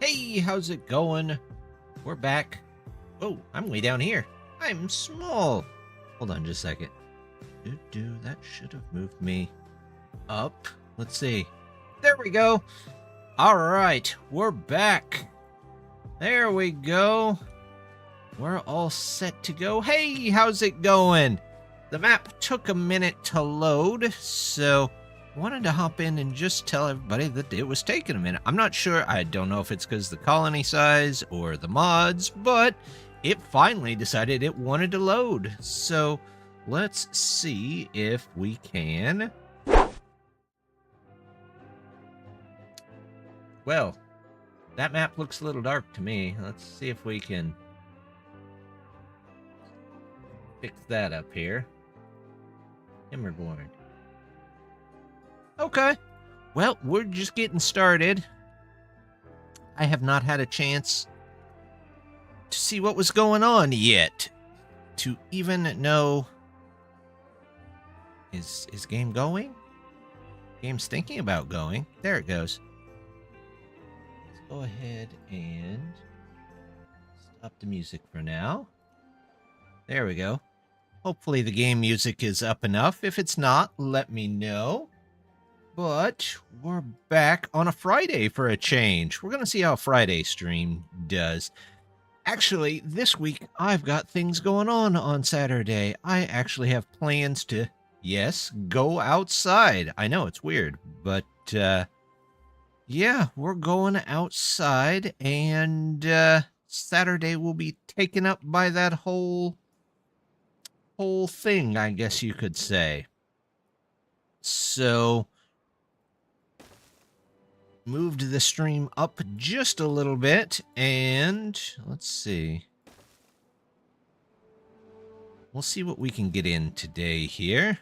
Hey, how's it going? We're back. Oh, I'm way down here. I'm small. Hold on just a second. That should have moved me up. Let's see. There we go. All right, we're back. There we go. We're all set to go. Hey, how's it going? The map took a minute to load, so I wanted to hop in and just tell everybody that it was taking a minute. I'm not sure. I don't know if it's because the colony size or the mods, but it finally decided it wanted to load. So let's see if we can. Well, that map looks a little dark to me. Let's see if we can fix that up here. Timberborn. Okay. Well, we're just getting started. I have not had a chance to see what was going on yet. To even know... Is game going? Game's thinking about going. There it goes. Let's go ahead and stop the music for now. There we go. Hopefully the game music is up enough. If it's not, let me know. But we're back on a Friday for a change. We're going to see how Friday stream does. Actually, this week I've got things going on Saturday. I actually have plans to, yes, go outside. I know it's weird, but yeah, we're going outside, and Saturday will be taken up by that whole thing, I guess you could say. So moved the stream up just a little bit, and let's see. We'll see what we can get in today here.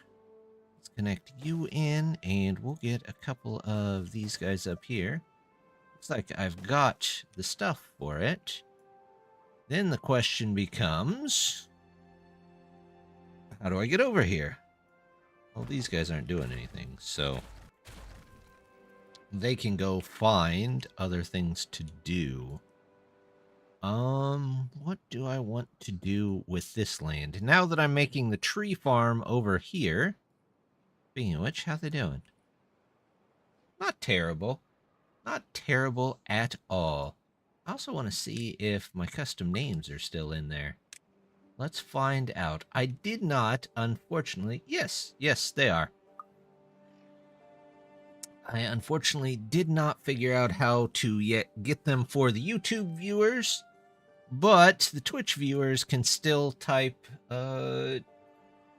Let's connect you in, and we'll get a couple of these guys up here. Looks like I've got the stuff for it. Then the question becomes, how do I get over here? Well, these guys aren't doing anything, so they can go find other things to do. What do I want to do with this land? Now that I'm making the tree farm over here, speaking of which, how they doing? Not terrible. Not terrible at all. I also want to see if my custom names are still in there. Let's find out. I did not, unfortunately... Yes, they are. I unfortunately did not figure out how to yet get them for the YouTube viewers, but the Twitch viewers can still type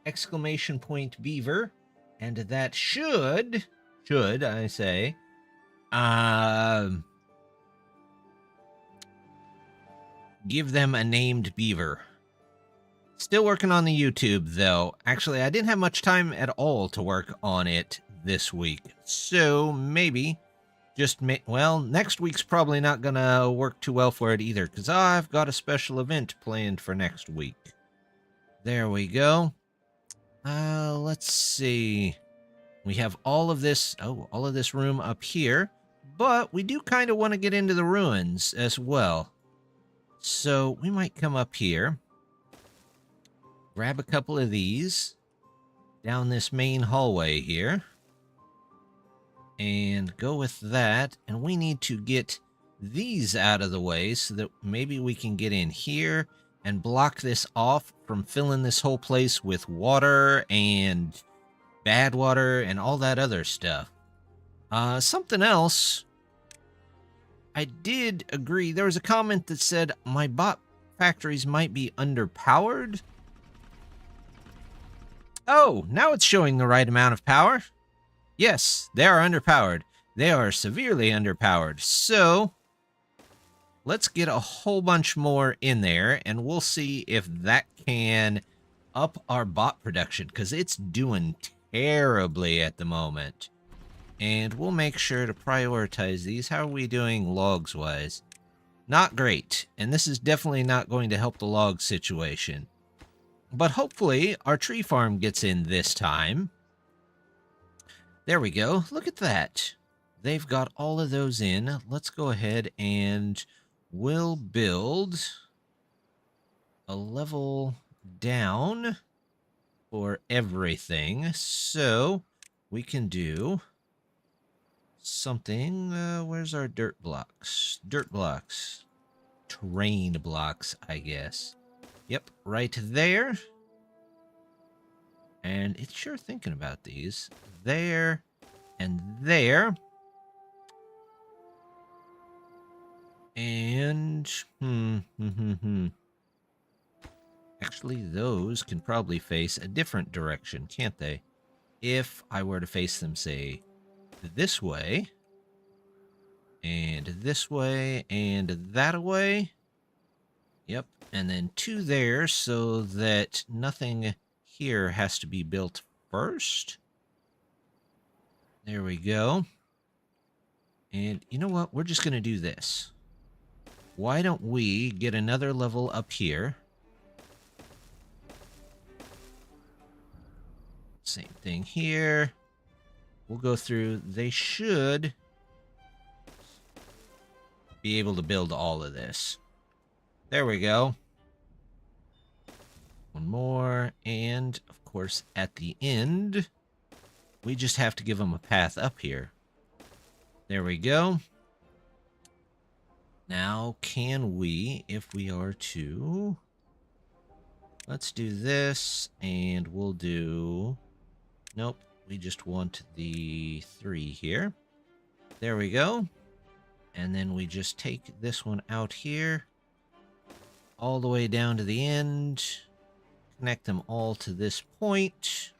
exclamation point beaver, and that should I say, give them a named beaver. Still working on the YouTube, though. Actually, I didn't have much time at all to work on it this week. So, maybe, well, next week's probably not going to work too well for it either, because I've got a special event planned for next week. There we go. Let's see. We have all of this room up here, but we do kind of want to get into the ruins as well. So, we might come up here. Grab a couple of these down this main hallway here. And go with that. And we need to get these out of the way so that maybe we can get in here and block this off from filling this whole place with water and bad water and all that other stuff. Something else. I did agree. There was a comment that said my bot factories might be underpowered. Oh, now it's showing the right amount of power. Yes, they are underpowered. They are severely underpowered. So, let's get a whole bunch more in there, and we'll see if that can up our bot production, because it's doing terribly at the moment. And we'll make sure to prioritize these. How are we doing logs-wise? Not great, and this is definitely not going to help the log situation. But hopefully, our tree farm gets in this time. There we go. Look at that. they've got all of those in. Let's go ahead and we'll build a level down for everything. So we can do something. Where's our dirt blocks? Dirt blocks. Terrain blocks, I guess. Yep, right there. And it's sure thinking about these. There and there. And, actually, those can probably face a different direction, can't they? If I were to face them, say, this way, and this way, and that way. Yep, and then 2 there so that nothing here has to be built first. There we go. And you know what? We're just going to do this. Why don't we get another level up here? Same thing here. We'll go through. They should be able to build all of this. There we go. One more. And, of course, at the end, we just have to give them a path up here. There we go. Now, can we, if we are to... Let's do this, and we'll do... Nope, we just want the 3 here. There we go. And then we just take this one out here, all the way down to the end, connect them all to this point,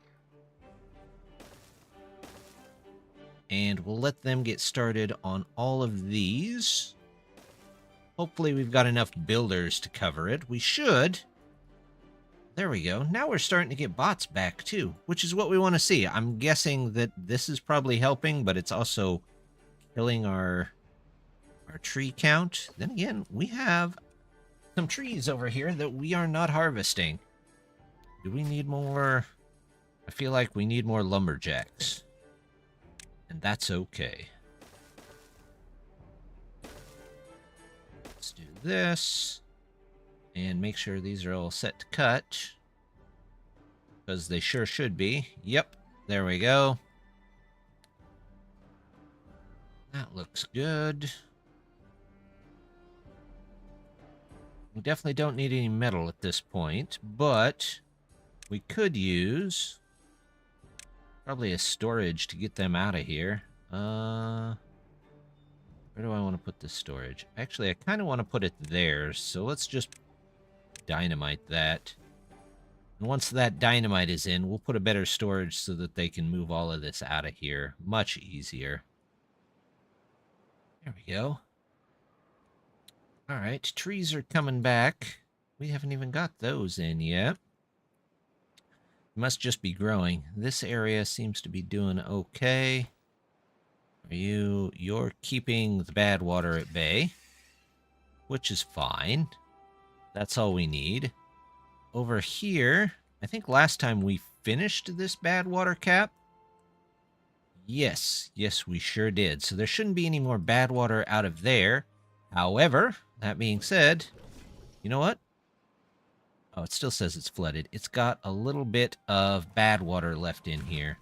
and we'll let them get started on all of these. Hopefully we've got enough builders to cover it. We should. There we go. Now we're starting to get bots back too, which is what we want to see. I'm guessing that this is probably helping, but it's also killing our tree count. Then again, we have some trees over here that we are not harvesting. Do we need more? I feel like we need more lumberjacks. And that's okay. Let's do this. And make sure these are all set to cut. Because they sure should be. Yep, there we go. That looks good. We definitely don't need any metal at this point, but we could use probably a storage to get them out of here. Where do I want to put this storage? Actually, I kind of want to put it there, so let's just dynamite that. And once that dynamite is in, we'll put a better storage so that they can move all of this out of here. Much easier. There we go. All right, trees are coming back. We haven't even got those in yet. Must just be growing. This area seems to be doing okay. You're keeping the bad water at bay, which is fine. That's all we need. Over here, I think last time we finished this bad water cap. Yes, we sure did. So there shouldn't be any more bad water out of there. However, that being said, you know what? Oh, it still says it's flooded. It's got a little bit of bad water left in here.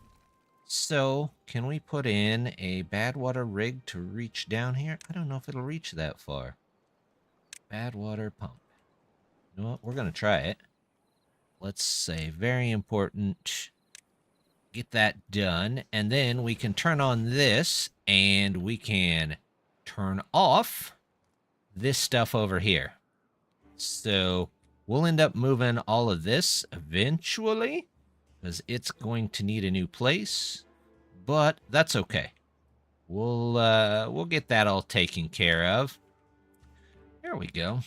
So, can we put in a bad water rig to reach down here? I don't know if it'll reach that far. Bad water pump. You know what? We're going to try it. Let's say, very important. Get that done. And then we can turn on this, and we can turn off this stuff over here. So we'll end up moving all of this eventually, because it's going to need a new place, but that's okay. We'll get that all taken care of. There we go.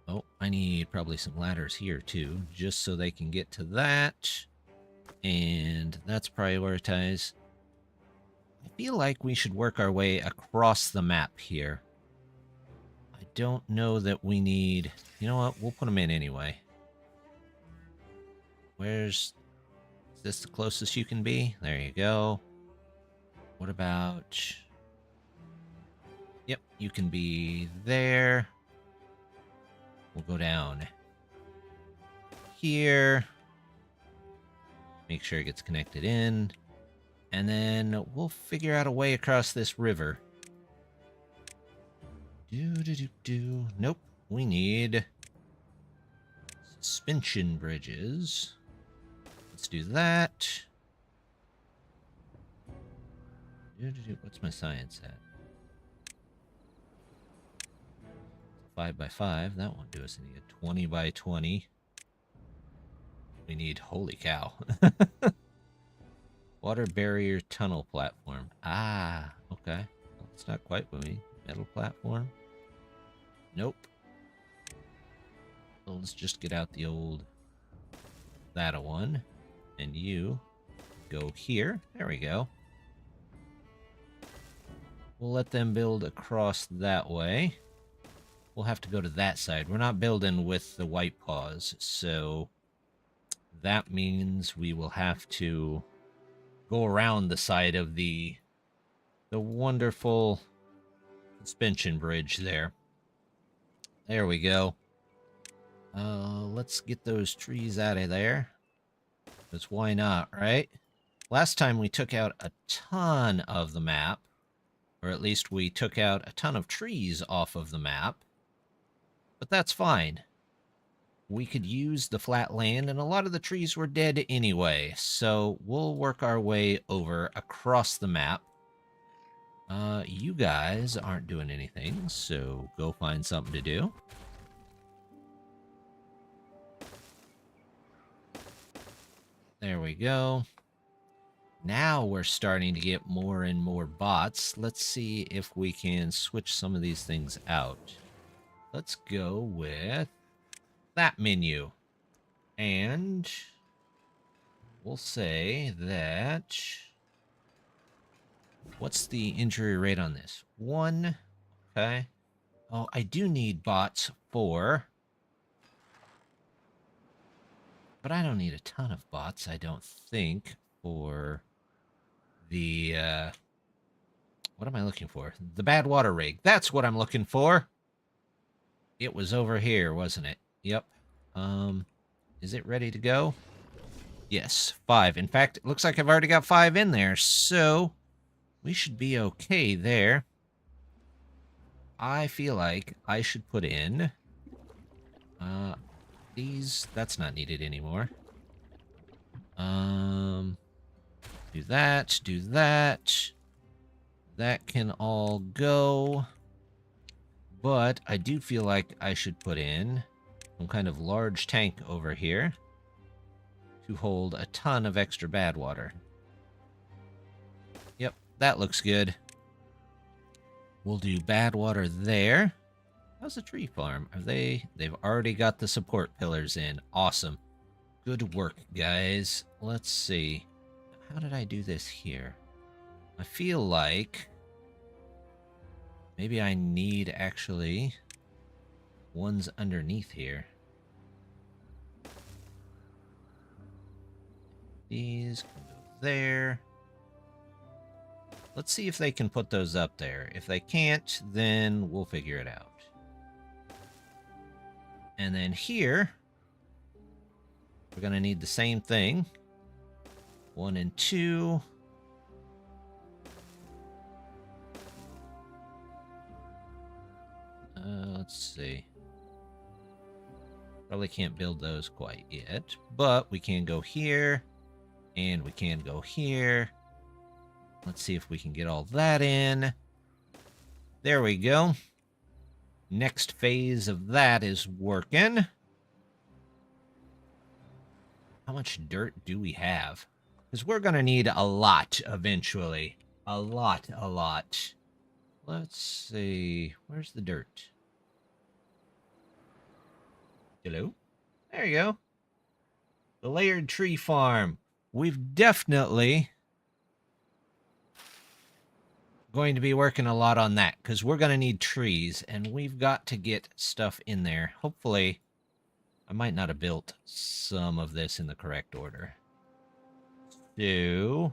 Oh, I need probably some ladders here too, just so they can get to that. And that's prioritized. I feel like we should work our way across the map here. I don't know that we need... You know what? We'll put them in anyway. Is this the closest you can be? There you go. What about... Yep, you can be there. We'll go down here. Make sure it gets connected in. And then we'll figure out a way across this river. Nope. We need suspension bridges. Let's do that. What's my science at? 5 by 5. That won't do us any good. 20 by 20. We need... Holy cow. Water barrier tunnel platform. Ah, okay. Well, it's not quite what we need. Metal platform. Nope. So let's just get out the old... that one. And you go here. There we go. We'll let them build across that way. We'll have to go to that side. We're not building with the white paws, so that means we will have to go around the side of the wonderful suspension bridge there. There we go. Let's get those trees out of there. Because why not, right? Last time we took out a ton of the map. Or at least we took out a ton of trees off of the map. But that's fine. We could use the flat land, and a lot of the trees were dead anyway. So we'll work our way over across the map. You guys aren't doing anything, so go find something to do. There we go. Now we're starting to get more and more bots. Let's see if we can switch some of these things out. Let's go with that menu. And we'll say that... What's the injury rate on this? 1. Okay. Oh, I do need bots for... But I don't need a ton of bots, I don't think, for... the, what am I looking for? The bad water rig. That's what I'm looking for. It was over here, wasn't it? Yep. Is it ready to go? Yes, 5. In fact, it looks like I've already got 5 in there, so we should be okay there. I feel like I should put in, these, that's not needed anymore. Do that, do that. That can all go. But I do feel like I should put in some kind of large tank over here to hold a ton of extra bad water. Yep, that looks good. We'll do bad water there. How's the tree farm? Are they've already got the support pillars in. Awesome. Good work, guys. Let's see. How did I do this here? I feel like maybe I need actually ones underneath here. These can go there. Let's see if they can put those up there. If they can't, then we'll figure it out. And then here, we're going to need the same thing. 1 and 2. Let's see. Probably can't build those quite yet, but we can go here, and we can go here. Let's see if we can get all that in. There we go. Next phase of that is working. How much dirt do we have? Because we're going to need a lot eventually. A lot. Let's see. Where's the dirt? Hello? There you go. The layered tree farm. We've definitely going to be working a lot on that because we're going to need trees and we've got to get stuff in there. Hopefully, I might not have built some of this in the correct order. So,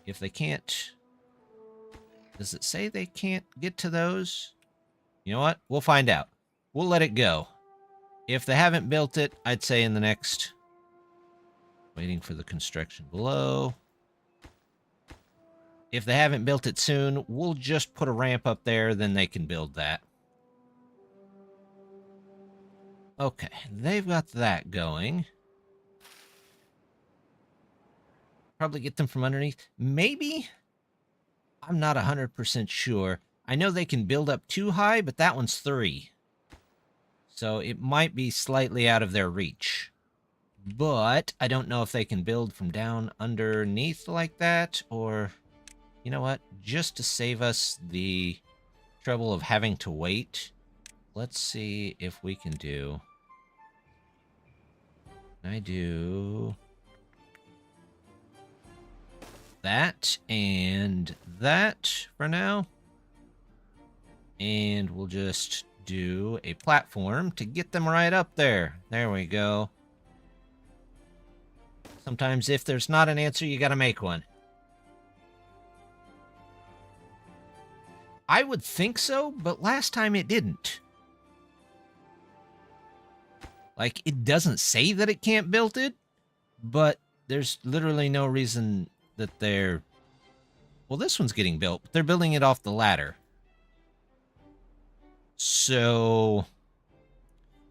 if they can't Does it say they can't get to those? You know what? We'll find out. We'll let it go. If they haven't built it, I'd say in the next... Waiting for the construction below. If they haven't built it soon, we'll just put a ramp up there, then they can build that. Okay, they've got that going. Probably get them from underneath. Maybe? I'm not 100% sure. I know they can build up too high, but that one's 3. So it might be slightly out of their reach. But I don't know if they can build from down underneath like that, or... You know what? Just to save us the trouble of having to wait, let's see if we can do... I do... that and that for now. And we'll just do a platform to get them right up there. There we go. Sometimes if there's not an answer, you gotta make one. I would think so, but last time it didn't. Like, it doesn't say that it can't build it, but there's literally no reason that they're... Well, this one's getting built, but they're building it off the ladder. So,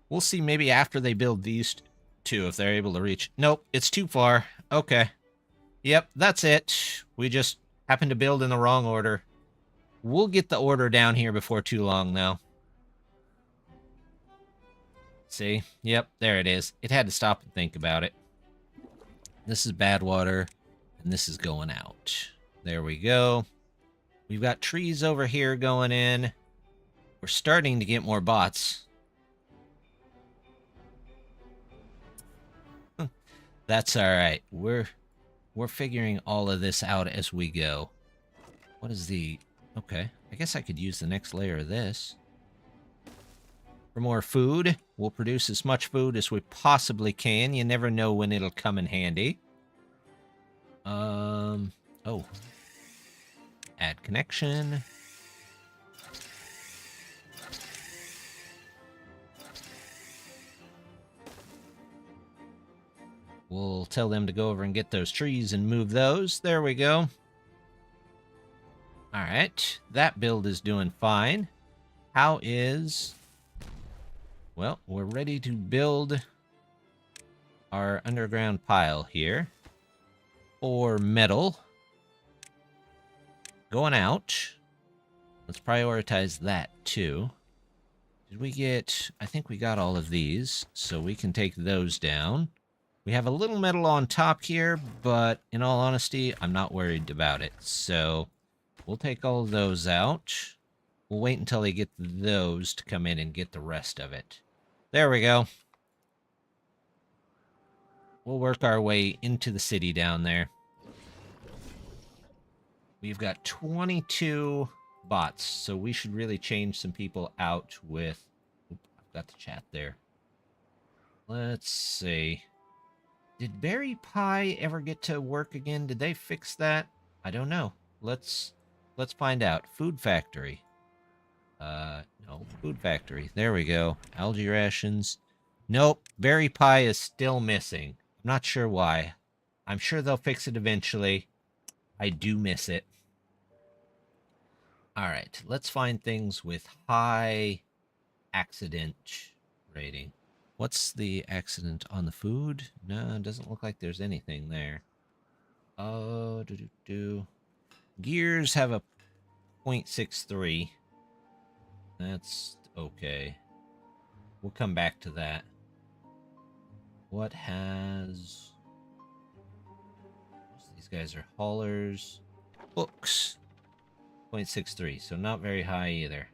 we'll see maybe after they build these two if they're able to reach... Nope, it's too far. Okay. Yep, that's it. We just happened to build in the wrong order. We'll get the order down here before too long, though. See? Yep, there it is. It had to stop and think about it. This is bad water, and this is going out. There we go. We've got trees over here going in. We're starting to get more bots. That's all right. We're figuring all of this out as we go. What is the... Okay, I guess I could use the next layer of this. For more food, we'll produce as much food as we possibly can. You never know when it'll come in handy. Oh. Add connection. We'll tell them to go over and get those trees and move those. There we go. Alright, that build is doing fine. How is... Well, we're ready to build our underground pile here. For metal. Going out. Let's prioritize that, too. Did we get... I think we got all of these, so we can take those down. We have a little metal on top here, but in all honesty, I'm not worried about it. So... We'll take all of those out. We'll wait until they get those to come in and get the rest of it. There we go. We'll work our way into the city down there. We've got 22 bots, so we should really change some people out with... Oop, I've got the chat there. Let's see. Did Berry Pie ever get to work again? Did they fix that? I don't know. Let's find out. Food factory. No. Food factory. There we go. Algae rations. Nope. Berry pie is still missing. I'm not sure why. I'm sure they'll fix it eventually. I do miss it. Alright. Let's find things with high accident rating. What's the accident on the food? No, it doesn't look like there's anything there. Oh, Gears have a 0.63. That's okay. We'll come back to that. What has... These guys are haulers. Books. 0.63, so not very high either.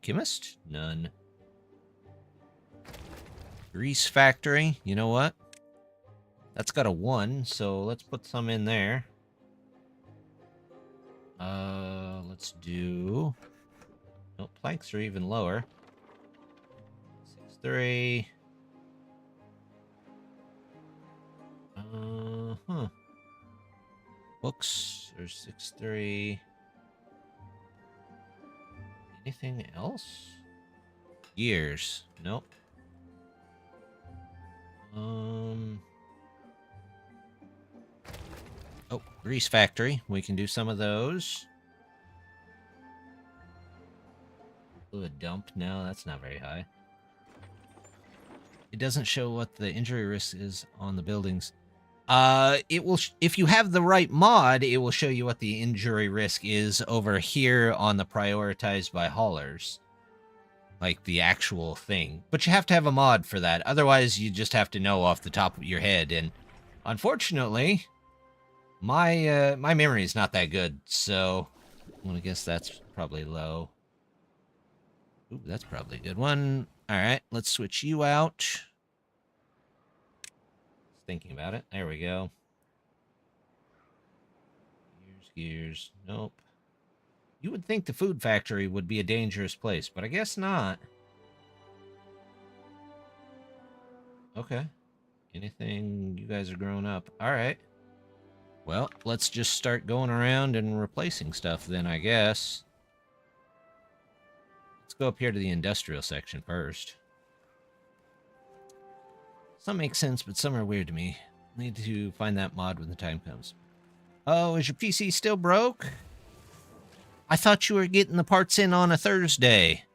Chemist? None. Grease factory. You know what? That's got a 1, so let's put some in there. Let's do... Nope, planks are even lower. 6.3. Books are 6-3. Anything else? Gears. Nope. Oh, grease factory. We can do some of those. Ooh, a dump. No, that's not very high. It doesn't show what the injury risk is on the buildings. It will. If you have the right mod, it will show you what the injury risk is over here on the prioritized by haulers, like the actual thing. But you have to have a mod for that. Otherwise, you just have to know off the top of your head. And unfortunately, my my memory is not that good. So I'm gonna guess that's probably low. Ooh, that's probably a good one. All right, let's switch you out. Thinking about it. There we go. Gears. Nope. You would think the food factory would be a dangerous place, but I guess not. Okay. Anything? You guys are growing up. All right. Well, let's just start going around and replacing stuff then, I guess. Let's go up here to the industrial section first. Some make sense, but some are weird to me. Need to find that mod when the time comes. Oh, is your PC still broke? I thought you were getting the parts in on a Thursday.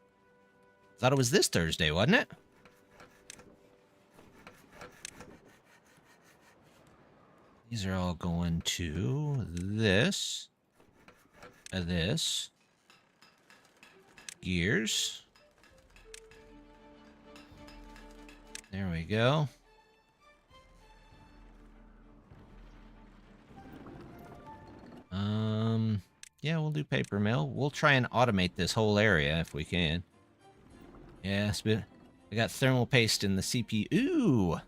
Thought it was this Thursday, wasn't it? These are all going to this. This. Gears. There we go. Yeah, we'll do paper mill. We'll try and automate this whole area if we can. Yeah, but I got thermal paste in the CPU. Ooh!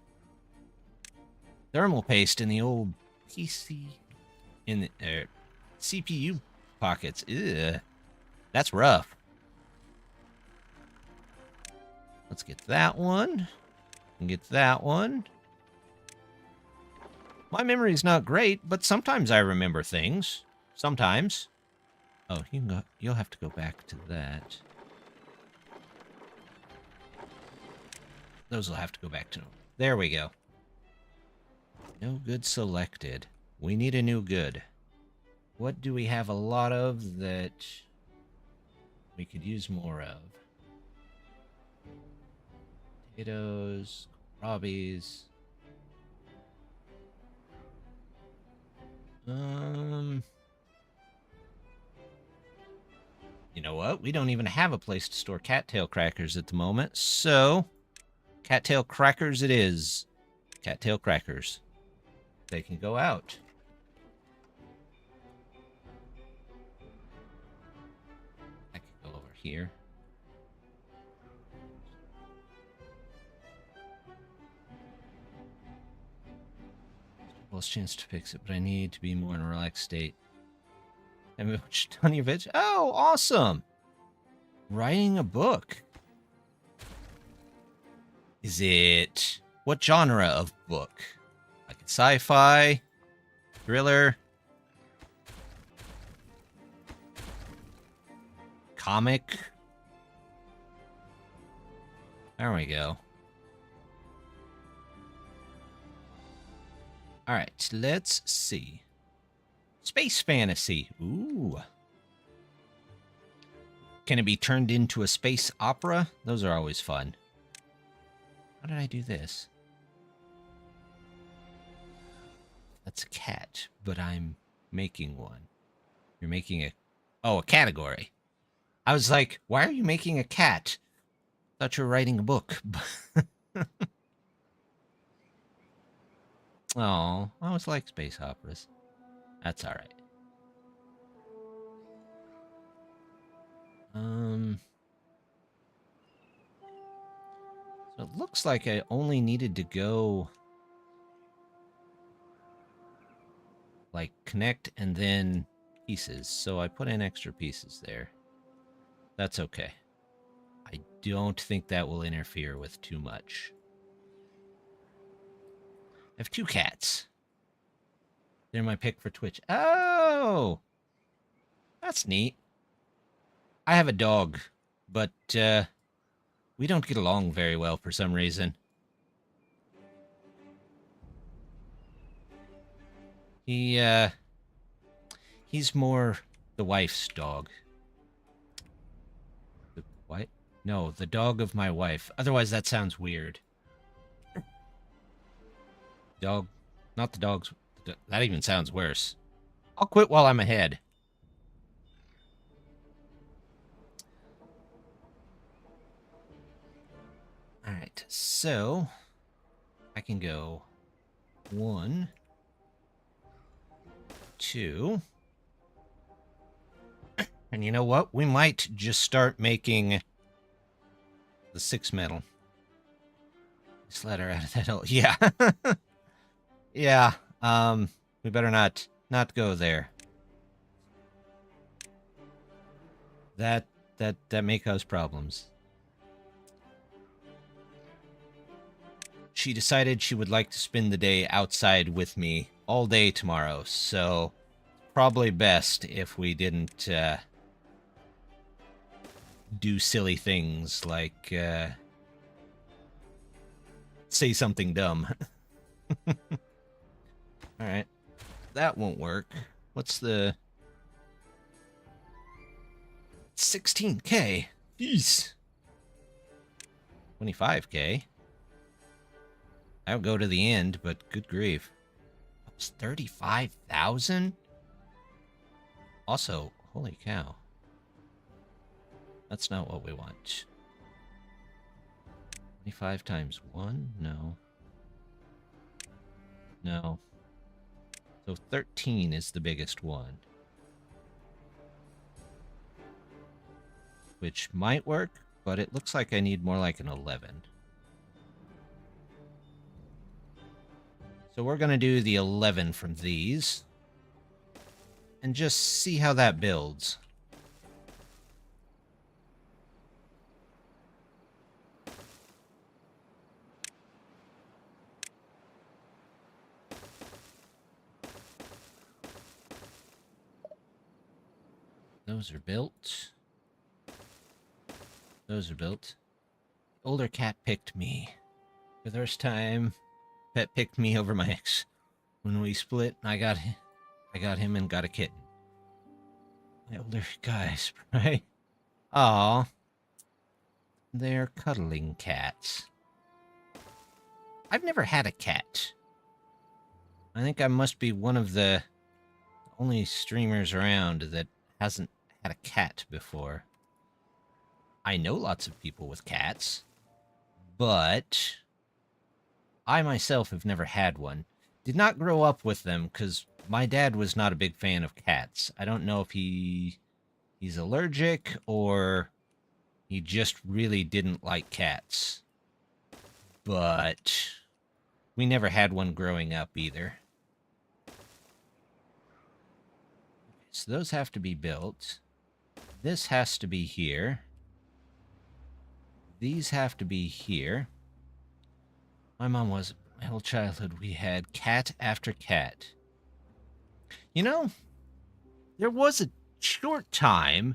Thermal paste in the old PC... in the CPU pockets. Ugh. That's rough. Let's get that one. And get that one. My memory's not great, but sometimes I remember things. Sometimes. Oh, you can go, you'll have to go back to that. Those will have to go back to... There we go. No good selected. We need a new good. What do we have a lot of that we could use more of? Potatoes, hobbies. You know what? We don't even have a place to store cattail crackers at the moment, so cattail crackers it is. Cattail crackers. They can go out. I can go over here. Well, chance to fix it, but I need to be more in a relaxed state. Have you done your vid? Oh, awesome! Writing a book. Is it... What genre of book? Like sci-fi? Thriller? Comic? There we go. Alright, let's see. Space fantasy. Ooh. Can it be turned into a space opera? Those are always fun. How did I do this? That's a cat, but I'm making one. You're making a... Oh, a category. I was like, why are you making a cat? Thought you were writing a book. Oh, I always like space operas. That's all right. So it looks like I only needed to go like connect and then pieces. So I put in extra pieces there. That's okay. I don't think that will interfere with too much. I have 2 cats. They're my pick for Twitch. Oh, that's neat. I have a dog, but we don't get along very well for some reason. He's more the wife's dog. The what? No, the dog of my wife. Otherwise, that sounds weird. Dog, not the dog's. That even sounds worse. I'll quit while I'm ahead. All right, so I can go 1, 2. And you know what? We might just start making the 6 metal. This ladder out of that hole. Yeah. Yeah. We better not go there. That may cause problems. She decided she would like to spend the day outside with me all day tomorrow, so probably best if we didn't do silly things like say something dumb. Alright. That won't work. What's the 16K? Jeez. 25K. I would go to the end, but good grief. That was 35,000? Also, holy cow. That's not what we want. 25 times 1? No. No. So 13 is the biggest one. Which might work, but it looks like I need more like an 11. So we're going to do the 11 from these. And just see how that builds. Those are built. Those are built. Older cat picked me. For the first time, pet picked me over my ex. When we split, I got him and got a kitten. My older guys, right? Aw. They're cuddling cats. I've never had a cat. I think I must be one of the only streamers around that hasn't had a cat before. I know lots of people with cats, but I myself have never had one. Did not grow up with them because my dad was not a big fan of cats. I don't know if he's allergic or he just really didn't like cats. But we never had one growing up either. So those have to be built. This has to be here. These have to be here. My mom was, my whole childhood, we had cat after cat. You know, there was a short time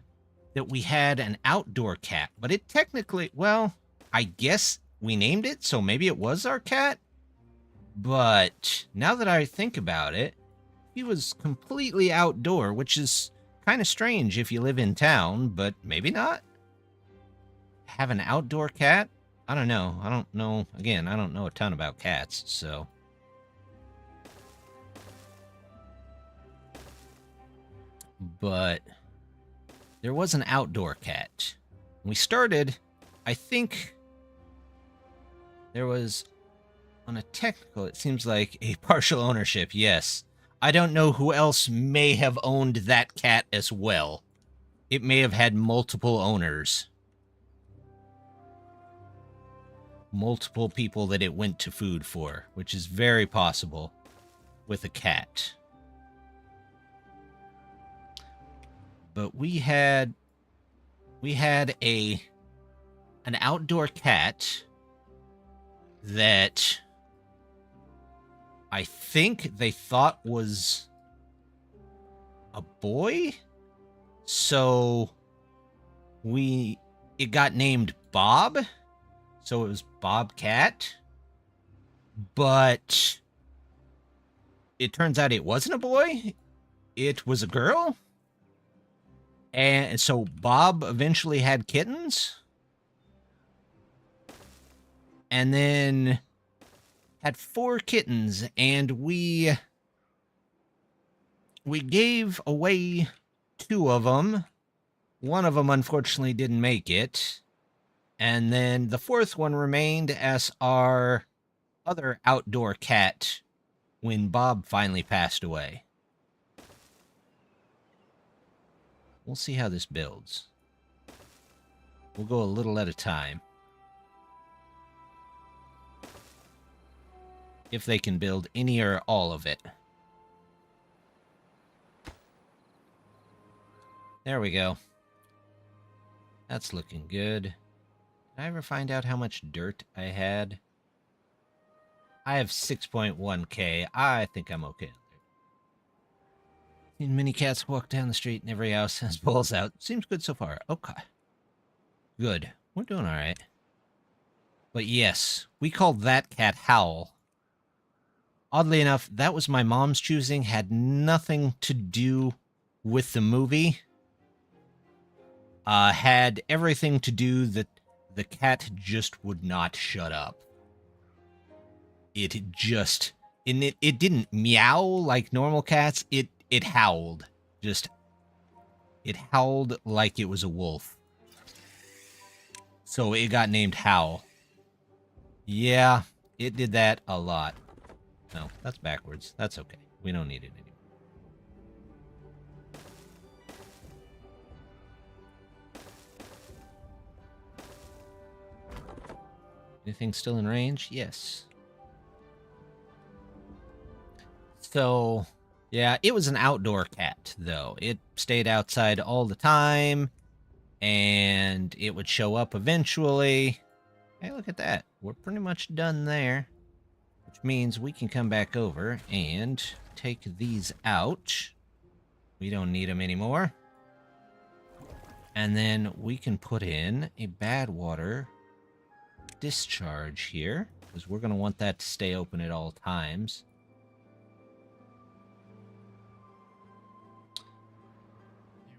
that we had an outdoor cat, but it technically, well, I guess we named it, so maybe it was our cat. But now that I think about it, he was completely outdoor, which is kind of strange if you live in town, but maybe not. Have an outdoor cat? I don't know. I don't know. Again, I don't know a ton about cats, so. But there was an outdoor cat. When we started, I think there was, on a technical, it seems like a partial ownership, yes. I don't know who else may have owned that cat as well. It may have had multiple owners. Multiple people that it went to food for, which is very possible with a cat. But we had an outdoor cat that I think they thought was a boy. So it got named Bob. So it was Bobcat. But it turns out it wasn't a boy. It was a girl. And so Bob eventually had kittens. And then had 4 kittens, and we gave away 2 of them. One of them unfortunately didn't make it. And then the 4th one remained as our other outdoor cat when Bob finally passed away. We'll see how this builds. We'll go a little at a time. If they can build any or all of it. There we go. That's looking good. Did I ever find out how much dirt I had? I have 6.1k. I think I'm okay. Seen many cats walk down the street and every house has balls out. Seems good so far. Okay. Good. We're doing all right. But yes, we called that cat Howl. Oddly enough, that was my mom's choosing. Had nothing to do with the movie. Had everything to do that the cat just would not shut up. It didn't meow like normal cats. It howled. It howled like it was a wolf. So it got named Howl. Yeah, it did that a lot. No, that's backwards. That's okay. We don't need it anymore. Anything still in range? Yes. So, yeah, it was an outdoor cat, though. It stayed outside all the time, and it would show up eventually. Hey, look at that. We're pretty much done there. Which means we can come back over and take these out. We don't need them anymore. And then we can put in a bad water discharge here, because we're going to want that to stay open at all times.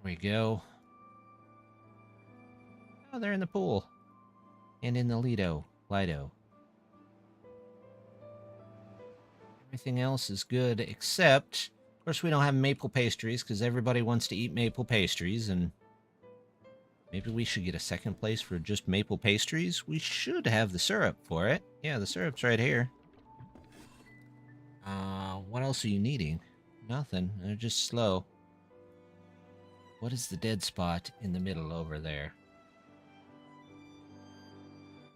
There we go. Oh, they're in the pool. And in the Lido. Everything else is good, except, of course, we don't have maple pastries, because everybody wants to eat maple pastries, and maybe we should get a second place for just maple pastries. We should have the syrup for it. Yeah, the syrup's right here. What else are you needing? Nothing. They're just slow. What is the dead spot in the middle over there?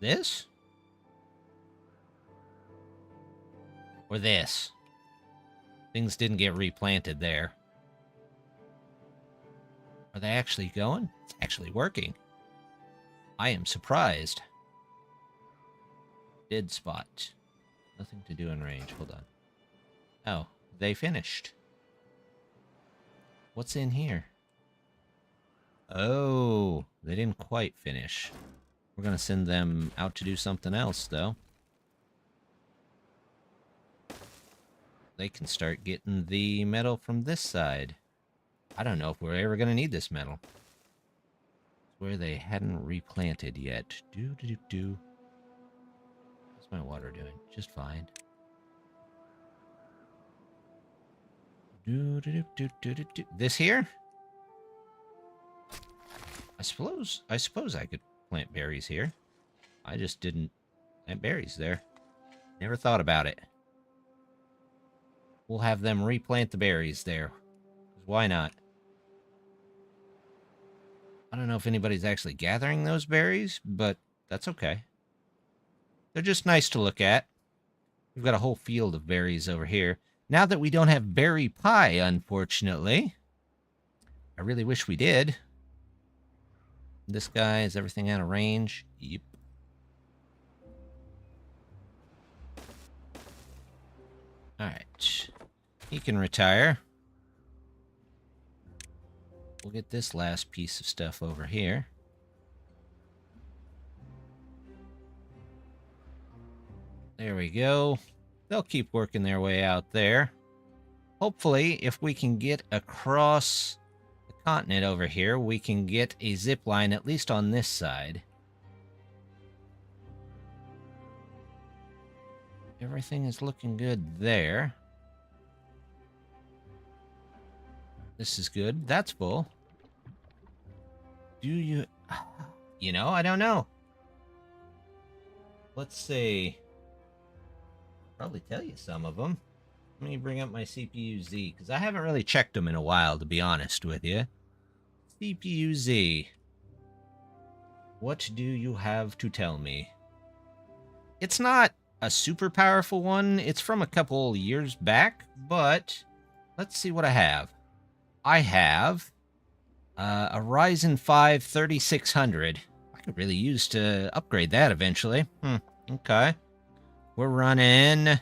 This? Or this? Things didn't get replanted there. Are they actually going? It's actually working. I am surprised. Dead spot. Nothing to do in range. Hold on. Oh, they finished. What's in here? Oh, they didn't quite finish. We're going to send them out to do something else, though. They can start getting the metal from this side. I don't know if we're ever going to need this metal. It's where they hadn't replanted yet. What's my water doing? Just fine. This here? I suppose I could plant berries here. I just didn't plant berries there. Never thought about it. We'll have them replant the berries there. Why not? I don't know if anybody's actually gathering those berries, but that's okay. They're just nice to look at. We've got a whole field of berries over here. Now that we don't have berry pie, unfortunately. I really wish we did. This guy, is everything out of range? Yep. Alright. He can retire. We'll get this last piece of stuff over here. There we go. They'll keep working their way out there. Hopefully, if we can get across the continent over here, we can get a zip line at least on this side. Everything is looking good there. This is good. That's full. Do you... You know, I don't know. Let's see. Probably tell you some of them. Let me bring up my CPU-Z, because I haven't really checked them in a while, to be honest with you. CPU-Z. What do you have to tell me? It's not a super powerful one. It's from a couple years back, but let's see what I have. I have a Ryzen 5 3600. I could really use to upgrade that eventually. Okay. We're running...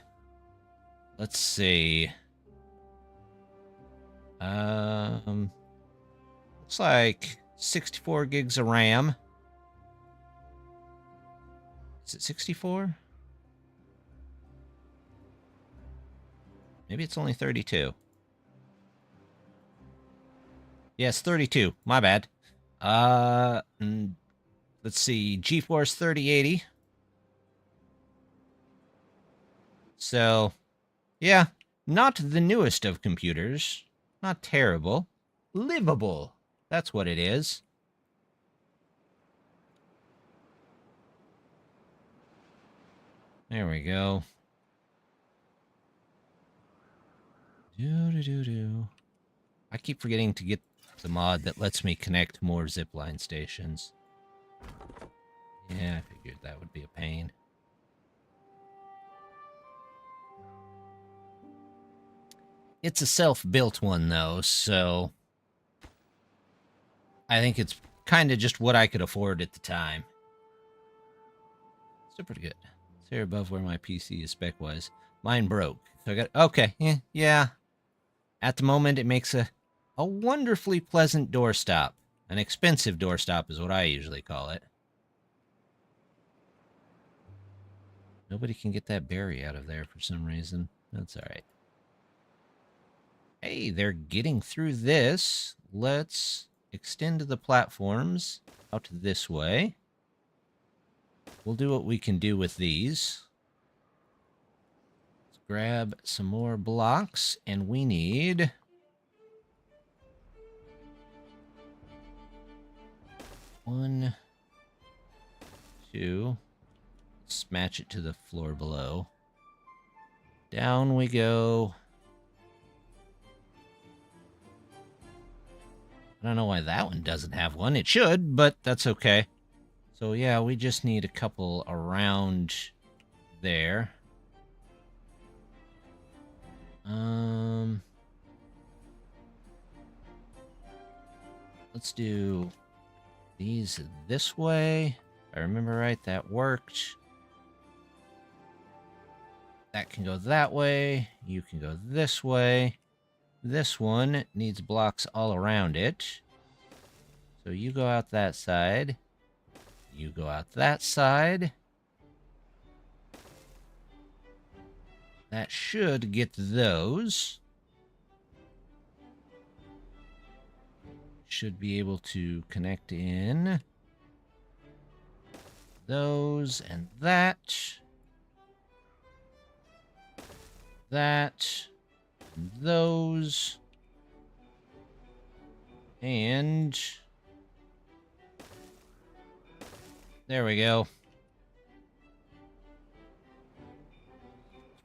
Let's see. Looks like 64 gigs of RAM. Is it 64? Maybe it's only 32. Yes, 32. My bad. Let's see. GeForce 3080. So, yeah, not the newest of computers. Not terrible. Livable. That's what it is. There we go. I keep forgetting to get the mod that lets me connect more zipline stations. Yeah, I figured that would be a pain. It's a self-built one, though, so... I think it's kind of just what I could afford at the time. Still pretty good. It's here above where my PC is spec-wise. Mine broke. So I got... Okay, yeah. At the moment, it makes a wonderfully pleasant doorstop. An expensive doorstop is what I usually call it. Nobody can get that berry out of there for some reason. That's alright. Hey, they're getting through this. Let's extend the platforms out this way. We'll do what we can do with these. Let's grab some more blocks, and we need... One, two. Let's match it to the floor below. Down we go. I don't know why that one doesn't have one. It should, but that's okay. So yeah, we just need a couple around there. Let's do these this way. If I remember right, that worked. That can go that way. You can go this way. This one needs blocks all around it. So you go out that side. You go out that side. That should get those. Should be able to connect in those and that. That. Those. And there we go.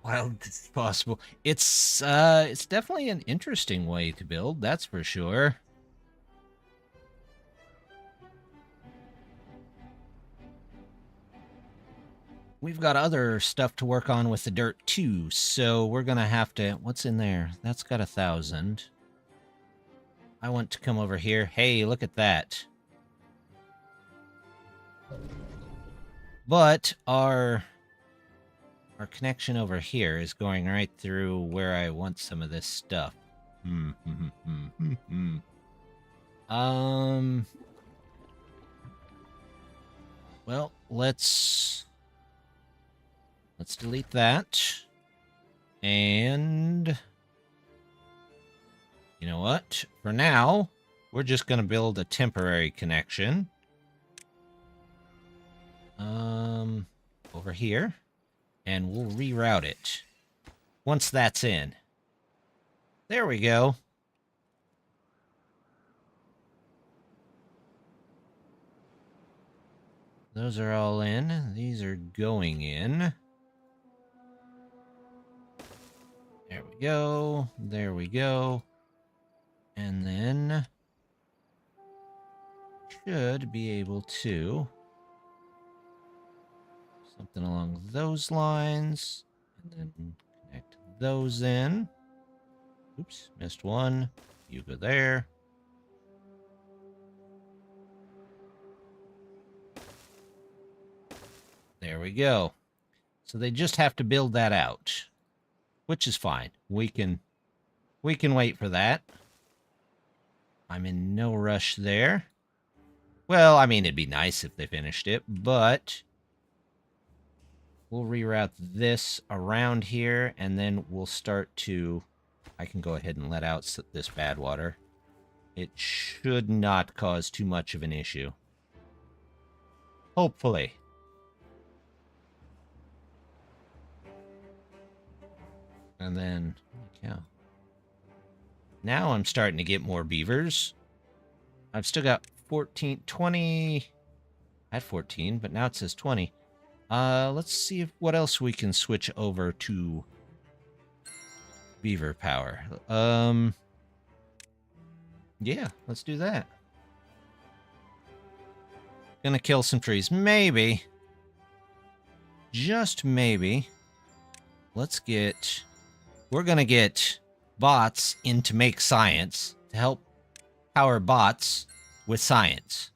Wild as possible. It's definitely an interesting way to build, that's for sure. We've got other stuff to work on with the dirt too, so we're gonna have to... What's in there? That's got 1,000. I want to come over here. Hey, look at that. But our our connection over here is going right through where I want some of this stuff. Well, let's delete that. And you know what? For now, we're just going to build a temporary connection. Over here. And we'll reroute it once that's in. There we go. Those are all in. These are going in. There we go. There we go. And then should be able to something along those lines, and then connect those in. Oops, missed one. You go there. There we go. So they just have to build that out, which is fine. We can wait for that. I'm in no rush there. Well, I mean, it'd be nice if they finished it, but we'll reroute this around here, and then we'll start to... I can go ahead and let out this bad water. It should not cause too much of an issue. Hopefully. And then... yeah. Now I'm starting to get more beavers. I've still got 14, 20... I had 14, but now it says 20. Let's see what else we can switch over to beaver power. Yeah, let's do that. Gonna kill some trees. Maybe. Just maybe. Let's get... We're gonna get bots in to make science, to help power bots with science.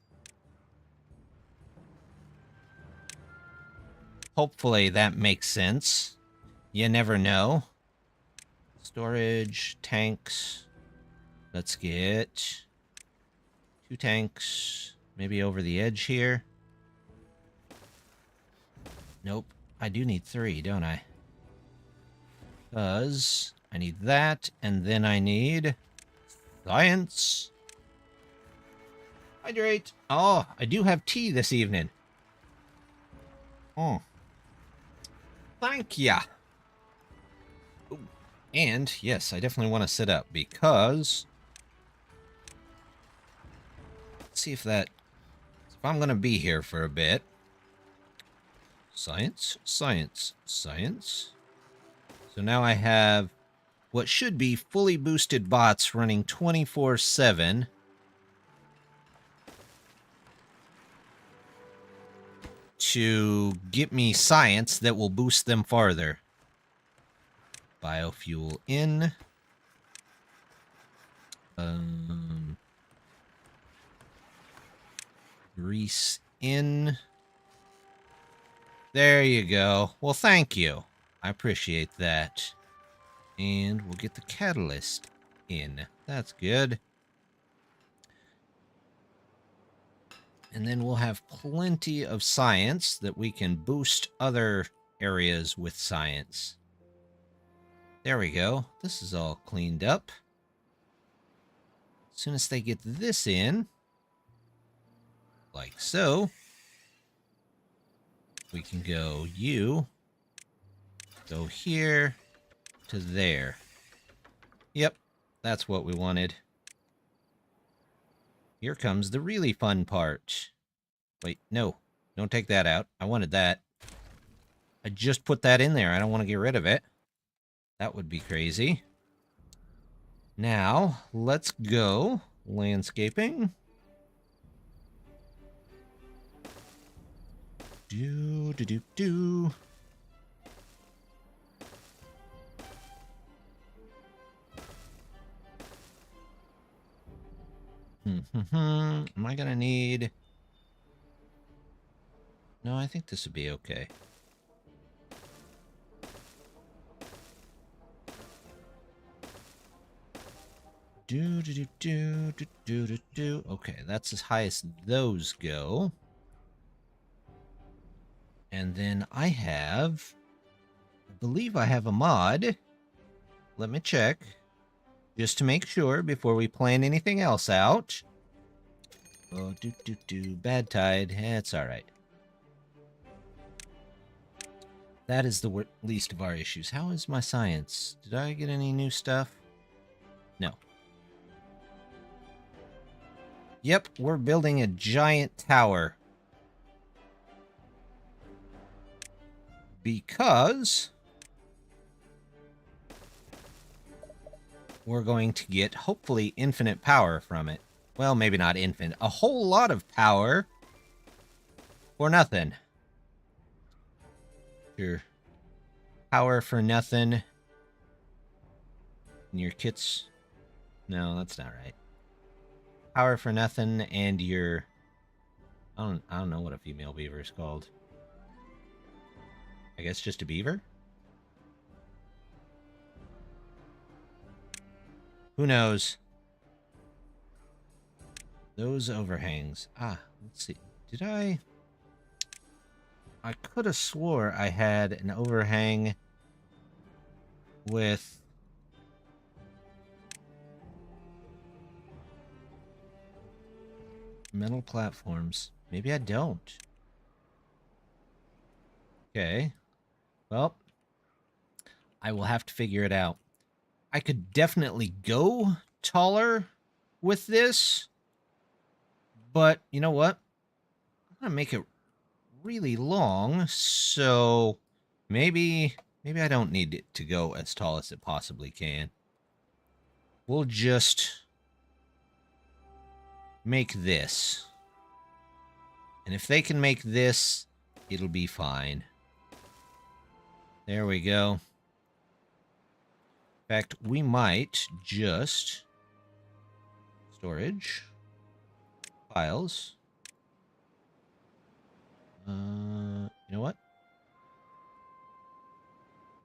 Hopefully that makes sense. You never know. Storage, tanks. Let's get 2 tanks, maybe over the edge here. Nope, I do need 3, don't I? Because I need that, and then I need science. Hydrate. Oh, I do have tea this evening. Oh. Thank ya. Ooh. And, yes, I definitely want to sit up, because... Let's see if that... If I'm going to be here for a bit... Science, science, science. So now I have what should be fully boosted bots running 24/7. To get me science that will boost them farther. Biofuel in. Grease in. There you go. Well, thank you. I appreciate that. And we'll get the catalyst in. That's good. And then we'll have plenty of science that we can boost other areas with science. There we go. This is all cleaned up. As soon as they get this in, like so, we can go go here to there. Yep, that's what we wanted. Here comes the really fun part. Wait, no. Don't take that out. I wanted that. I just put that in there. I don't want to get rid of it. That would be crazy. Now, let's go landscaping. Do. Am I gonna need... No, I think this would be okay. Okay, that's as high as those go. And then I believe I have a mod. Let me check. Just to make sure before we plan anything else out. Oh, bad tide. It's alright. That is the least of our issues. How is my science? Did I get any new stuff? No. Yep, we're building a giant tower. Because we're going to get, hopefully, infinite power from it. Well, maybe not infinite. A whole lot of power for nothing. Your power for nothing. And your kits. No, that's not right. Power for nothing and your... I don't know what a female beaver is called. I guess just a beaver? Who knows? Those overhangs. Ah, let's see. Did I could have swore I had an overhang with... metal platforms. Maybe I don't. Okay. Well, I will have to figure it out. I could definitely go taller with this, but you know what? I'm gonna make it really long, so maybe I don't need it to go as tall as it possibly can. We'll just make this. And if they can make this, it'll be fine. There we go. In fact, we might just... storage. Files. You know what?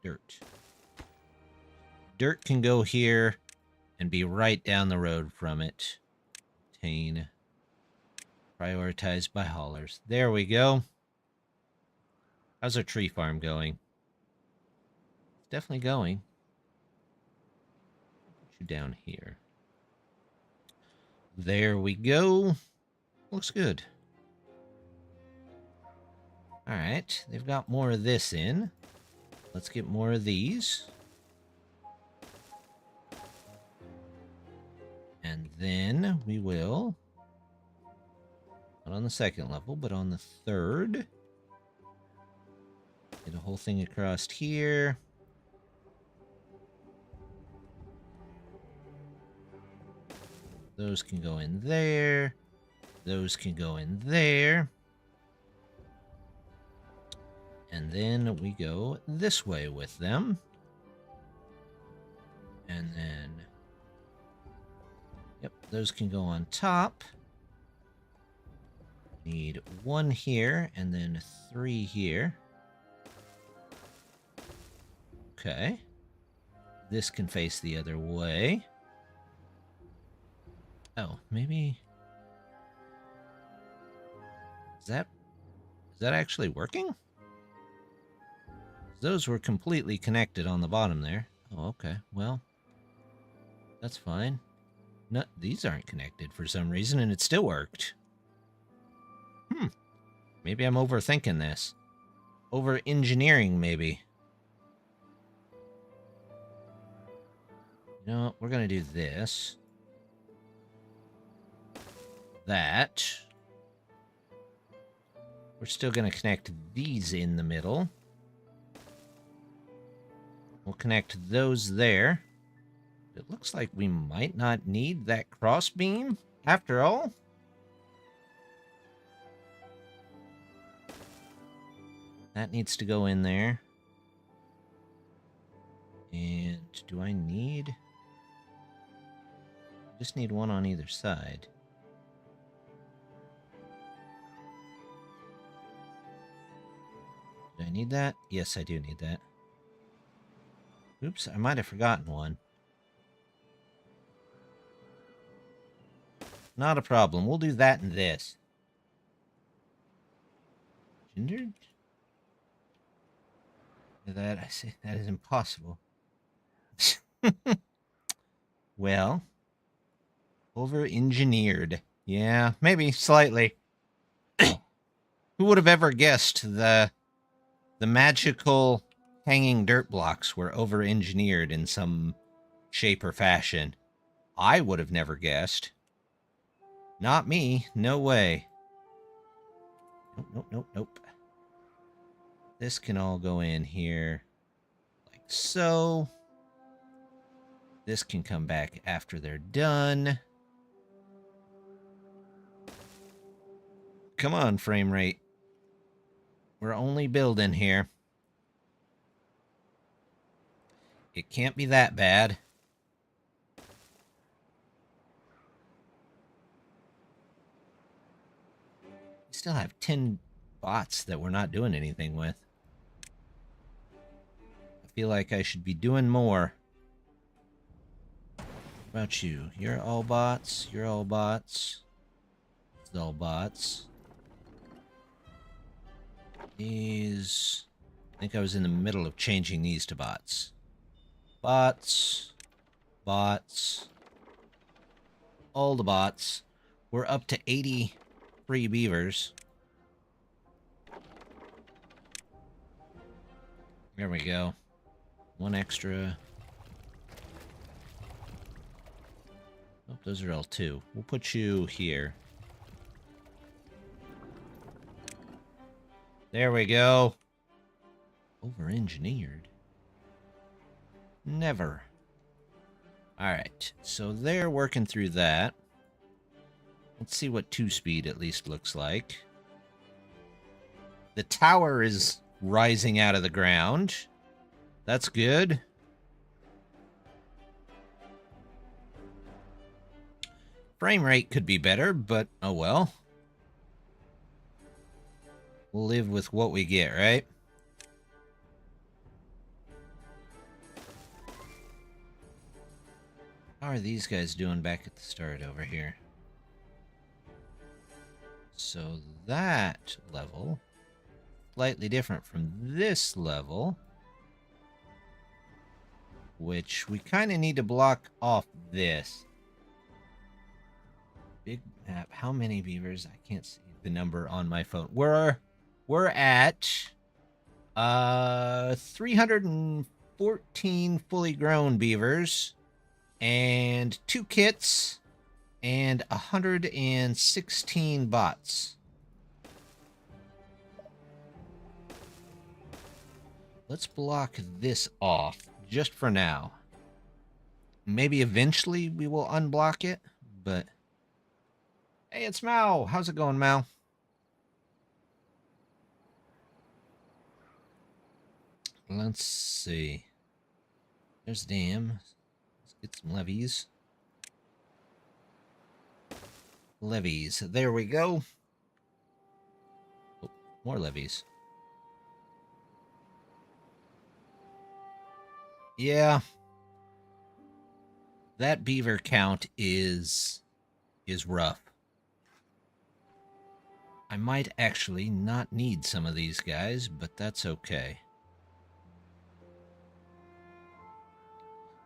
Dirt. Dirt can go here and be right down the road from it. Obtain. Prioritized by haulers. There we go. How's our tree farm going? It's definitely going. Put you down here. There we go. Looks good. Alright, they've got more of this in. Let's get more of these. And then we will... not on the second level, but on the third. Get a whole thing across here. Those can go in there. Those can go in there. And then we go this way with them. And then... yep, those can go on top. Need one here, and then 3 here. Okay. This can face the other way. Oh, maybe... is that actually working? Those were completely connected on the bottom there. Oh, okay. Well, that's fine. No, these aren't connected for some reason, and it still worked. Maybe I'm overthinking this. Over-engineering, maybe. You know what? We're going to do this. That. We're still going to connect these in the middle. We'll connect those there. It looks like we might not need that cross beam after all. That needs to go in there. And do I need... I just need one on either side. Do I need that? Yes, I do need that. Oops, I might have forgotten one. Not a problem. We'll do that and this. Gendered? That, I say, that is impossible. Well, over-engineered. Yeah, maybe slightly. Who would have ever guessed the magical hanging dirt blocks were over-engineered in some shape or fashion? I would have never guessed. Not me. No way. Nope, nope, nope, nope. This can all go in here like so. This can come back after they're done. Come on, frame rate. We're only building here. It can't be that bad. We still have 10 bots that we're not doing anything with. I feel like I should be doing more. What about you? You're all bots. You're all bots. It's all bots. These... I think I was in the middle of changing these to bots. Bots. Bots. All the bots. We're up to 80 free beavers. There we go. One extra. Oh, those are all two. We'll put you here. There we go. Over-engineered. Never. Alright, so they're working through that. Let's see what 2-speed at least looks like. The tower is rising out of the ground. That's good. Frame rate could be better, but oh well. We'll live with what we get, right? How are these guys doing back at the start over here? So that level, slightly different from this level, which we kind of need to block off this. Big map. How many beavers? I can't see the number on my phone. We're at 314 fully grown beavers and 2 kits and 116 bots. Let's block this off just for now. Maybe eventually we will unblock it, but hey, it's Mal. How's it going, Mal? Let's see. There's dam. Let's get some levies. Levies. There we go. Oh, more levies. Yeah. That beaver count is rough. I might actually not need some of these guys, but that's okay.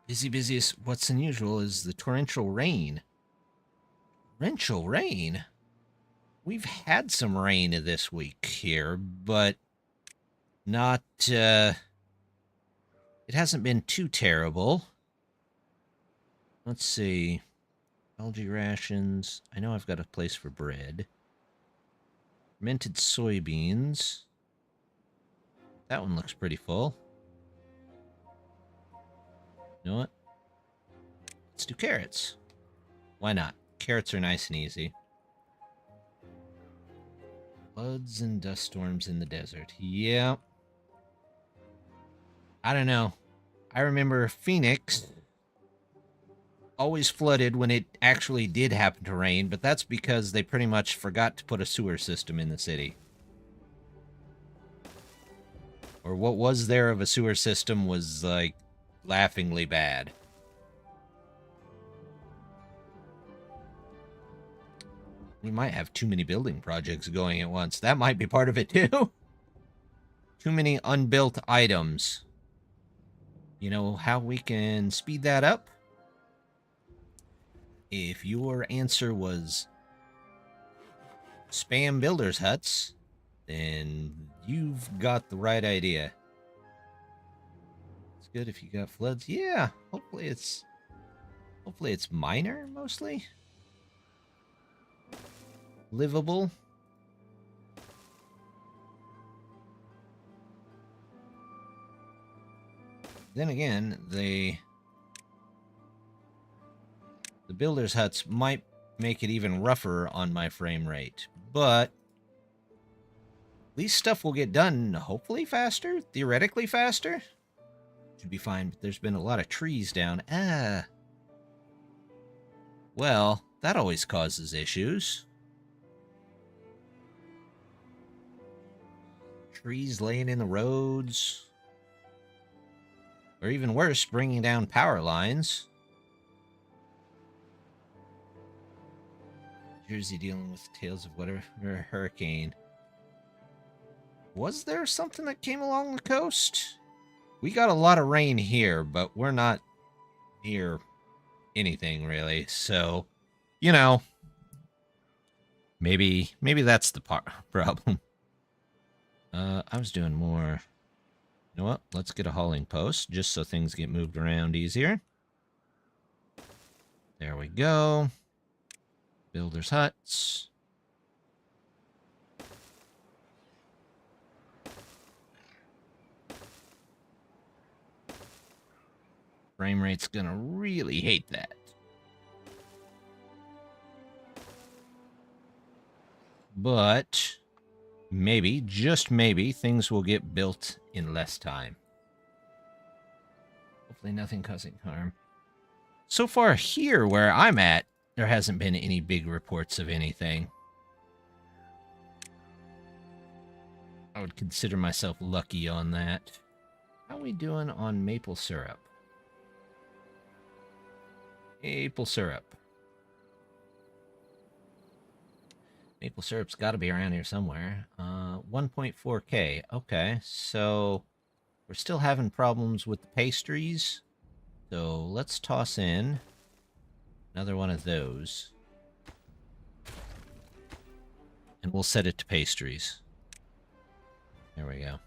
Busiest. What's unusual is the torrential rain. Torrential rain? We've had some rain this week here, but not, it hasn't been too terrible. Let's see. Algae rations. I know I've got a place for bread. Fermented soybeans. That one looks pretty full. You know what? Let's do carrots. Why not? Carrots are nice and easy. Floods and dust storms in the desert. Yeah. I don't know. I remember Phoenix always flooded when it actually did happen to rain, but that's because they pretty much forgot to put a sewer system in the city. Or what was there of a sewer system was, like, laughingly bad. We might have too many building projects going at once. That might be part of it, too. Too many unbuilt items. You know how we can speed that up? If your answer was spam builders huts, then you've got the right idea. It's good if you got floods. Yeah, hopefully it's minor mostly. Livable. Then again, the builder's huts might make it even rougher on my frame rate, but at least stuff will get done hopefully faster, theoretically faster. Should be fine, but there's been a lot of trees down. Well, that always causes issues. Trees laying in the roads. Or even worse, bringing down power lines. Jersey dealing with tales of whatever hurricane. Was there something that came along the coast? We got a lot of rain here, but we're not near anything really. So, you know, maybe that's the problem. I was doing more. You know what? Let's get a hauling post just so things get moved around easier. There we go. Builders' huts. Frame rate's gonna really hate that. But maybe, just maybe, things will get built in less time. Hopefully nothing causing harm. So far here where I'm at, there hasn't been any big reports of anything. I would consider myself lucky on that. How are we doing on maple syrup? Maple syrup. Maple syrup's got to be around here somewhere. 1.4K. Okay, so we're still having problems with the pastries. So let's toss in another one of those. And we'll set it to pastries. There we go.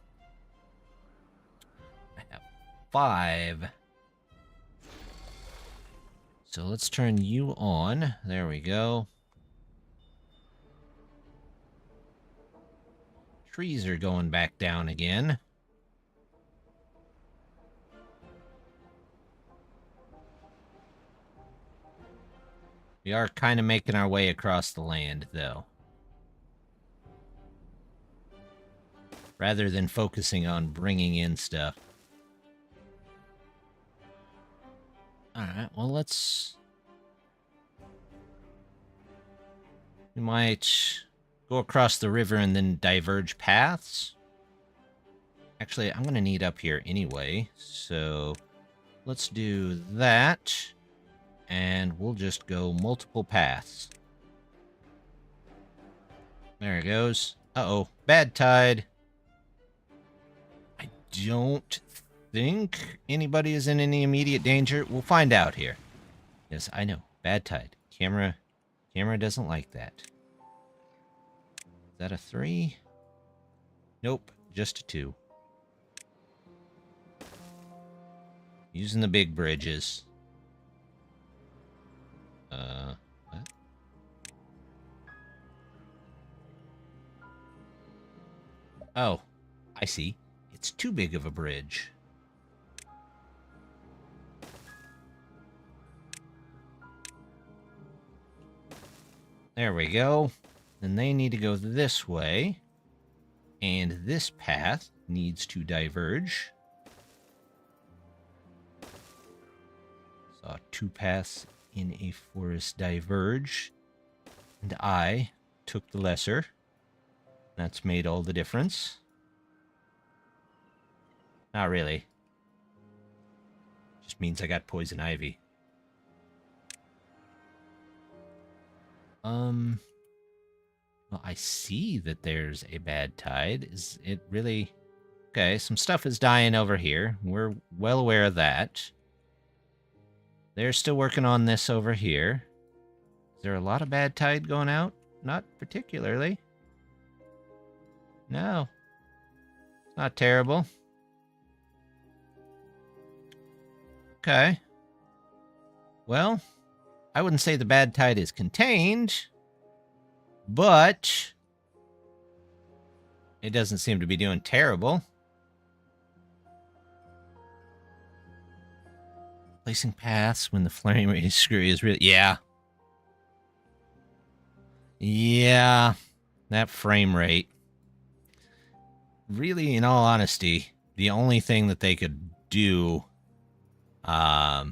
I have 5. So let's turn you on. There we go. Trees are going back down again. We are kind of making our way across the land, though. Rather than focusing on bringing in stuff. Alright, well, let's... We might go across the river and then diverge paths. Actually, I'm going to need up here anyway, so let's do that. And we'll just go multiple paths. There it goes. Uh-oh, bad tide. I don't think anybody is in any immediate danger. We'll find out here. Yes, I know. Bad tide. Camera doesn't like that. Is that a 3? Nope, just a 2. Using the big bridges. What? Oh, I see. It's too big of a bridge. There we go. Then they need to go this way. And this path needs to diverge. Saw 2 paths in a forest diverge. And I took the lesser. That's made all the difference. Not really. Just means I got poison ivy. Well, I see that there's a bad tide. Is it really... Okay, some stuff is dying over here. We're well aware of that. They're still working on this over here. Is there a lot of bad tide going out? Not particularly. No. It's not terrible. Okay. Well, I wouldn't say the bad tide is contained, but it doesn't seem to be doing terrible. Placing paths when the flame rate is screwy is really... Yeah. Yeah. That frame rate. Really, in all honesty, the only thing that they could do, I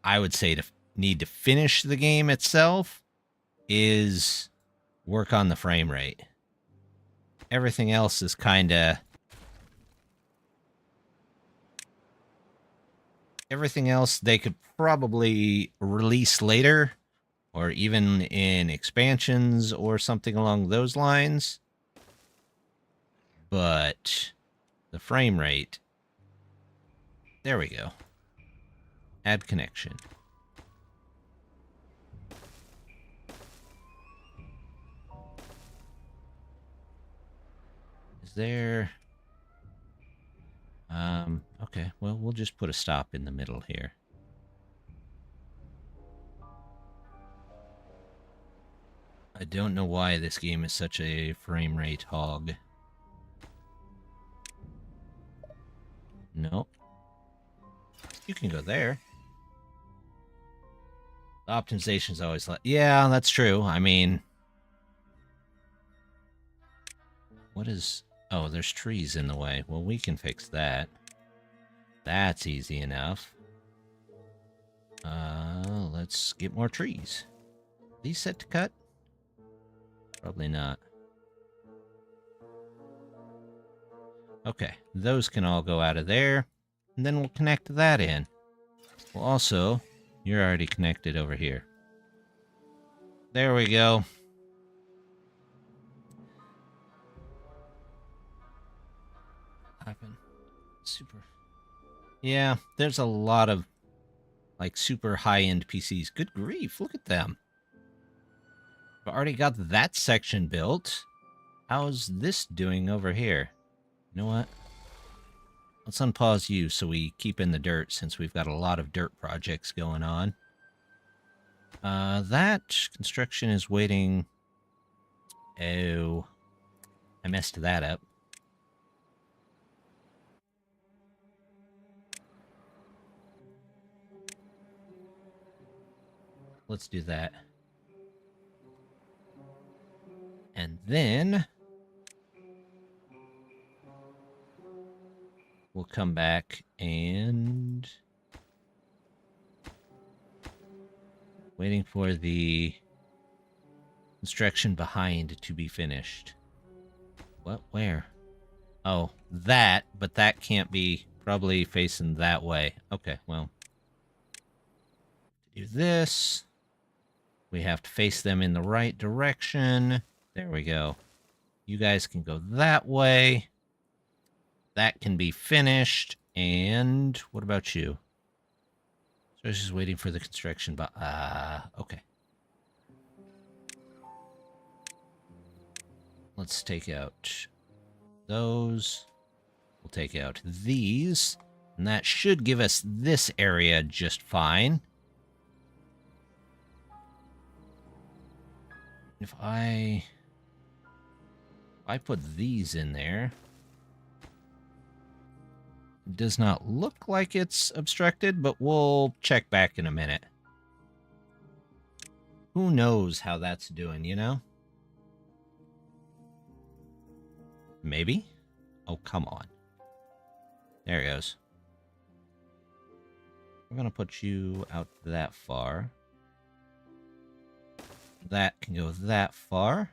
would say to need to finish the game itself is work on the frame rate. Everything else is kind of... Everything else they could probably release later, or even in expansions or something along those lines. But the frame rate... There we go. Add connection. Is there... Okay, well, we'll just put a stop in the middle here. I don't know why this game is such a frame rate hog. Nope. You can go there. The optimization's always like... Yeah, that's true. I mean... What is... Oh, there's trees in the way. Well, we can fix that. That's easy enough. Let's get more trees. Are these set to cut? Probably not. Okay, those can all go out of there. And then we'll connect that in. Well, also, you're already connected over here. There we go. Super. Yeah, there's a lot of, like, super high-end PCs. Good grief, look at them. I've already got that section built. How's this doing over here? You know what? Let's unpause you so we keep in the dirt, since we've got a lot of dirt projects going on. That construction is waiting... Oh, I messed that up. Let's do that. And then... we'll come back and... waiting for the construction behind to be finished. What? Where? Oh, that, but that can't be probably facing that way. Okay, well. To do this, we have to face them in the right direction. There we go. You guys can go that way. That can be finished. And what about you? So I was just waiting for the construction, but okay. Let's take out those. We'll take out these. And that should give us this area just fine. If I put these in there, it does not look like it's obstructed, but we'll check back in a minute. Who knows how that's doing, you know? Maybe? Oh, come on. There it goes. We're going to put you out that far. That can go that far.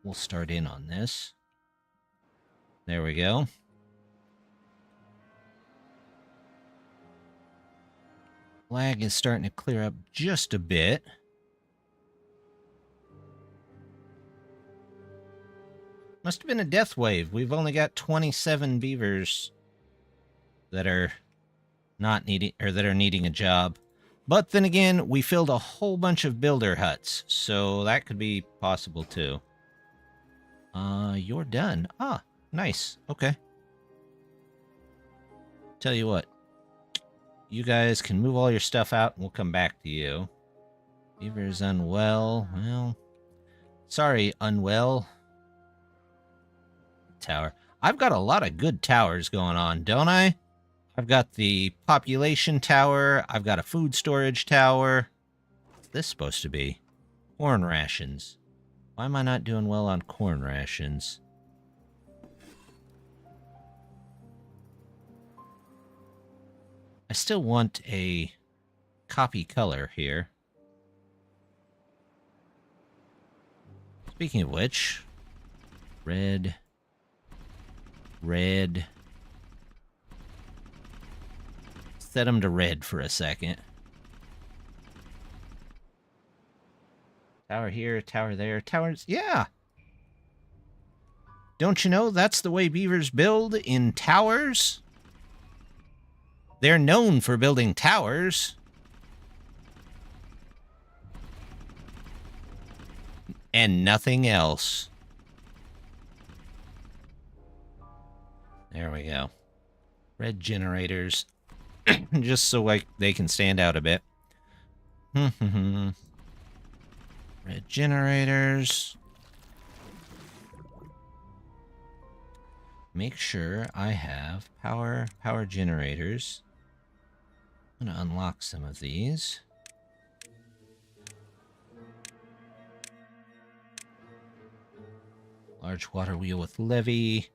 We'll start in on this. There we go. Lag is starting to clear up just a bit. Must have been a death wave. We've only got 27 beavers that are not needing, or that are needing a job. But then again, we filled a whole bunch of builder huts, so that could be possible too. You're done. Ah, nice. Okay. Tell you what. You guys can move all your stuff out, and we'll come back to you. Beaver's unwell. Well, sorry, unwell. Tower. I've got a lot of good towers going on, don't I? I've got the population tower. I've got a food storage tower. What's this supposed to be? Corn rations. Why am I not doing well on corn rations? I still want a copy color here. Speaking of which, red, red. Set them to red for a second. Tower here, tower there, towers. Yeah. Don't you know that's the way beavers build, in towers? They're known for building towers. And nothing else. There we go. Red generators. Just so like they can stand out a bit. Red generators. Make sure I have power generators. I'm gonna unlock some of these. Large water wheel with levee.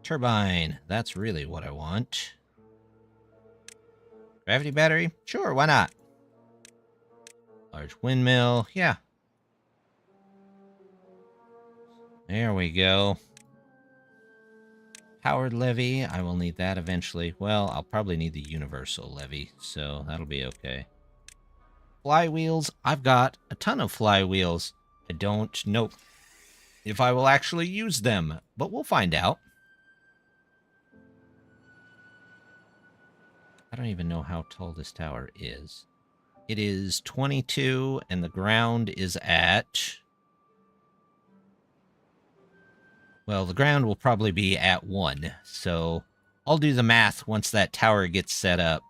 Turbine. That's really what I want. Gravity battery? Sure, why not? Large windmill. Yeah. There we go. Powered levee. I will need that eventually. Well, I'll probably need the universal levee, so that'll be okay. Flywheels. I've got a ton of flywheels. I don't know if I will actually use them, but we'll find out. I don't even know how tall this tower is. It is 22, and the ground is at... Well, the ground will probably be at 1, so I'll do the math once that tower gets set up.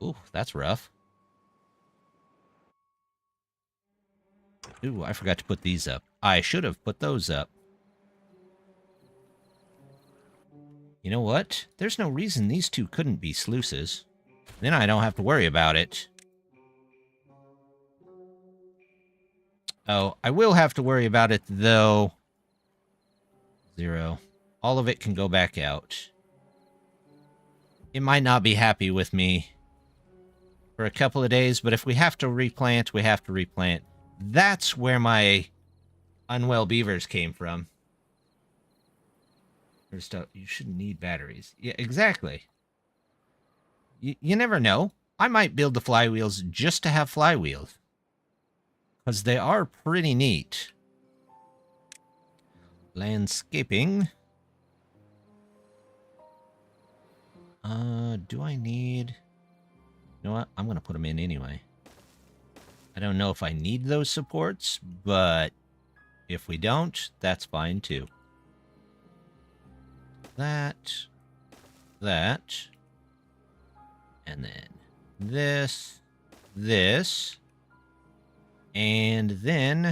Ooh, that's rough. Ooh, I forgot to put these up. I should have put those up. You know what? There's no reason these two couldn't be sluices. Then I don't have to worry about it. Oh, I will have to worry about it, though. 0. All of it can go back out. It might not be happy with me for a couple of days, but if we have to replant, we have to replant. That's where my unwell beavers came from. You shouldn't need batteries. Yeah, exactly. You never know. I might build the flywheels just to have flywheels. Because they are pretty neat. Landscaping. Do I need... You know what? I'm going to put them in anyway. I don't know if I need those supports, but if we don't, that's fine too. That, and then this, and then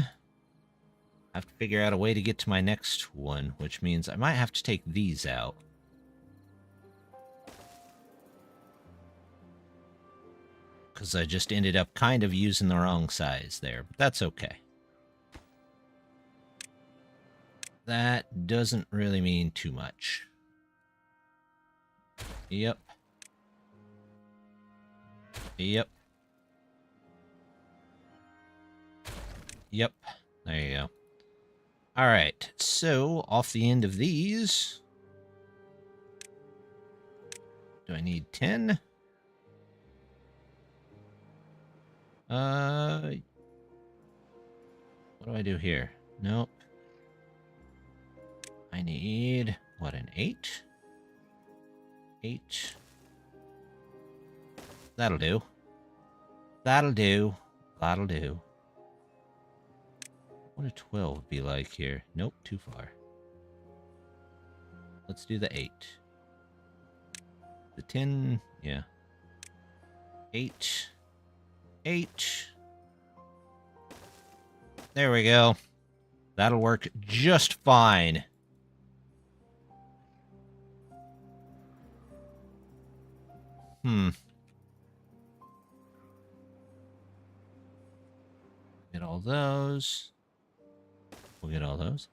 I have to figure out a way to get to my next one, which means I might have to take these out. Because I just ended up kind of using the wrong size there, but that's okay. That doesn't really mean too much. Yep. Yep. Yep. There you go. All right. So, off the end of these... Do I need 10? What do I do here? Nope. need, what, an 8? 8. That'll do. That'll do. That'll do. What would a 12 be like here? Nope, too far. Let's do the 8. The 10, yeah. 8. 8. There we go. That'll work just fine. Get all those. We'll get all those.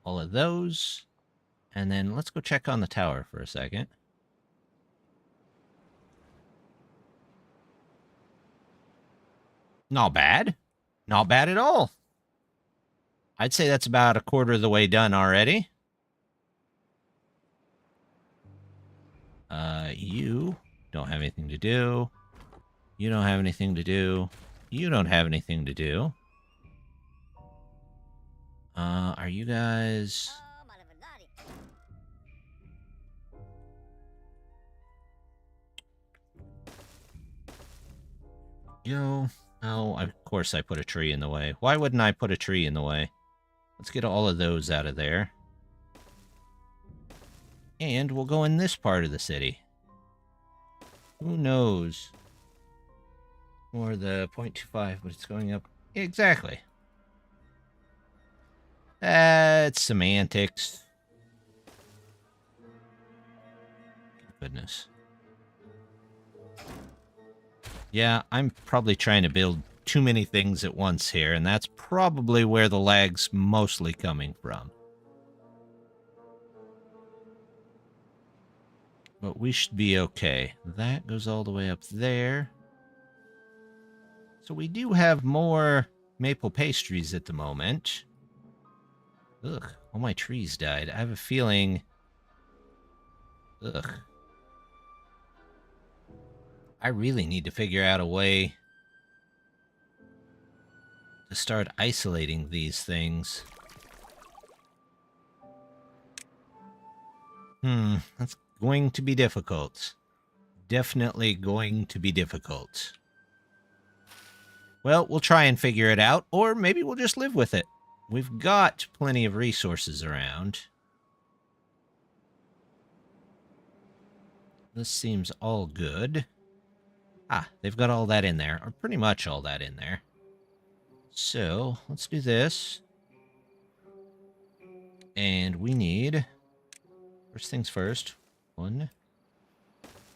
All of those. And then let's go check on the tower for a second. Not bad. Not bad at all. I'd say that's about a quarter of the way done already. You don't have anything to do. You don't have anything to do. You don't have anything to do. Are you guys... Yo... Oh, of course I put a tree in the way. Why wouldn't I put a tree in the way? Let's get all of those out of there. And we'll go in this part of the city. Who knows? Or the 0.25, but it's going up. Exactly. It's semantics. Goodness. Yeah, I'm probably trying to build too many things at once here, and that's probably where the lag's mostly coming from. But we should be okay. That goes all the way up there. So we do have more maple pastries at the moment. Ugh, all my trees died. I have a feeling... Ugh. I really need to figure out a way to start isolating these things. That's going to be difficult. Definitely going to be difficult. Well, we'll try and figure it out, or maybe we'll just live with it. We've got plenty of resources around. This seems all good. Ah, they've got all that in there, or pretty much all that in there. So, let's do this. And we need, first things first, 1,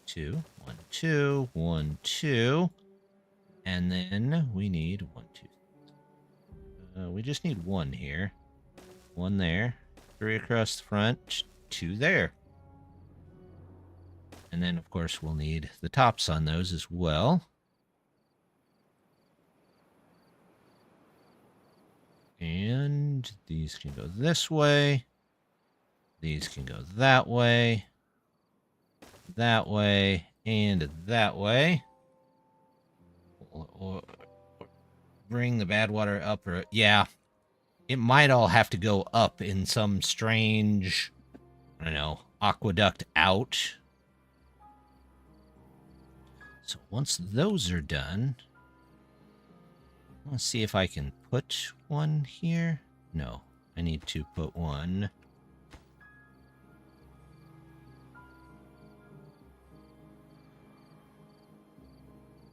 2, 1, 2, 1, 2. And then we need 1, 2. We just need 1 here. 1 there. 3 across the front. 2 there. And then, of course, we'll need the tops on those as well. And these can go this way. These can go that way. That way. And that way. Or bring the bad water up. Or, yeah. It might all have to go up in some strange, I don't know, aqueduct out. So once those are done, I want to see if I can put 1 here. No, I need to put 1.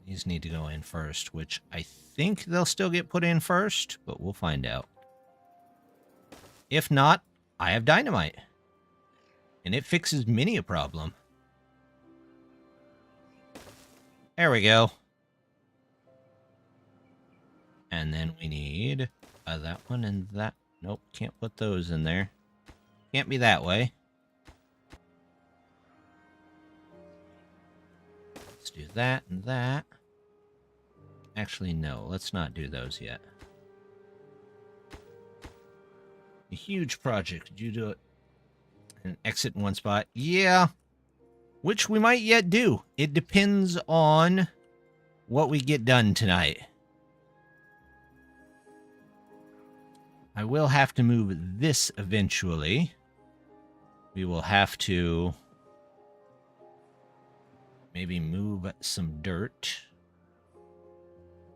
These need to go in first, which I think they'll still get put in first, but we'll find out. If not, I have dynamite. And it fixes many a problem. There we go. And then we need that one and that. Nope, can't put those in there. Can't be that way. Let's do that and that. Actually, no, let's not do those yet. A huge project. Did you do it? And exit in one spot? Yeah. Which we might yet do. It depends on what we get done tonight. I will have to move this eventually. We will have to maybe move some dirt.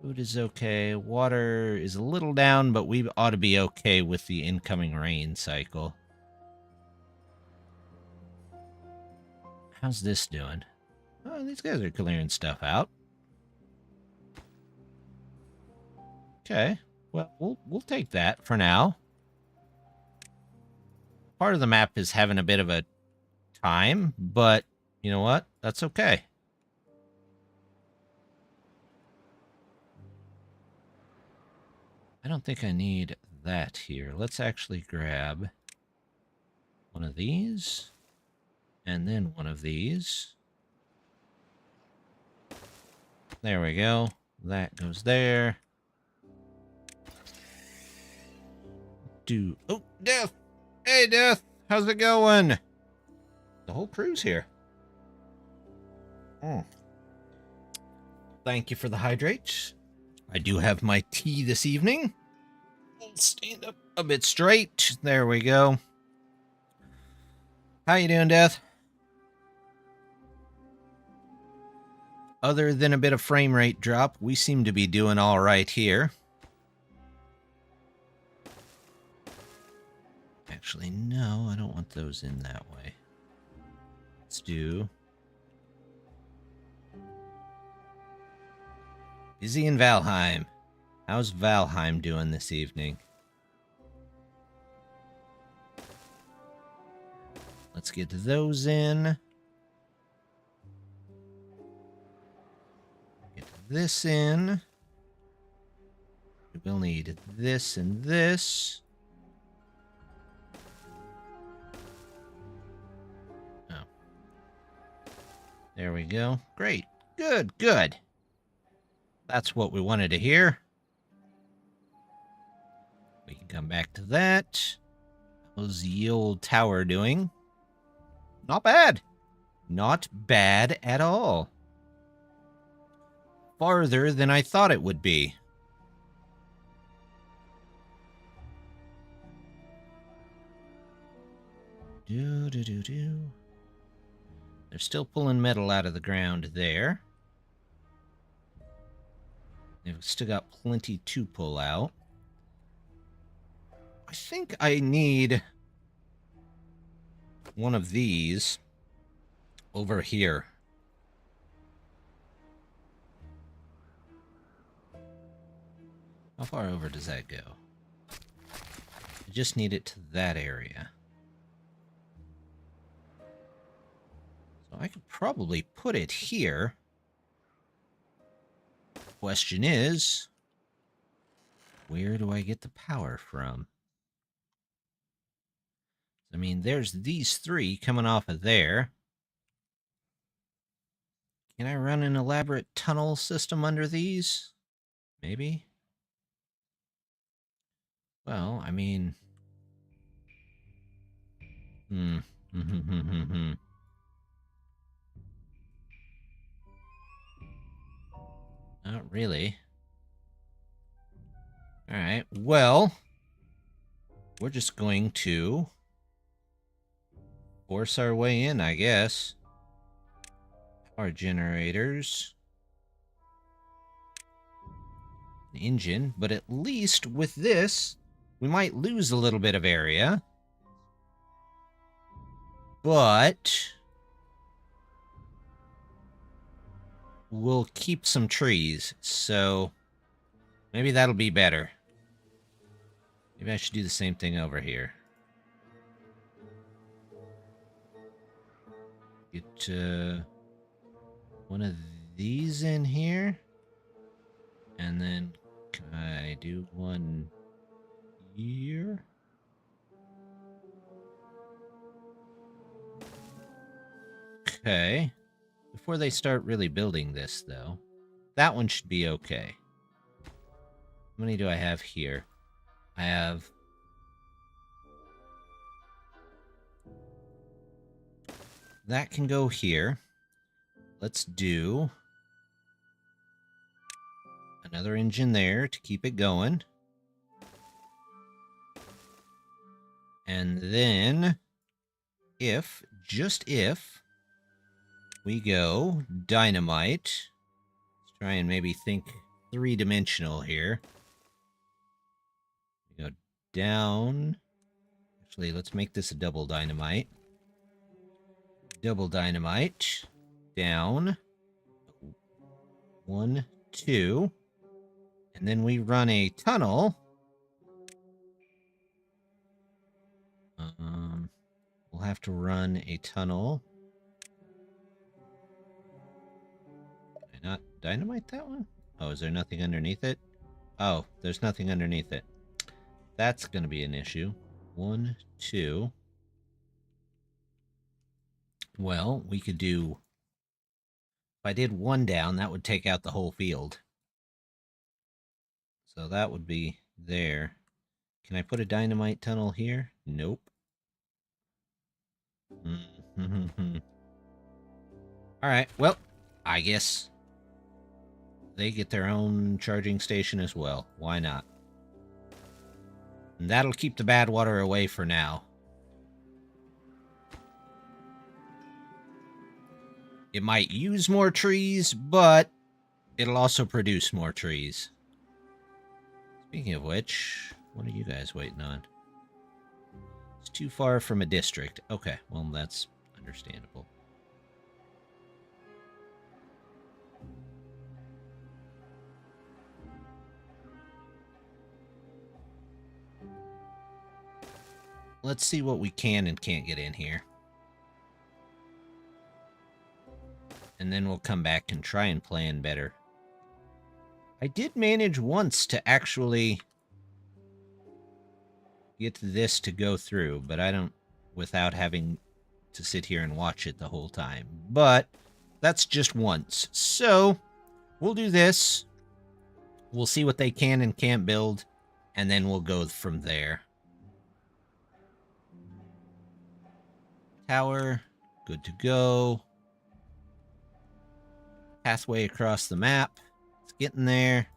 Food is okay. Water is a little down, but we ought to be okay with the incoming rain cycle. How's this doing? Oh, these guys are clearing stuff out. Okay. Well, we'll take that for now. Part of the map is having a bit of a time, but you know what? That's okay. I don't think I need that here. Let's actually grab one of these and then one of these. There we go. That goes there. Oh, Death! Hey, Death! How's it going? The whole crew's here. Thank you for the hydrate. I do have my tea this evening. I'll stand up a bit straight. There we go. How you doing, Death? Other than a bit of frame rate drop, we seem to be doing all right here. Actually, no, I don't want those in that way. Let's do... Busy in Valheim. How's Valheim doing this evening? Let's get those in. Get this in. We'll need this and this. Oh. There we go. Great. Good, good. That's what we wanted to hear. We can come back to that. How's the old tower doing? Not bad. Not bad at all. Farther than I thought it would be. They're still pulling metal out of the ground there. They've still got plenty to pull out. I think I need one of these over here. How far over does that go? I just need it to that area. So I could probably put it here. Question is, where do I get the power from? I mean, there's these three coming off of there. Can I run an elaborate tunnel system under these? Maybe? Well, I mean... Not really. Alright, well... We're just going to... force our way in, I guess. Power generators. An engine, but at least with this, we might lose a little bit of area. But... we'll keep some trees, so... maybe that'll be better. Maybe I should do the same thing over here. Get one of these in here. And then can I do one here? Okay. Before they start really building this, though, that one should be okay. How many do I have here? I have... that can go here. Let's do another engine there to keep it going. And then, just if, we go dynamite. Let's try and maybe think three-dimensional here. We go down. Actually, let's make this a double dynamite. Double dynamite. Down. 1, 2. And then we run a tunnel. We'll have to run a tunnel. Can I not dynamite that one? Oh, is there nothing underneath it? Oh, there's nothing underneath it. That's going to be an issue. 1, 2. Well, we could do... If I did one down, that would take out the whole field. So that would be there. Can I put a dynamite tunnel here? Nope. Alright, well, I guess they get their own charging station as well. Why not? And that'll keep the bad water away for now. It might use more trees, but it'll also produce more trees. Speaking of which, what are you guys waiting on? It's too far from a district. Okay, well, that's understandable. Let's see what we can and can't get in here. And then we'll come back and try and plan better. I did manage once to actually get this to go through, but I don't, without having to sit here and watch it the whole time. But that's just once. So we'll do this. We'll see what they can and can't build, and then we'll go from there. Tower, good to go. Pathway across the map. It's getting there.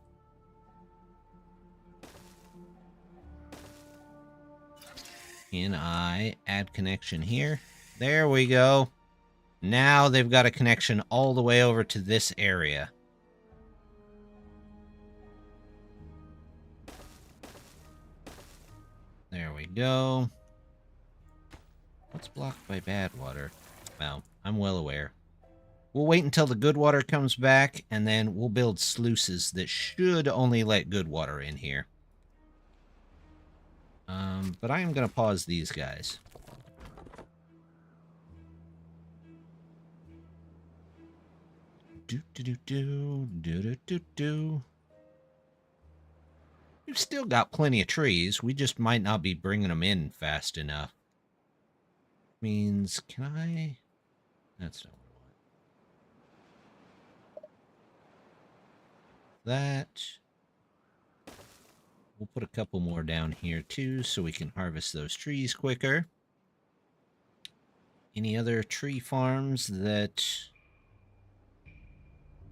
Can I add connection here? There we go. Now they've got a connection all the way over to this area. There we go. What's blocked by bad water? Well, I'm well aware. We'll wait until the good water comes back, and then we'll build sluices that should only let good water in here. But I am going to pause these guys. We've still got plenty of trees. We just might not be bringing them in fast enough. Means, can I... That's not what I want. That. We'll put a couple more down here too, so we can harvest those trees quicker. Any other tree farms that...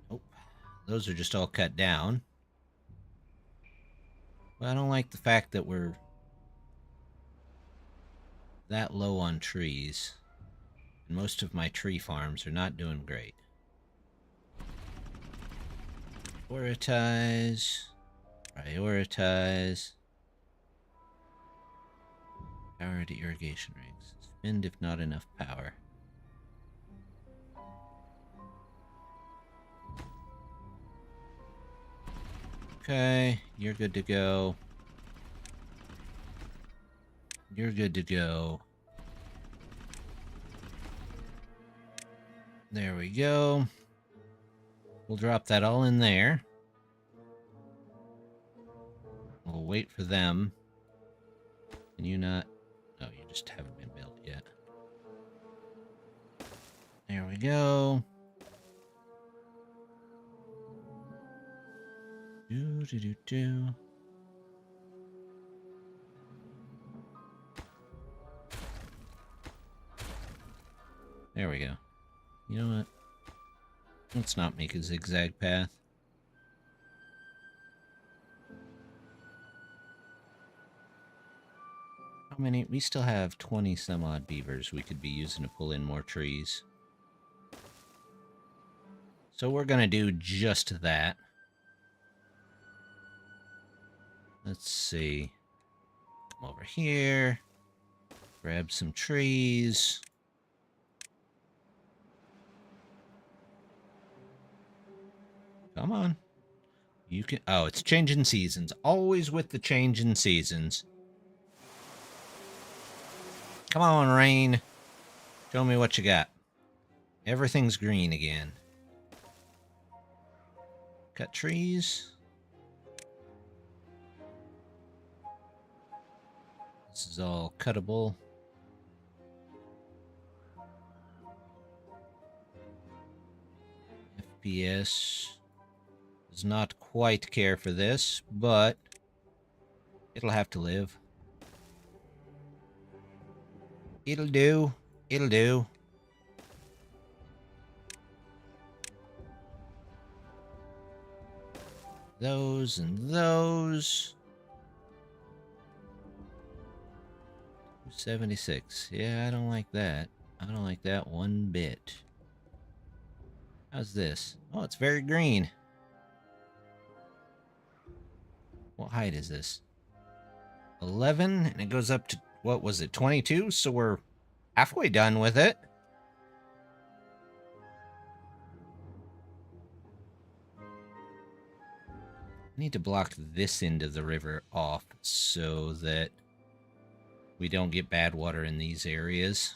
Oh, those are just all cut down. Well, I don't like the fact that we're that low on trees. And most of my tree farms are not doing great. Prioritize. Prioritize. Power to irrigation rings. Spend if not enough power. Okay, you're good to go. You're good to go. There we go. We'll drop that all in there. We'll wait for them. Can you not? No, you just haven't been built yet. There we go. Do. There we go. You know what? Let's not make a zigzag path. How many? We still have 20 some odd beavers we could be using to pull in more trees. So we're going to do just that. Let's see. Come over here. Grab some trees. Come on. You can... Oh, it's changing seasons. Always with the changing seasons. Come on, rain. Show me what you got. Everything's green again. Cut trees. This is all cuttable. FPS does not quite care for this, but it'll have to live. It'll do. It'll do. Those and those. 76. Yeah, I don't like that. I don't like that one bit. How's this? Oh, it's very green. What height is this? 11, and it goes up to, what was it, 22? So we're halfway done with it. I need to block this end of the river off so that we don't get bad water in these areas.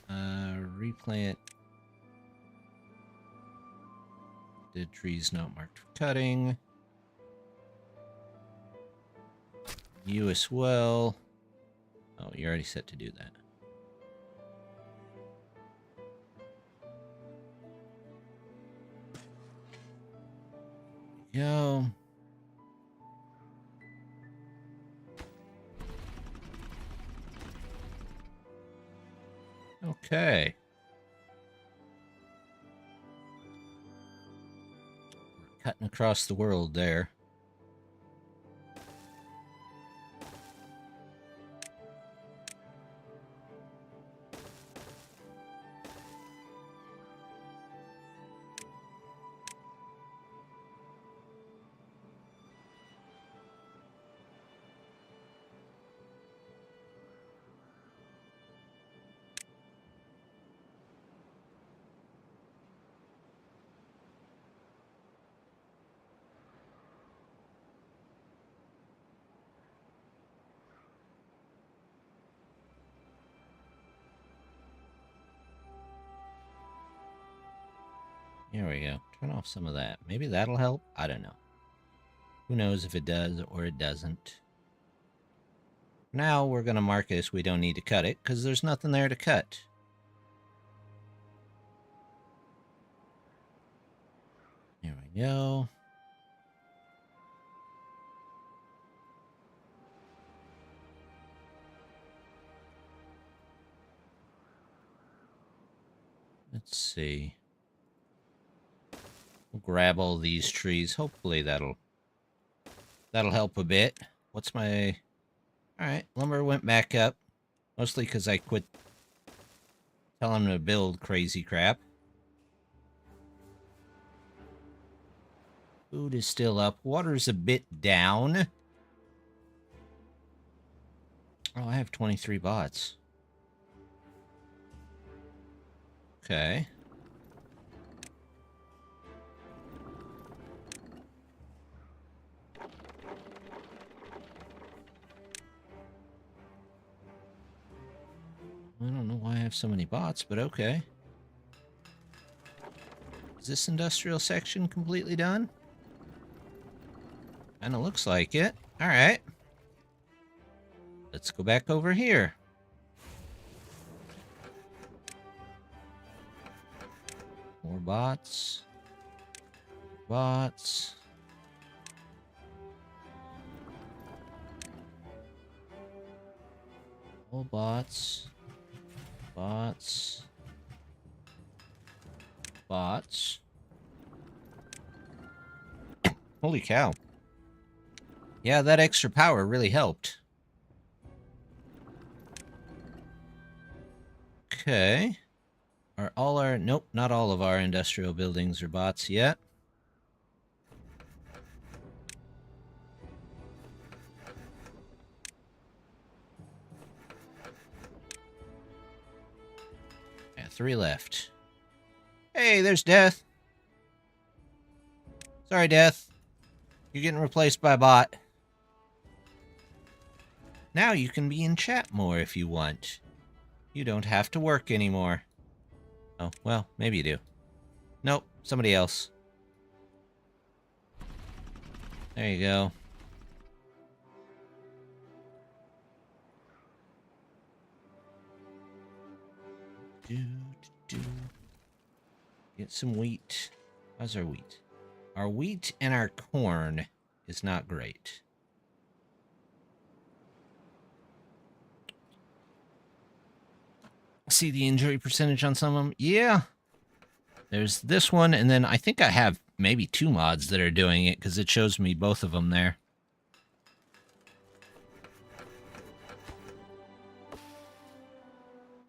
Replant. Dead trees not marked for cutting. You as well. Oh, you're already set to do that. Go. Okay. We're cutting across the world there. Here we go. Turn off some of that. Maybe that'll help? I don't know. Who knows if it does or it doesn't. Now we're going to mark it as we don't need to cut it because there's nothing there to cut. Here we go. Let's see. We'll grab all these trees. Hopefully that'll help a bit. What's my... Alright, lumber went back up. Mostly because I quit telling them to build crazy crap. Food is still up. Water's a bit down. Oh, I have 23 bots. Okay. I don't know why I have so many bots, but okay. Is this industrial section completely done? Kinda looks like it. Alright. Let's go back over here. More bots. Bots. All bots. Bots. Bots. Holy cow. Yeah, that extra power really helped. Okay. Are all our... Nope, not all of our industrial buildings are bots yet. Yeah, 3 left. Hey, there's Death. Sorry, Death. You're getting replaced by a bot. Now you can be in chat more if you want. You don't have to work anymore. Oh, well, maybe you do. Nope, somebody else. There you go. Get some wheat. How's our wheat? Our wheat and our corn is not great. See the injury percentage on some of them? Yeah. There's this one, and then I think I have maybe 2 mods that are doing it, because it shows me both of them there.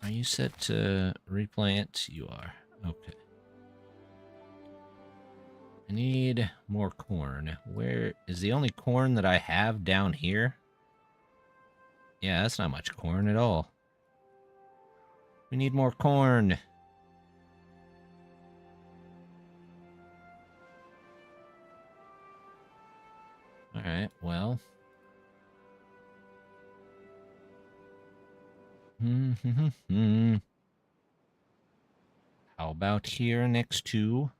Are you set to replant? You are. Okay. I need more corn. Where is the only corn that I have down here? Yeah, that's not much corn at all. We need more corn. Alright, well. How about here next to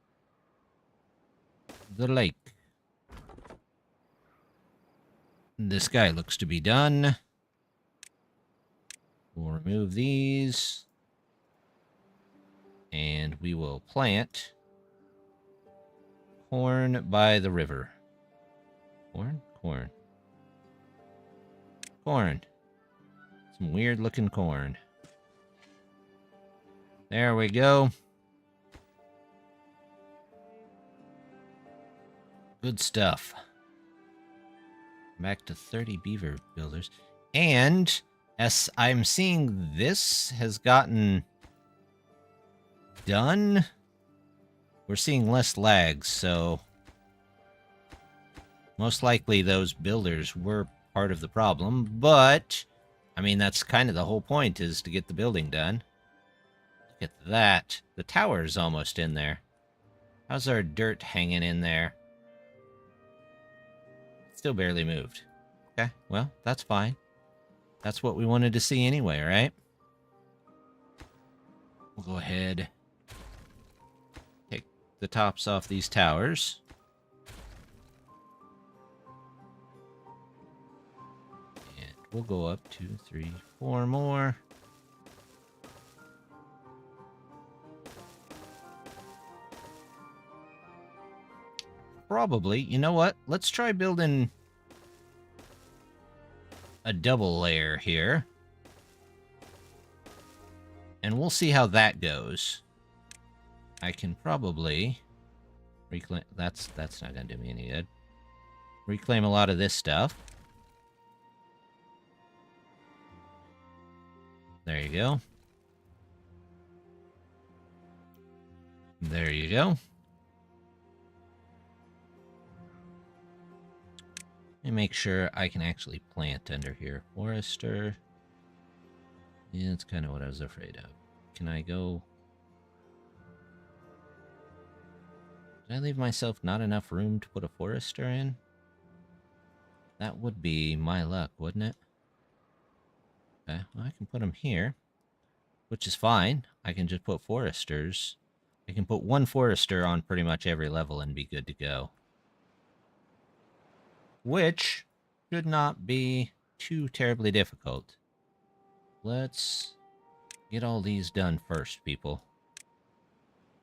the lake? This guy looks to be done. We'll remove these. And we will plant corn by the river. Corn? Corn. Corn. Some weird looking corn. There we go. Good stuff. Back to 30 beaver builders. And as I'm seeing this has gotten done, we're seeing less lags, so most likely those builders were part of the problem, but I mean, that's kind of the whole point, is to get the building done. Look at that. The tower's almost in there. How's our dirt hanging in there? Still barely moved. Okay, well, that's fine. That's what we wanted to see anyway, right? We'll go ahead, take the tops off these towers. And we'll go up 2, 3, 4 more. Probably. You know what? Let's try building a double layer here. And we'll see how that goes. I can probably reclaim... That's not going to do me any good. Reclaim a lot of this stuff. There you go. There you go. Let me make sure I can actually plant under here. Forester. Yeah, that's kind of what I was afraid of. Can I go... Did I leave myself not enough room to put a forester in? That would be my luck, wouldn't it? Okay, well, I can put them here, which is fine. I can just put foresters. I can put 1 forester on pretty much every level and be good to go. Which should not be too terribly difficult. Let's get all these done first, people.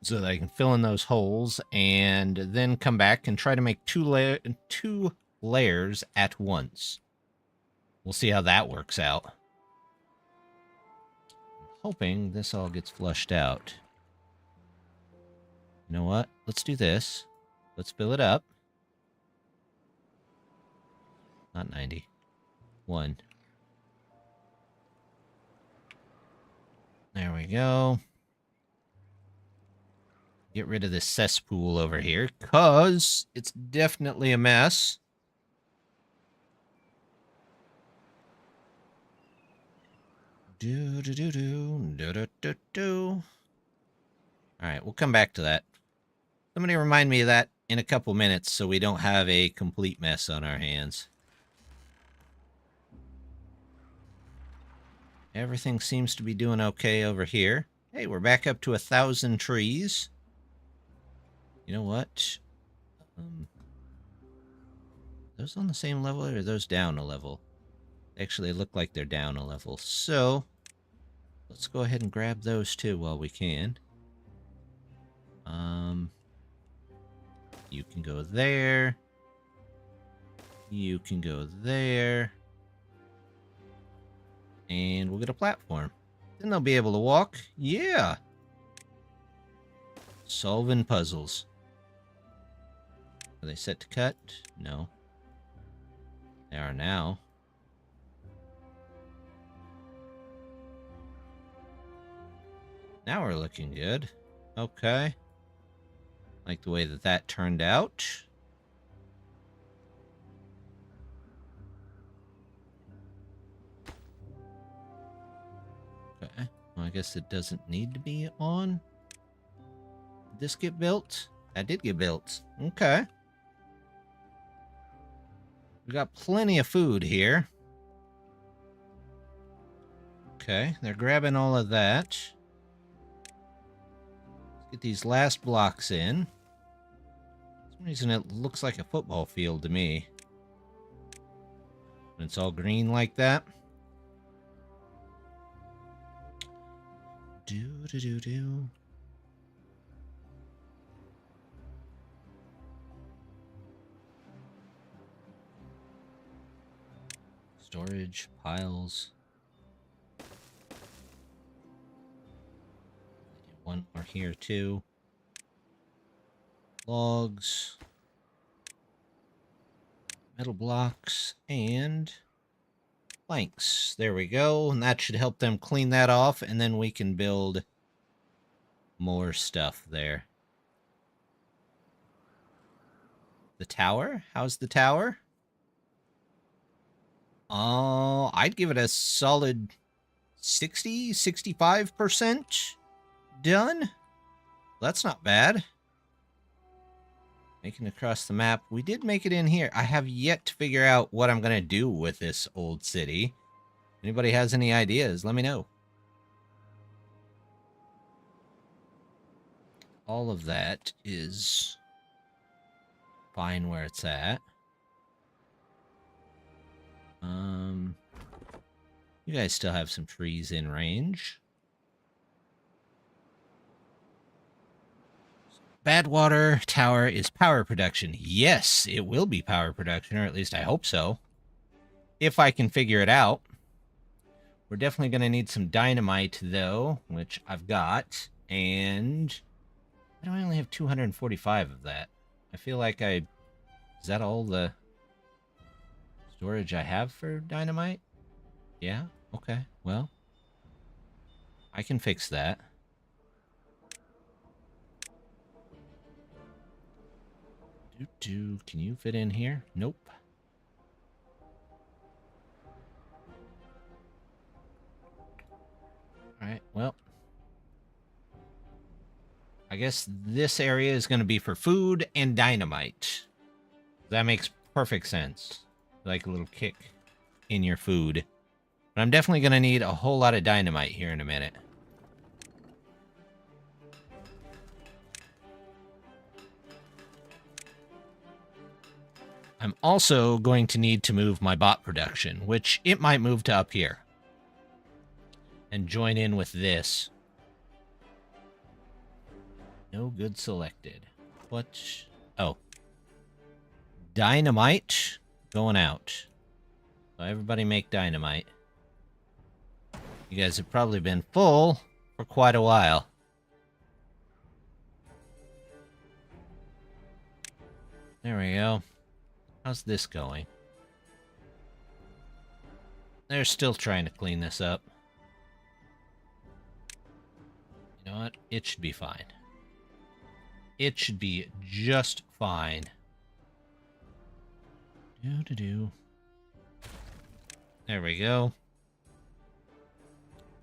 So that I can fill in those holes and then come back and try to make 2 layers at once. We'll see how that works out. I'm hoping this all gets flushed out. You know what? Let's do this. Let's fill it up. Not 90. 1. There we go. Get rid of this cesspool over here, because it's definitely a mess. Do. Alright, we'll come back to that. Somebody remind me of that in a couple minutes so we don't have a complete mess on our hands. Everything seems to be doing okay over here. Hey, we're back up to 1,000 trees. You know what? Those on the same level, or are those down a level? They actually look like they're down a level. So, let's go ahead and grab those too while we can. You can go there. You can go there. And we'll get a platform. Then they'll be able to walk. Yeah. Solving puzzles. Are they set to cut? No. They are now. Now we're looking good. Okay. Like the way that that turned out. Okay. Well, I guess it doesn't need to be on. Did this get built? That did get built. Okay. We got plenty of food here. Okay, they're grabbing all of that. Let's get these last blocks in. For some reason it looks like a football field to me. When it's all green like that. Do. Storage, piles. One more here too. Logs. Metal blocks and planks. There we go. And that should help them clean that off. And then we can build more stuff there. The tower? How's the tower? Oh, I'd give it a solid 60, 65% done. That's not bad. Making it across the map. We did make it in here. I have yet to figure out what I'm going to do with this old city. Anybody has any ideas, let me know. All of that is fine where it's at. You guys still have some trees in range. Badwater Tower is power production. Yes, it will be power production, or at least I hope so. If I can figure it out. We're definitely going to need some dynamite, though, which I've got. And why do I only have 245 of that? I feel like is that all the storage I have for dynamite? Yeah? Okay, well, I can fix that. Can you fit in here? Nope. Alright, well. I guess this area is going to be for food and dynamite. That makes perfect sense. Like a little kick in your food. But I'm definitely going to need a whole lot of dynamite here in a minute. I'm also going to need to move my bot production, which it might move to up here. And join in with this. No good selected. What? Oh. Dynamite going out. So everybody make dynamite. You guys have probably been full for quite a while. There we go. How's this going? They're still trying to clean this up. You know what? It should be fine. It should be just fine. Do. There we go.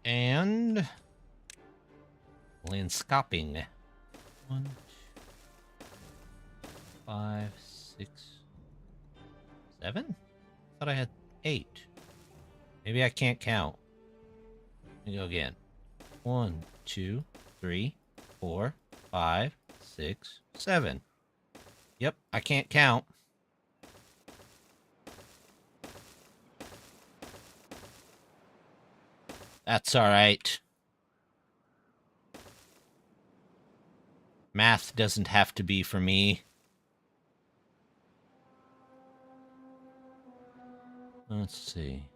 And landscaping. 1, 2, 5, 6, 7? Thought I had 8. Maybe I can't count. Let me go again. 1, 2, 3, 4, 5, 6, 7. Yep, I can't count. That's all right. Math doesn't have to be for me. Let's see.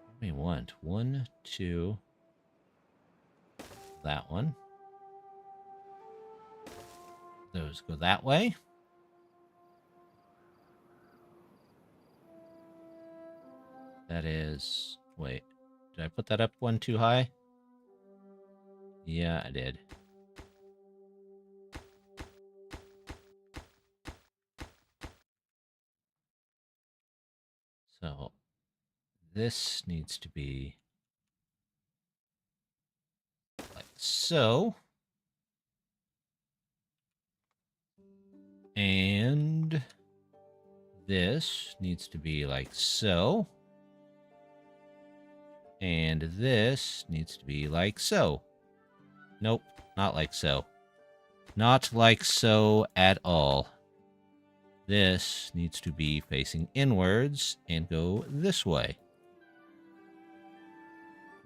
What do we want? 1, 2. That one. Those go that way. That is... Wait. Did I put that up one too high? Yeah, I did. So, this needs to be like so. And this needs to be like so. And this needs to be like so. Nope, not like so. Not like so at all. This needs to be facing inwards and go this way.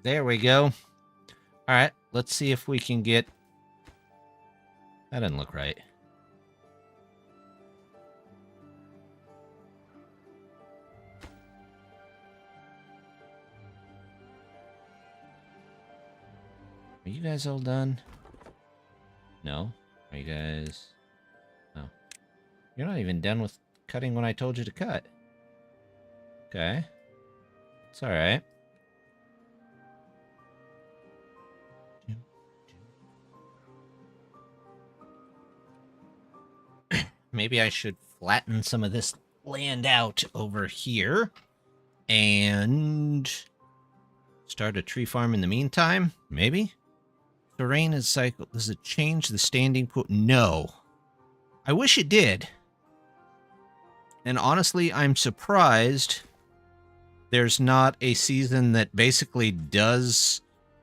There we go. All right, let's see if we can get... That doesn't look right. Are you guys all done? No? Are you guys... No. You're not even done with cutting when I told you to cut. Okay. It's alright. Maybe I should flatten some of this land out over here. And... start a tree farm in the meantime? Maybe? Terrain is cycled. Does it change the standing pool? No. I wish it did. And honestly, I'm surprised there's not a season that basically does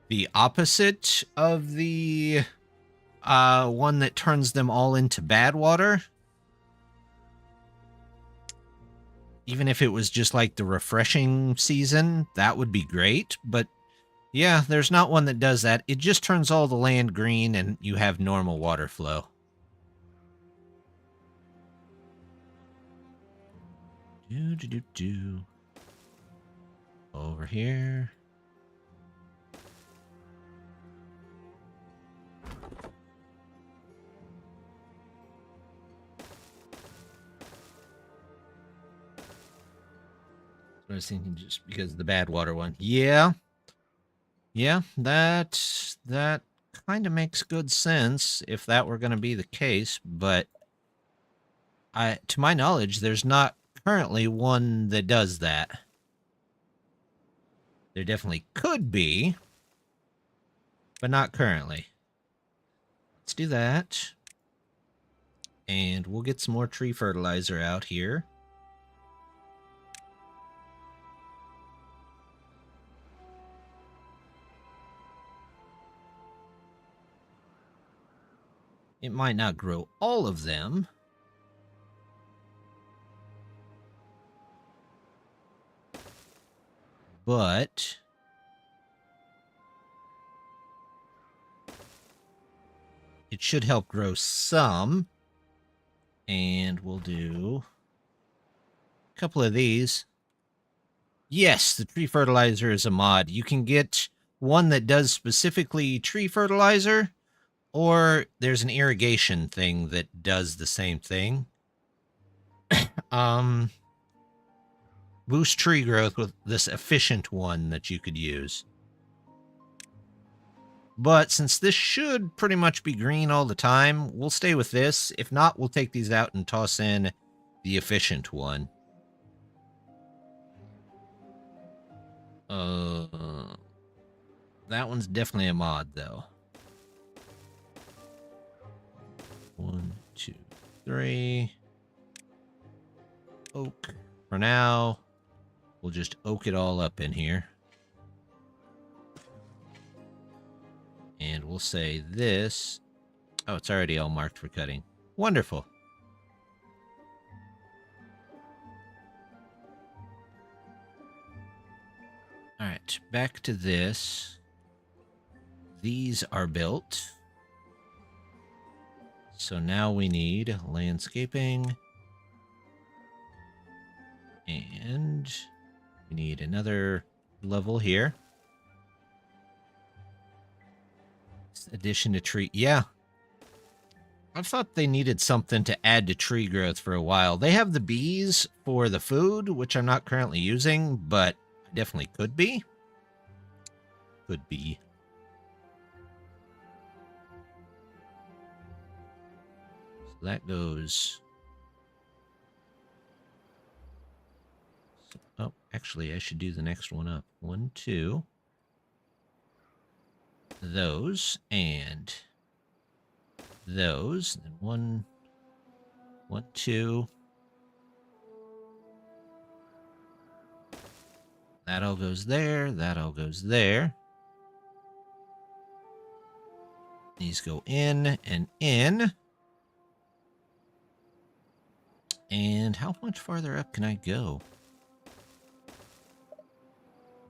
the opposite of the one that turns them all into bad water. Even if it was just like the refreshing season, that would be great. But yeah, there's not one that does that. It just turns all the land green and you have normal water flow. Do. Over here. I was thinking just because of the bad water one. Yeah. Yeah, that kind of makes good sense if that were going to be the case, but to my knowledge, there's not currently one that does that. There definitely could be, but not currently. Let's do that. And we'll get some more tree fertilizer out here. It might not grow all of them. But it should help grow some. And we'll do a couple of these. Yes, the tree fertilizer is a mod. You can get one that does specifically tree fertilizer, or there's an irrigation thing that does the same thing. Boost tree growth with this efficient one that you could use. But since this should pretty much be green all the time, we'll stay with this. If not, we'll take these out and toss in the efficient one. That one's definitely a mod, though. 1, 2, 3. Oak. For now, we'll just oak it all up in here. And we'll say this. Oh, it's already all marked for cutting. Wonderful. All right, back to this. These are built. So now we need landscaping. And we need another level here. Addition to tree. Yeah. I thought they needed something to add to tree growth for a while. They have the bees for the food, which I'm not currently using, but I definitely could be. Could be. So that goes. Oh, actually, I should do the next one up. 1, 2. Those and those. And 1, 2. That all goes there. That all goes there. These go in and in. And how much farther up can I go?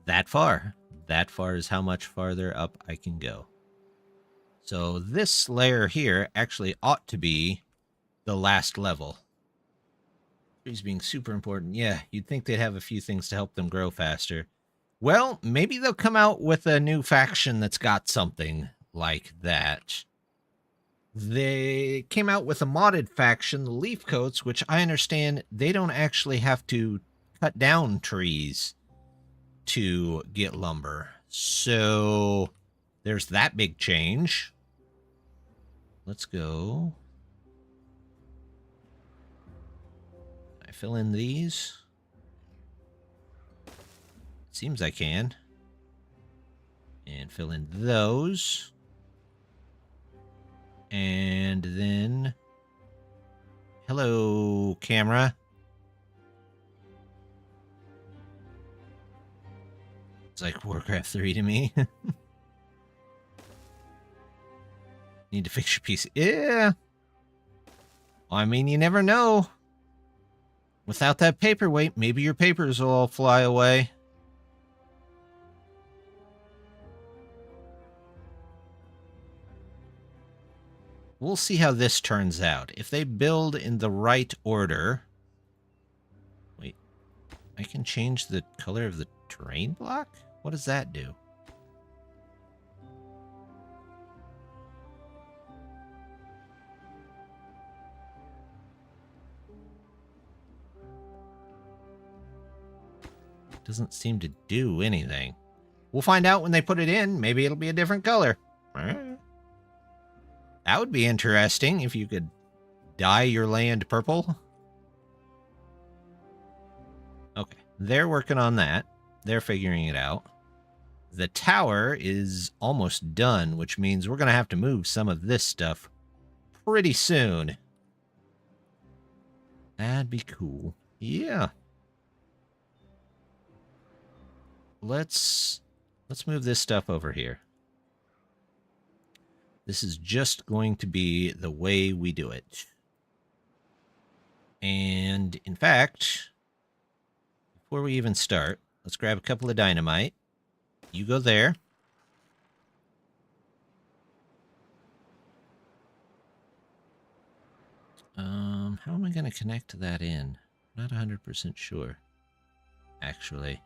That far. That far is how much farther up I can go. So this layer here actually ought to be the last level. Trees being super important. Yeah, you'd think they'd have a few things to help them grow faster. Well, maybe they'll come out with a new faction that's got something like that. They came out with a modded faction, the Leaf Coats, which I understand they don't actually have to cut down trees to get lumber. So there's that big change. Let's go. I fill in these. Seems I can. And fill in those. And then, hello, camera. It's like Warcraft 3 to me. Need to fix your PC. Yeah. Well, I mean, you never know. Without that paperweight, maybe your papers will all fly away. We'll see how this turns out. If they build in the right order... Wait. I can change the color of the terrain block? What does that do? Doesn't seem to do anything. We'll find out when they put it in. Maybe it'll be a different color. That would be interesting if you could dye your land purple. Okay, they're working on that. They're figuring it out. The tower is almost done, which means we're going to have to move some of this stuff pretty soon. That'd be cool. Yeah. Let's move this stuff over here. This is just going to be the way we do it. And, in fact, before we even start, let's grab a couple of dynamite. You go there. How am I going to connect that in? Not 100% sure, actually.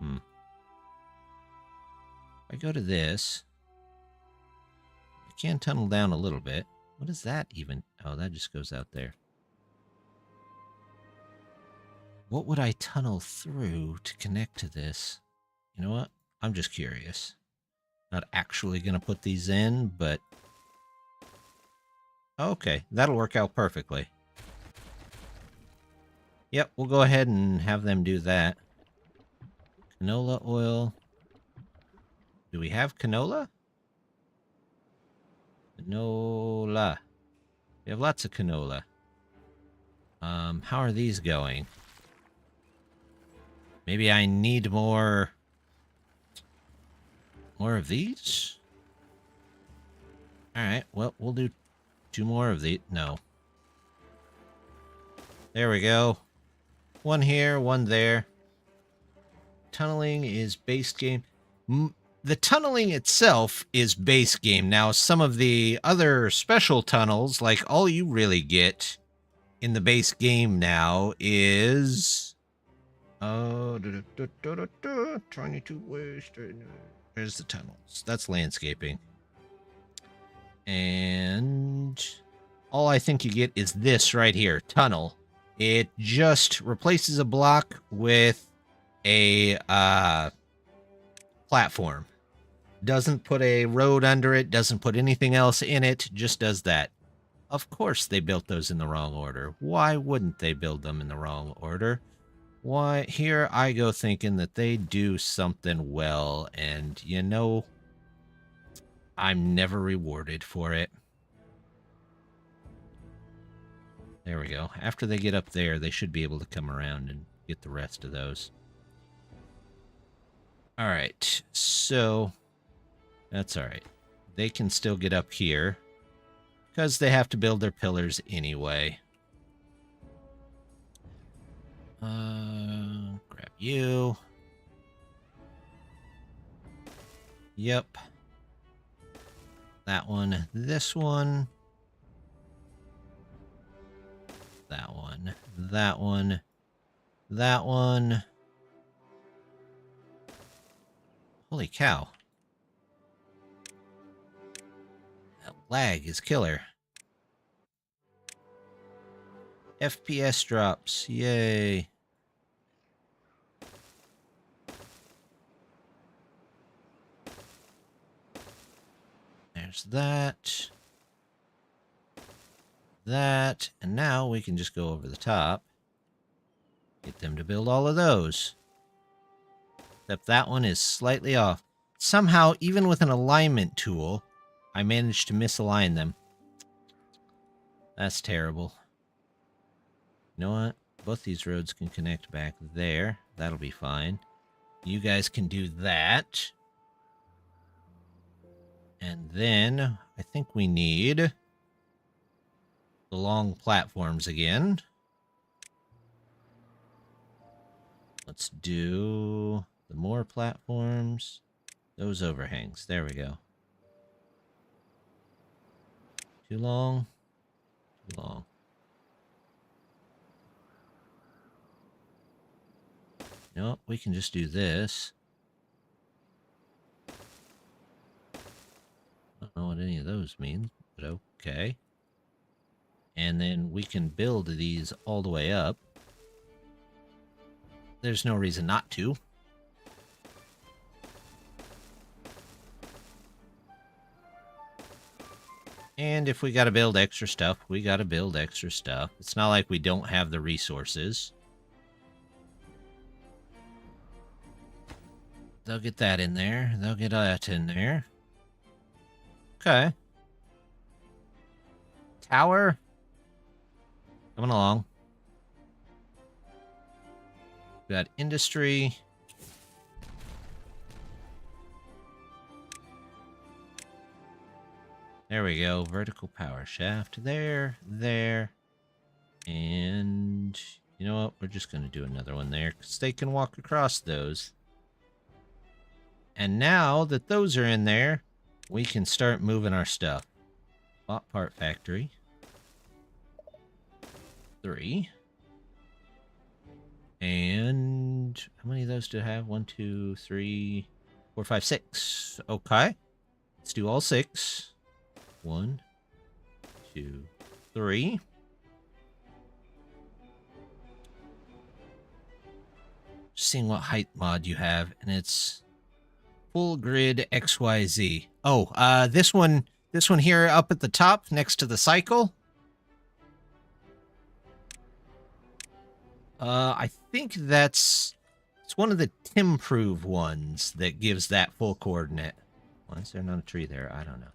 If I go to this... can tunnel down a little bit. What is that even? Oh, that just goes out there. What would I tunnel through to connect to this? You know what? I'm just curious. Not actually going to put these in, but... Okay, that'll work out perfectly. Yep, we'll go ahead and have them do that. Canola oil. Do we have canola? Canola. We have lots of canola. How are these going? Maybe I need more of these? Alright, well, we'll do 2 more of these. No. There we go. 1 here, 1 there. Tunneling is base game. The tunneling itself is base game. Now, some of the other special tunnels, like all you really get in the base game now is... Oh, 22 ways. There's the tunnels. That's landscaping. And all I think you get is this right here, tunnel. It just replaces a block with a platform. Doesn't put a road under it, doesn't put anything else in it, just does that. Of course they built those in the wrong order. Why wouldn't they build them in the wrong order? Why, here I go thinking that they do something well, and you know, I'm never rewarded for it. There we go. After they get up there, they should be able to come around and get the rest of those. Alright, so that's alright. They can still get up here, because they have to build their pillars anyway. Grab you. Yep. That one, this one. That one, that one, that one. Holy cow. That lag is killer. FPS drops, yay. There's that. That. And now we can just go over the top. Get them to build all of those. Except that one is slightly off. Somehow, even with an alignment tool, I managed to misalign them. That's terrible. You know what? Both these roads can connect back there. That'll be fine. You guys can do that. And then, I think we need the long platforms again. Let's do the more platforms. Those overhangs. There we go. Too long? Too long. You know what? We can just do this. I don't know what any of those mean, but okay. And then we can build these all the way up. There's no reason not to. And if we gotta build extra stuff, we gotta build extra stuff. It's not like we don't have the resources. They'll get that in there. They'll get that in there. Okay. Tower. Coming along. We got industry. There we go. Vertical power shaft. There. And you know what? We're just going to do another one there because they can walk across those. And now that those are in there, we can start moving our stuff. Bot part factory. 3. And how many of those do I have? 1, 2, 3, 4, 5, 6. Okay. Let's do all 6. 1, 2, 3. Just seeing what height mod you have, and it's Full grid XYZ. Oh, this one here up at the top next to the cycle. I think it's one of the Timprove ones that gives that full coordinate. Why is there not a tree there? I don't know.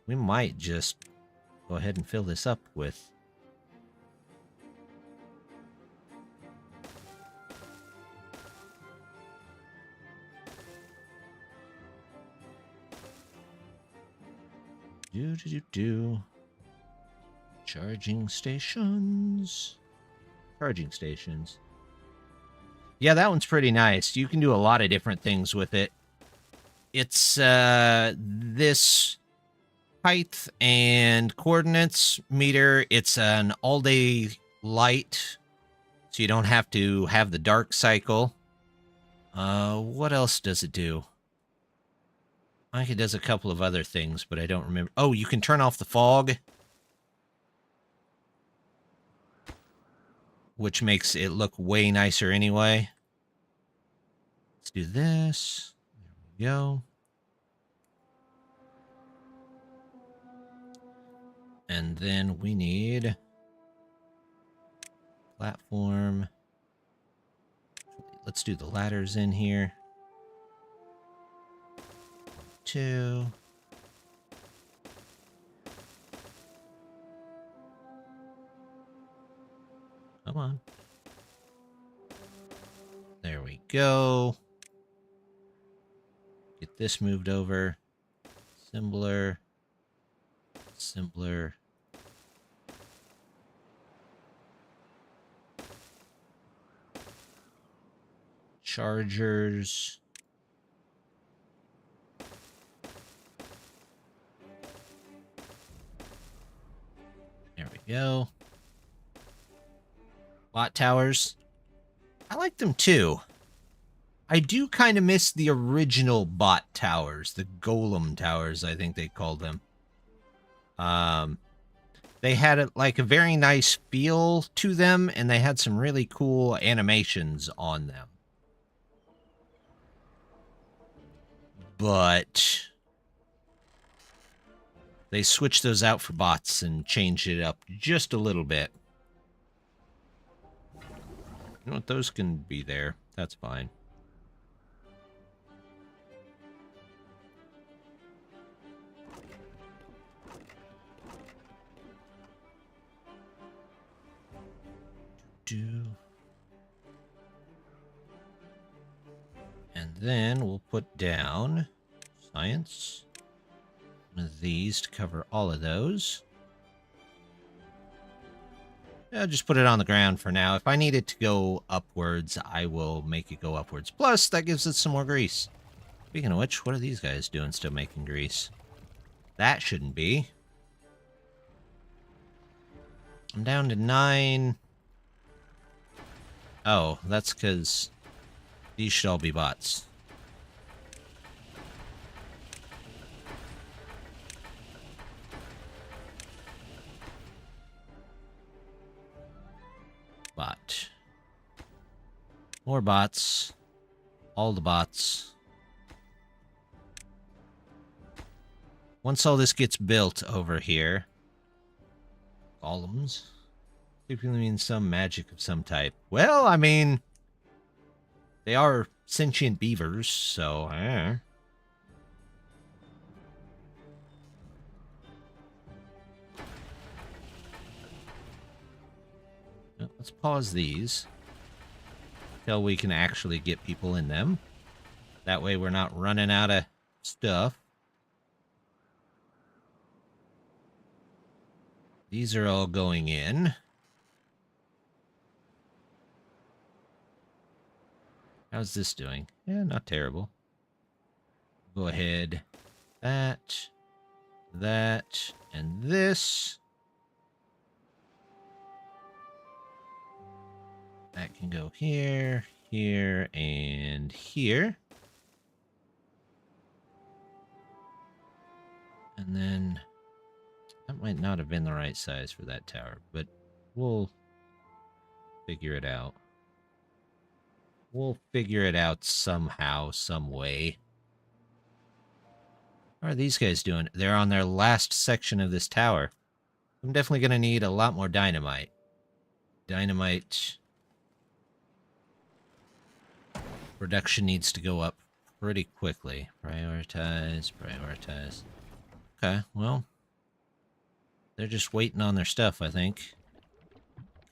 We might just go ahead and fill this up with... Charging stations. Charging stations. Yeah, that one's pretty nice. You can do a lot of different things with it. It's this height and coordinates meter. It's an all-day light, so you don't have to have the dark cycle. What else does it do? I think it does a couple of other things, but I don't remember. Oh, you can turn off the fog, which makes it look way nicer anyway. Let's do this. There we go. And then we need platform. Let's do the ladders in here. 2. Come on. There we go. Get this moved over. Simpler. Simpler. Chargers. There we go. Bot towers. I like them too. I do kind of miss the original bot towers, the golem towers, I think they called them. They had like a very nice feel to them, and they had some really cool animations on them. But they switched those out for bots and changed it up just a little bit. You know what? Those can be there. That's fine. And then we'll put down science. One of these to cover all of those. I'll just put it on the ground for now. If I need it to go upwards, I will make it go upwards. Plus, that gives it some more grease. Speaking of which, what are these guys doing still making grease? That shouldn't be. I'm down to 9. Oh, that's because these should all be bots. Bot. More bots. All the bots. Once all this gets built over here, golems typically means some magic of some type. Well, I mean, they are sentient beavers, so let's pause these until we can actually get people in them. That way we're not running out of stuff. These are all going in. How's this doing? Yeah, not terrible. Go ahead. That, and this. That can go here, here, and here. And then that might not have been the right size for that tower, but we'll figure it out. We'll figure it out somehow, some way. How are these guys doing? They're on their last section of this tower. I'm definitely going to need a lot more dynamite. Dynamite production needs to go up pretty quickly. Prioritize, prioritize. Okay, well, they're just waiting on their stuff, I think.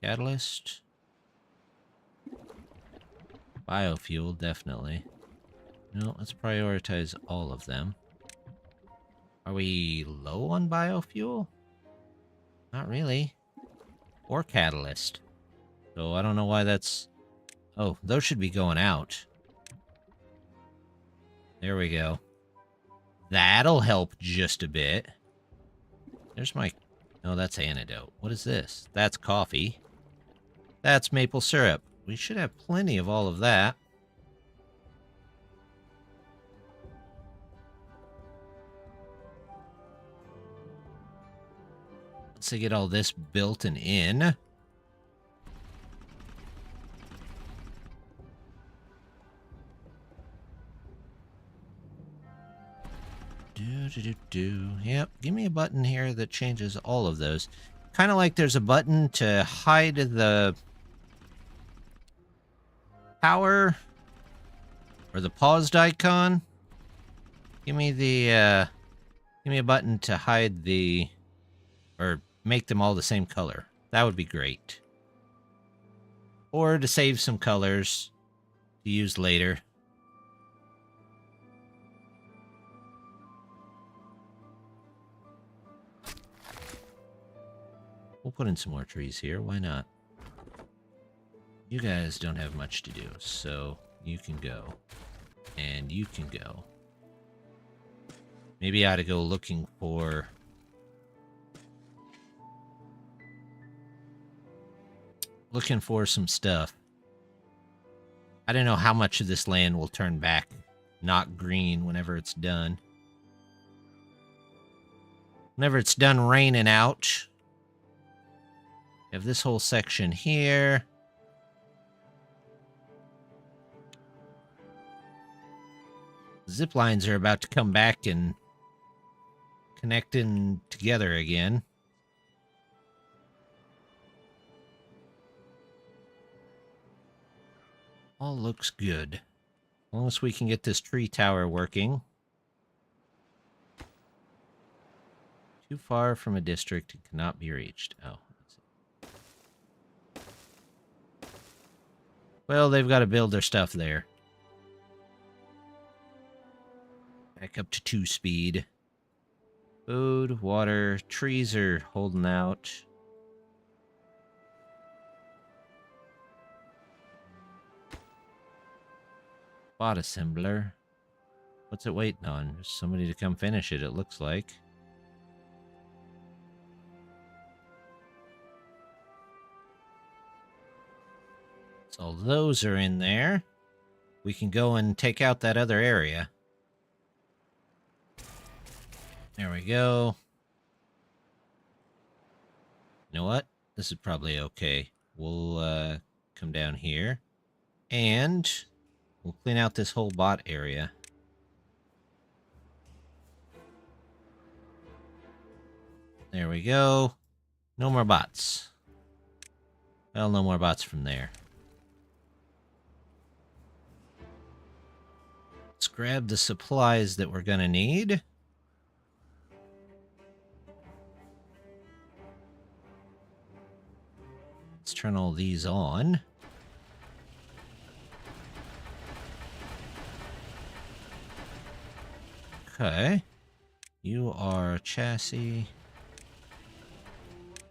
Catalyst. Biofuel, definitely. No, let's prioritize all of them. Are we low on biofuel? Not really. Or catalyst. So I don't know why that's... Oh, those should be going out. There we go. That'll help just a bit. There's my... No, that's antidote. What is this? That's coffee. That's maple syrup. We should have plenty of all of that. Once I get all this built and in... Yep, give me a button here that changes all of those. Kind of like there's a button to hide the power or the paused icon. Give me a button to hide the or make them all the same color. That would be great. Or to save some colors to use later. We'll put in some more trees here. Why not? You guys don't have much to do, so you can go. And you can go. Maybe I ought to go looking for... some stuff. I don't know how much of this land will turn back not green whenever it's done. Whenever it's done raining out... We have this whole section here. Zip lines are about to come back and connect in together again. All looks good. As long as we can get this tree tower working. Too far from a district, it cannot be reached. Oh. Well, they've got to build their stuff there. Back up to 2 speed. Food, water, trees are holding out. Bot assembler. What's it waiting on? There's somebody to come finish it, it looks like. So those are in there. We can go and take out that other area. There we go. You know what? This is probably okay. We'll come down here. And we'll clean out this whole bot area. There we go. No more bots. Well, no more bots from there. Let's grab the supplies that we're gonna need. Let's turn all these on. Okay. You are chassis.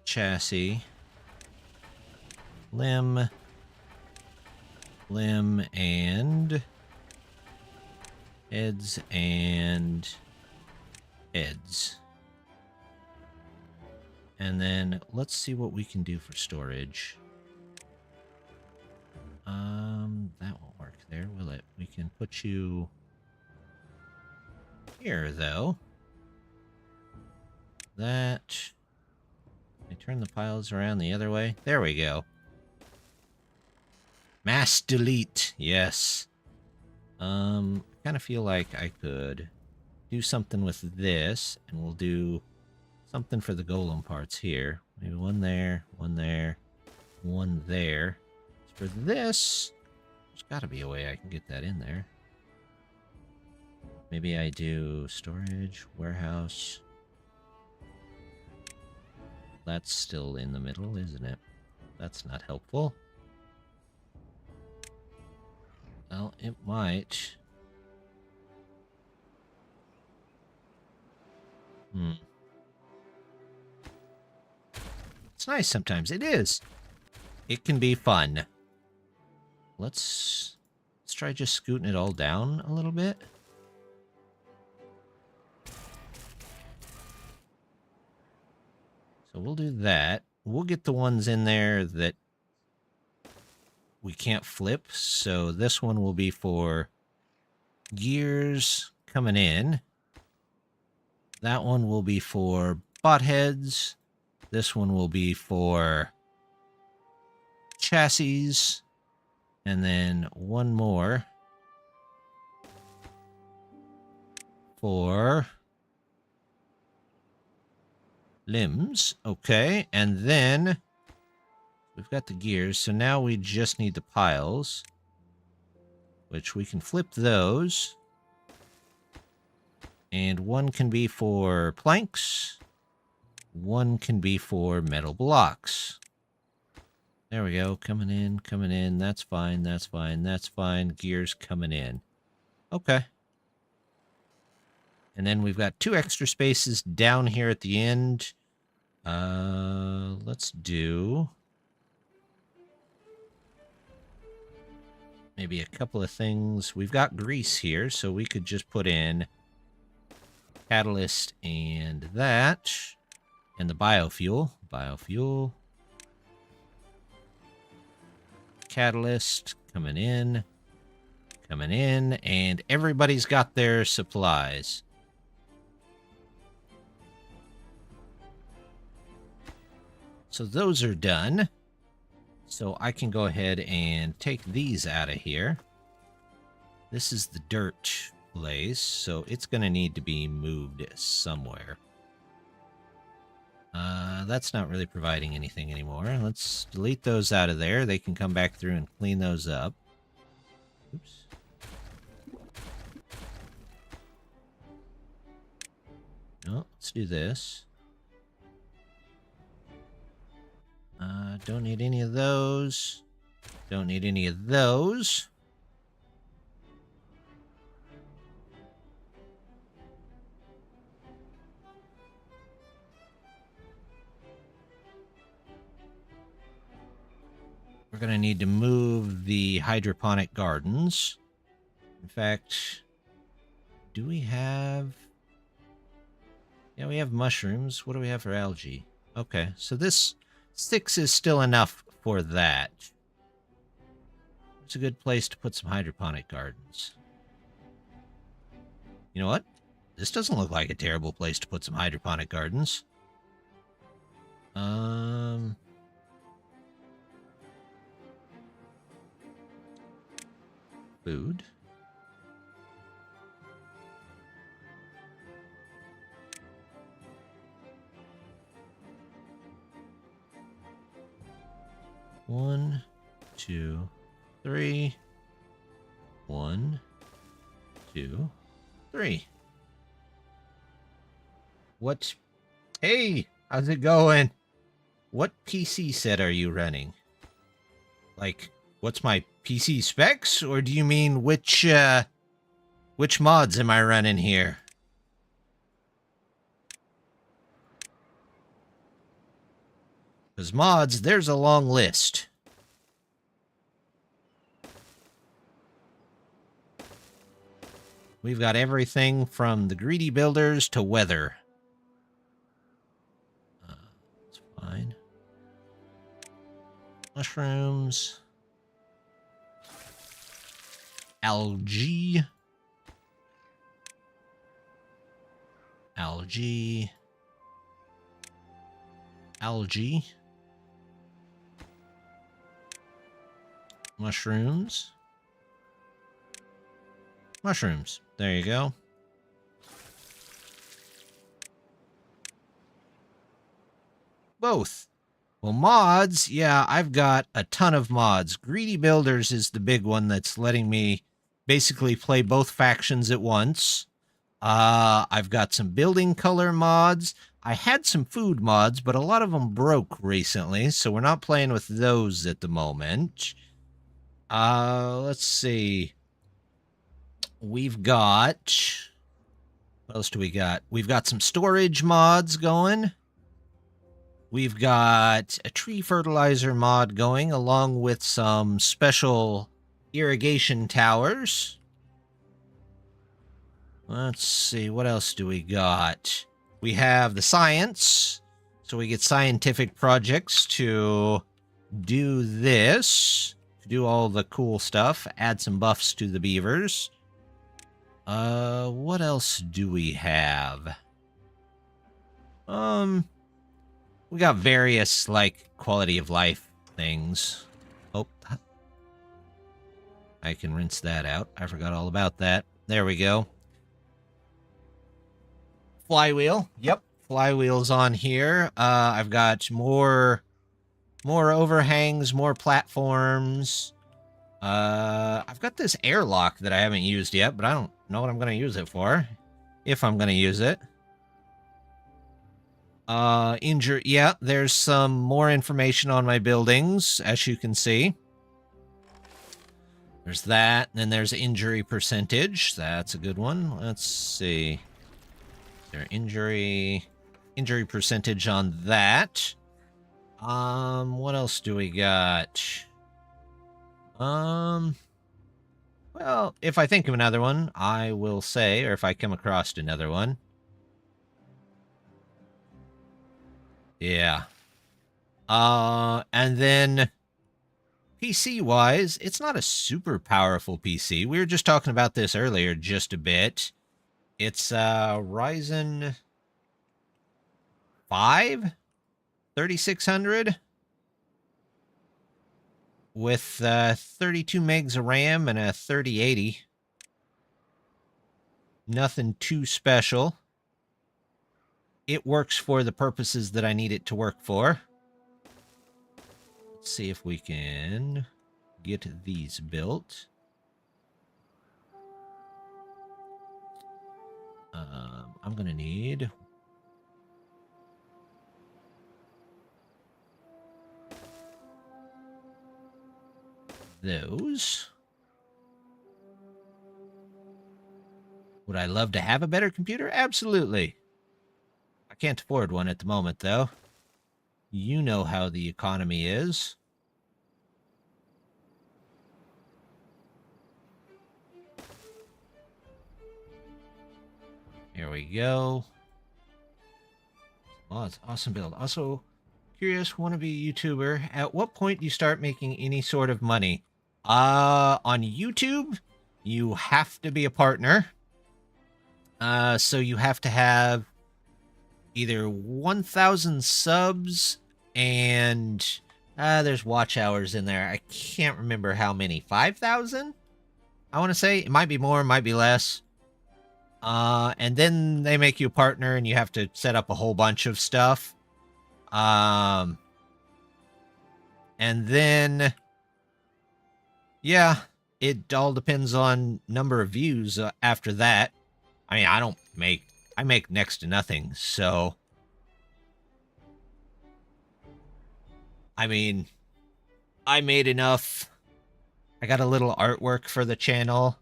Chassis. Limb. Limb and... heads and... heads. And then let's see what we can do for storage. That won't work there, will it? We can put you here, though. That... I turn the piles around the other way. There we go. Mass delete. Yes. I kind of feel like I could do something with this, and we'll do something for the golem parts here. Maybe one there, one there, one there. For this, there's got to be a way I can get that in there. Maybe I do storage, warehouse. That's still in the middle, isn't it? That's not helpful. Well, it might. It's nice sometimes. It is. It can be fun. Let's try just scooting it all down a little bit. So we'll do that. We'll get the ones in there that we can't flip. So this one will be for gears coming in. That one will be for bot heads. This one will be for chassis. And then one more for limbs. Okay, and then we've got the gears. So now we just need the piles, which we can flip those. And one can be for planks. One can be for metal blocks. There we go. Coming in, coming in. That's fine, that's fine, that's fine. Gears coming in. Okay. And then we've got 2 extra spaces down here at the end. Let's do maybe a couple of things. We've got grease here, so we could just put in catalyst and that, and the biofuel. Biofuel. Catalyst coming in, and everybody's got their supplies. So those are done. So I can go ahead and take these out of here. This is the dirt place, so it's going to need to be moved somewhere. That's not really providing anything anymore. Let's delete those out of there. They can come back through and clean those up. Oops. No, let's do this. Don't need any of those. Don't need any of those. We're going to need to move the hydroponic gardens. In fact, do we have... Yeah, we have mushrooms. What do we have for algae? Okay, so this 6 is still enough for that. It's a good place to put some hydroponic gardens. You know what? This doesn't look like a terrible place to put some hydroponic gardens. Food. One, 2, 3. 1, 2, 3. What? Hey, how's it going? What PC set are you running? Like, what's my PC specs, or do you mean which mods am I running here? Because mods, there's a long list. We've got everything from the greedy builders to weather. That's fine. Mushrooms. Algae. Algae. Algae. Mushrooms. Mushrooms. There you go. Both. Well, mods, yeah, I've got a ton of mods. Greedy Builders is the big one that's letting me basically play both factions at once. I've got some building color mods. I had some food mods, but a lot of them broke recently, so we're not playing with those at the moment. Let's see. We've got... What else do we got? We've got some storage mods going. We've got a tree fertilizer mod going, along with some special irrigation towers. Let's see, what else do we got? We have the science, so we get scientific projects to do this, to do all the cool stuff, add some buffs to the beavers. What else do we have? We got various, like, quality of life things. Oh, I can rinse that out. I forgot all about that. There we go. Flywheel. Yep. Flywheel's on here. I've got more overhangs, more platforms. I've got this airlock that I haven't used yet, but I don't know what I'm going to use it for. If I'm going to use it. Yeah, there's some more information on my buildings, as you can see. There's that, and then there's injury percentage. That's a good one. Let's see. Is there injury percentage on that? What else do we got? Well, if I think of another one, I will say, or if I come across another one. Yeah. And then PC-wise, it's not a super powerful PC. We were just talking about this earlier just a bit. It's Ryzen 5 3600 with 32 megs of RAM and a 3080. Nothing too special. It works for the purposes that I need it to work for. Let's see if we can get these built. I'm going to need... those. Would I love to have a better computer? Absolutely. I can't afford one at the moment, though. You know how the economy is. Here we go. Oh, it's awesome build. Also, curious, want to be a YouTuber. At what point do you start making any sort of money? On YouTube, you have to be a partner. So you have to have either 1,000 subs and there's watch hours in there. I can't remember how many. 5,000? I want to say. It might be more, might be less. And then they make you a partner and you have to set up a whole bunch of stuff. And then, yeah, it all depends on number of views after that. I mean, I make next to nothing, so. I mean, I made enough. I got a little artwork for the channel.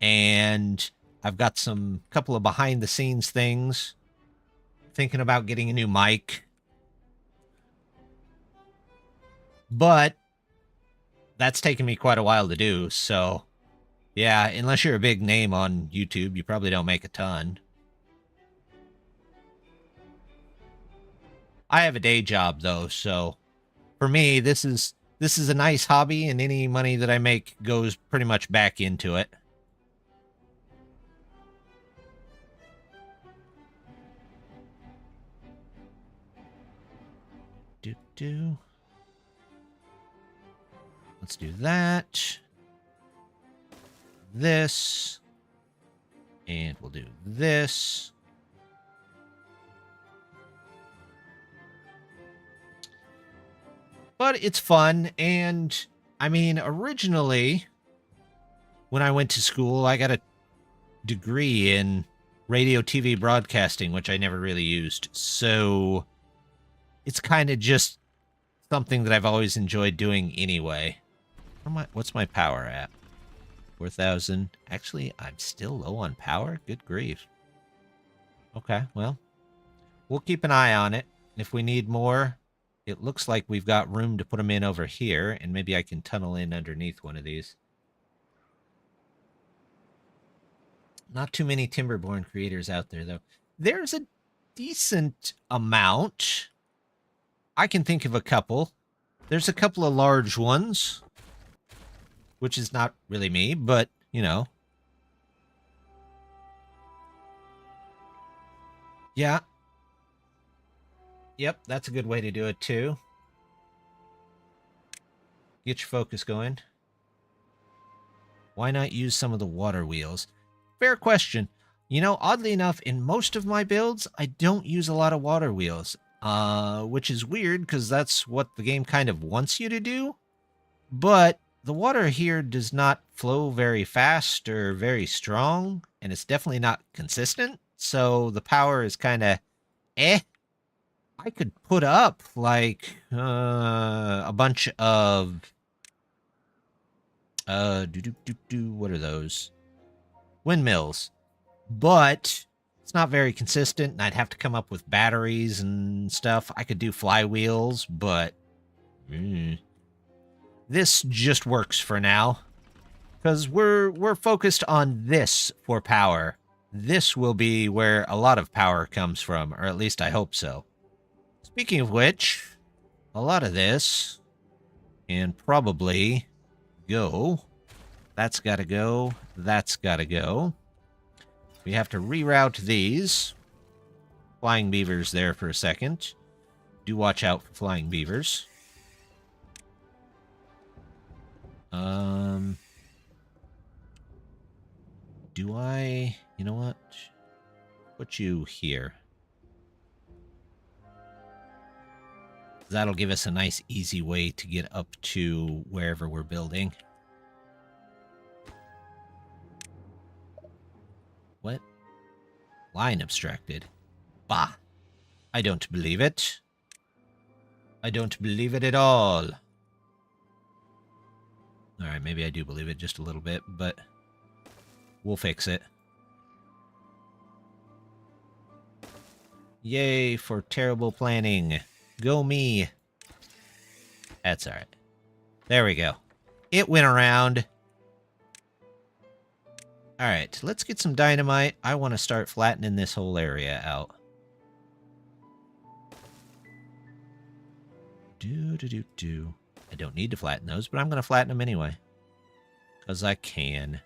And I've got some couple of behind the scenes things. Thinking about getting a new mic. But that's taken me quite a while to do, so yeah, unless you're a big name on YouTube, you probably don't make a ton. I have a day job though, so for me this is a nice hobby, and any money that I make goes pretty much back into it. Let's do that. This. And we'll do this. But it's fun, and I mean, originally, when I went to school, I got a degree in radio, TV broadcasting, which I never really used. So it's kind of just something that I've always enjoyed doing anyway. What's my power at? 4,000. Actually, I'm still low on power. Good grief. Okay, well, we'll keep an eye on it. If we need more, it looks like we've got room to put them in over here, and maybe I can tunnel in underneath one of these. Not too many Timberborn creators out there, though. There's a decent amount. I can think of a couple. There's a couple of large ones, which is not really me, but, you know. Yeah. Yep, that's a good way to do it, too. Get your focus going. Why not use some of the water wheels? Fair question. You know, oddly enough, in most of my builds, I don't use a lot of water wheels. Which is weird, because that's what the game kind of wants you to do. But the water here does not flow very fast or very strong, and it's definitely not consistent. So the power is kind of eh. I could put up, like, a bunch of, what are those? Windmills. But it's not very consistent, and I'd have to come up with batteries and stuff. I could do flywheels, but this just works for now. Because we're focused on this for power. This will be where a lot of power comes from, or at least I hope so. Speaking of which, a lot of this can probably go. That's got to go. That's got to go. We have to reroute these. Flying beavers there for a second. Do watch out for flying beavers. Do I... You know what? Put you here. That'll give us a nice, easy way to get up to wherever we're building. What? Line obstructed. Bah. I don't believe it. I don't believe it at all. Alright, maybe I do believe it just a little bit, but we'll fix it. Yay for terrible planning. Go me. That's alright. There we go. It went around. Alright, let's get some dynamite. I want to start flattening this whole area out. I don't need to flatten those, but I'm going to flatten them anyway. Because I can.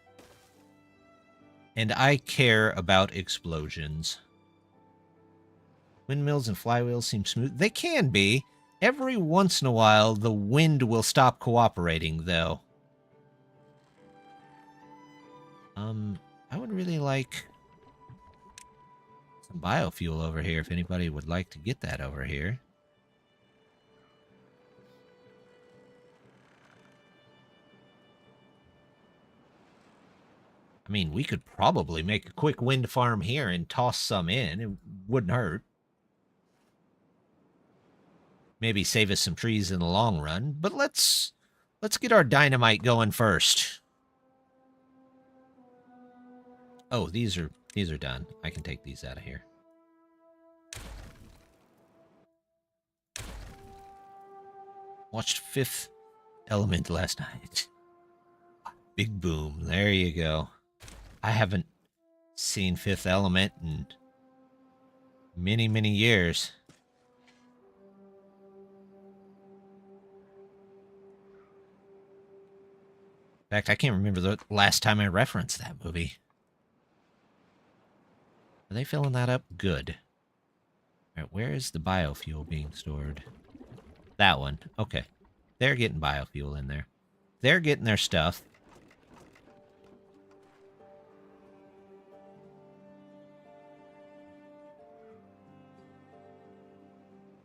And I care about explosions. Windmills and flywheels seem smooth. They can be. Every once in a while, the wind will stop cooperating, though. I would really like some biofuel over here, if anybody would like to get that over here. I mean, we could probably make a quick wind farm here and toss some in. It wouldn't hurt. Maybe save us some trees in the long run, but let's get our dynamite going first. Oh, these are done. I can take these out of here. Watched Fifth Element last night. Big boom. There you go. I haven't seen Fifth Element in many, many years. In fact, I can't remember the last time I referenced that movie. Are they filling that up? Good. All right, where is the biofuel being stored? That one. Okay. They're getting biofuel in there. they're getting their stuff.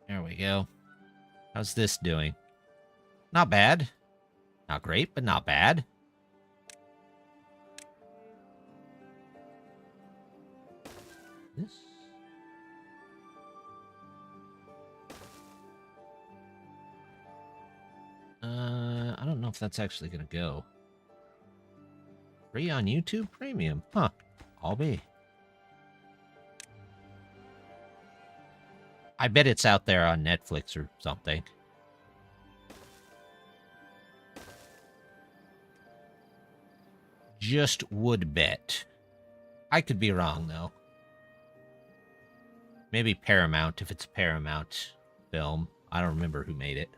There we go. How's this doing? Not bad. Not great, but not bad. This. I don't know if that's actually going to go. Free on YouTube Premium. Huh. I'll be. I bet it's out there on Netflix or something. Just would bet. I could be wrong, though. Maybe Paramount, if it's a Paramount film. I don't remember who made it.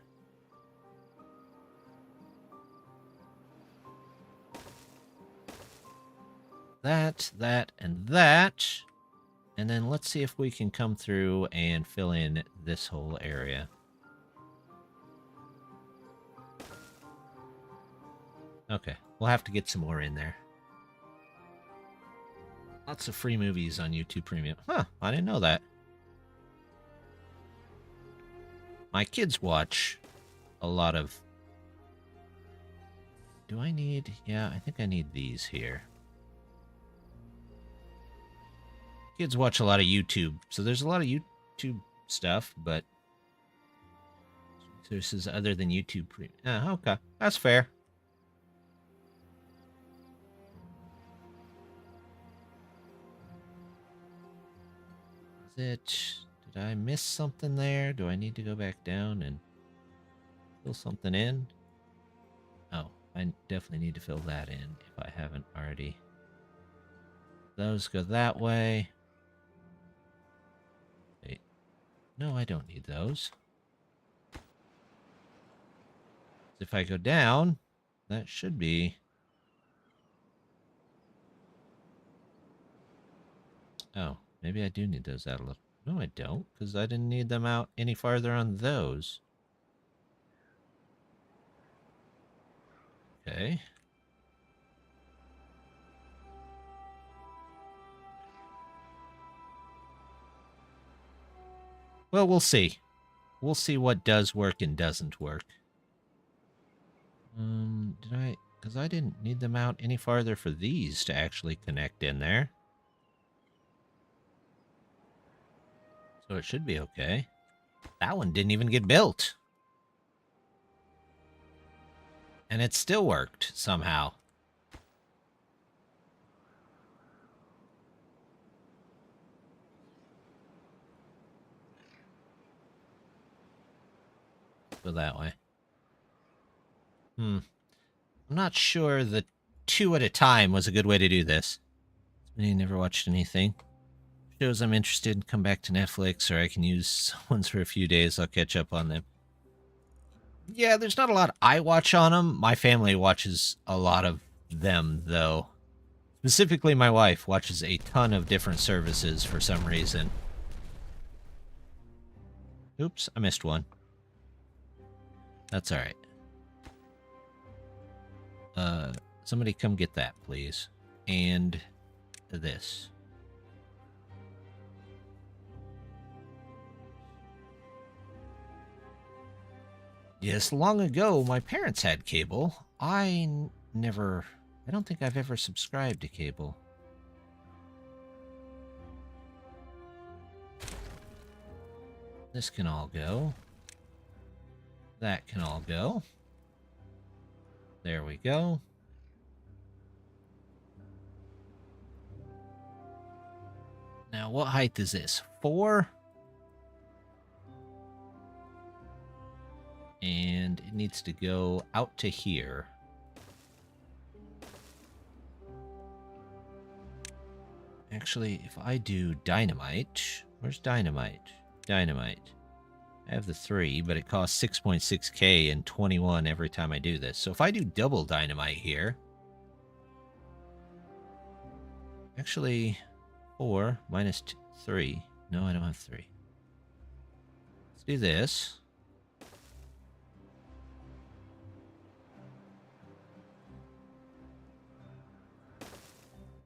That, and that. And then let's see if we can come through and fill in this whole area. Okay, we'll have to get some more in there. Lots of free movies on YouTube Premium. Huh, I didn't know that. My kids watch a lot of... Do I need... Yeah, I think I need these here. Kids watch a lot of YouTube, so there's a lot of YouTube stuff, but this is other than YouTube Premium. Okay, that's fair. Is it? Did I miss something there? Do I need to go back down and fill something in? Oh, I definitely need to fill that in if I haven't already. Those go that way. No, I don't need those. If I go down, that should be... Oh, maybe I do need those out a little. No, I don't, because I didn't need them out any farther on those. Okay. Well, we'll see. We'll see what does work and doesn't work. Did I... Because I didn't need them out any farther for these to actually connect in there. So it should be okay. That one didn't even get built. And it still worked, somehow. Go that way. I'm not sure the 2 at a time was a good way to do this. I never watched anything. Shows I'm interested in, come back to Netflix, or I can use someone's for a few days. I'll catch up on them. Yeah, there's not a lot I watch on them. My family watches a lot of them, though. Specifically, my wife watches a ton of different services for some reason. Oops, I missed one. That's all right. Somebody come get that, please. And this. Yes, long ago, my parents had cable. I don't think I've ever subscribed to cable. This can all go. That can all go. There we go. Now, what height is this? 4? And it needs to go out to here. Actually, if I do dynamite... Where's dynamite? Dynamite. I have the 3, but it costs 6.6k and 21 every time I do this. So if I do double dynamite here... Actually, 4 minus 3. No, I don't have 3. Let's do this.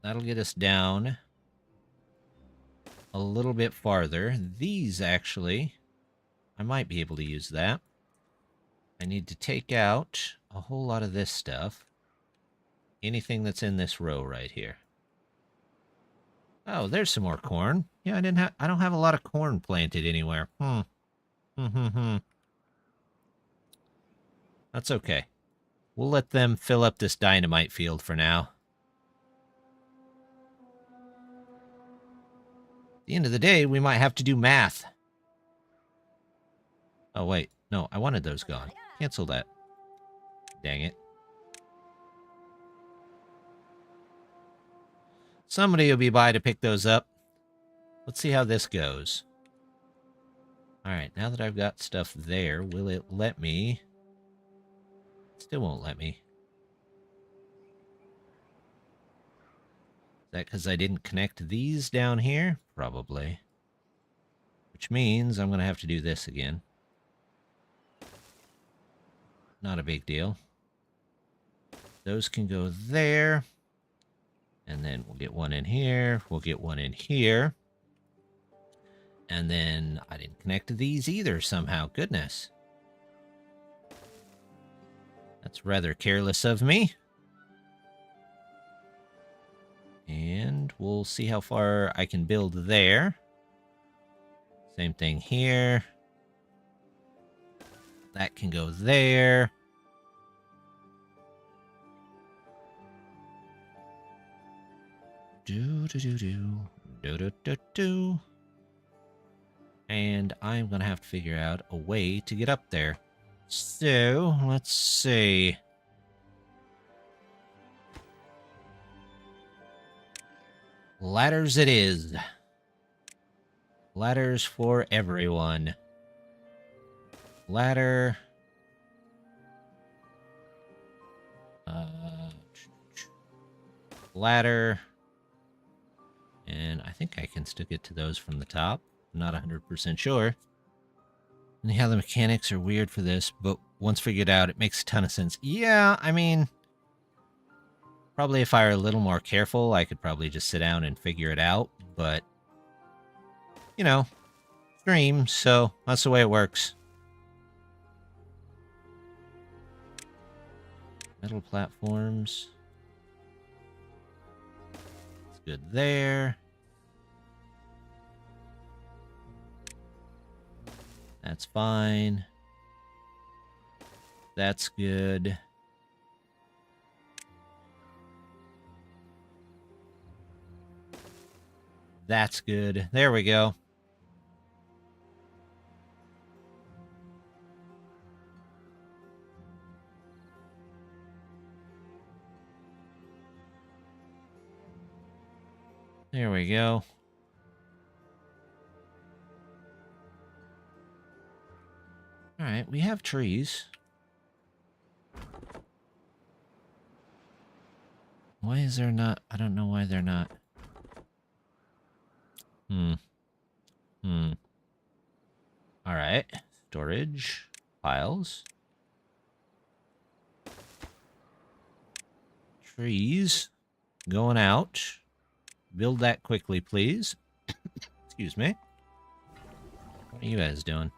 That'll get us down a little bit farther. These, actually, I might be able to use that. I need to take out a whole lot of this stuff. Anything that's in this row right here. Oh, there's some more corn. Yeah, I don't have a lot of corn planted anywhere. That's okay. We'll let them fill up this dynamite field for now. At the end of the day, we might have to do math. Oh, wait. No, I wanted those gone. Cancel that. Dang it. Somebody will be by to pick those up. Let's see how this goes. Alright, now that I've got stuff there, will it let me? Still won't let me. Is that because I didn't connect these down here? Probably. Which means I'm going to have to do this again. Not a big deal. Those can go there. And then we'll get one in here. We'll get one in here. And then I didn't connect to these either somehow. Goodness. That's rather careless of me. And we'll see how far I can build there. Same thing here. That can go there. Do. And I'm going to have to figure out a way to get up there. So, let's see. Ladders it is. Ladders for everyone. Ladder. Ladder. And I think I can still get to those from the top. I'm not 100% sure. Anyhow, the mechanics are weird for this, but once figured out, it makes a ton of sense. Yeah, I mean, probably if I were a little more careful, I could probably just sit down and figure it out, but, you know, stream, so that's the way it works. Metal platforms. It's good there. That's fine. That's good. That's good. There we go. There we go. All right, we have trees. Why is there not? I don't know why they're not. All right, storage piles. Trees going out. Build that quickly, please. Excuse me. What are you guys doing?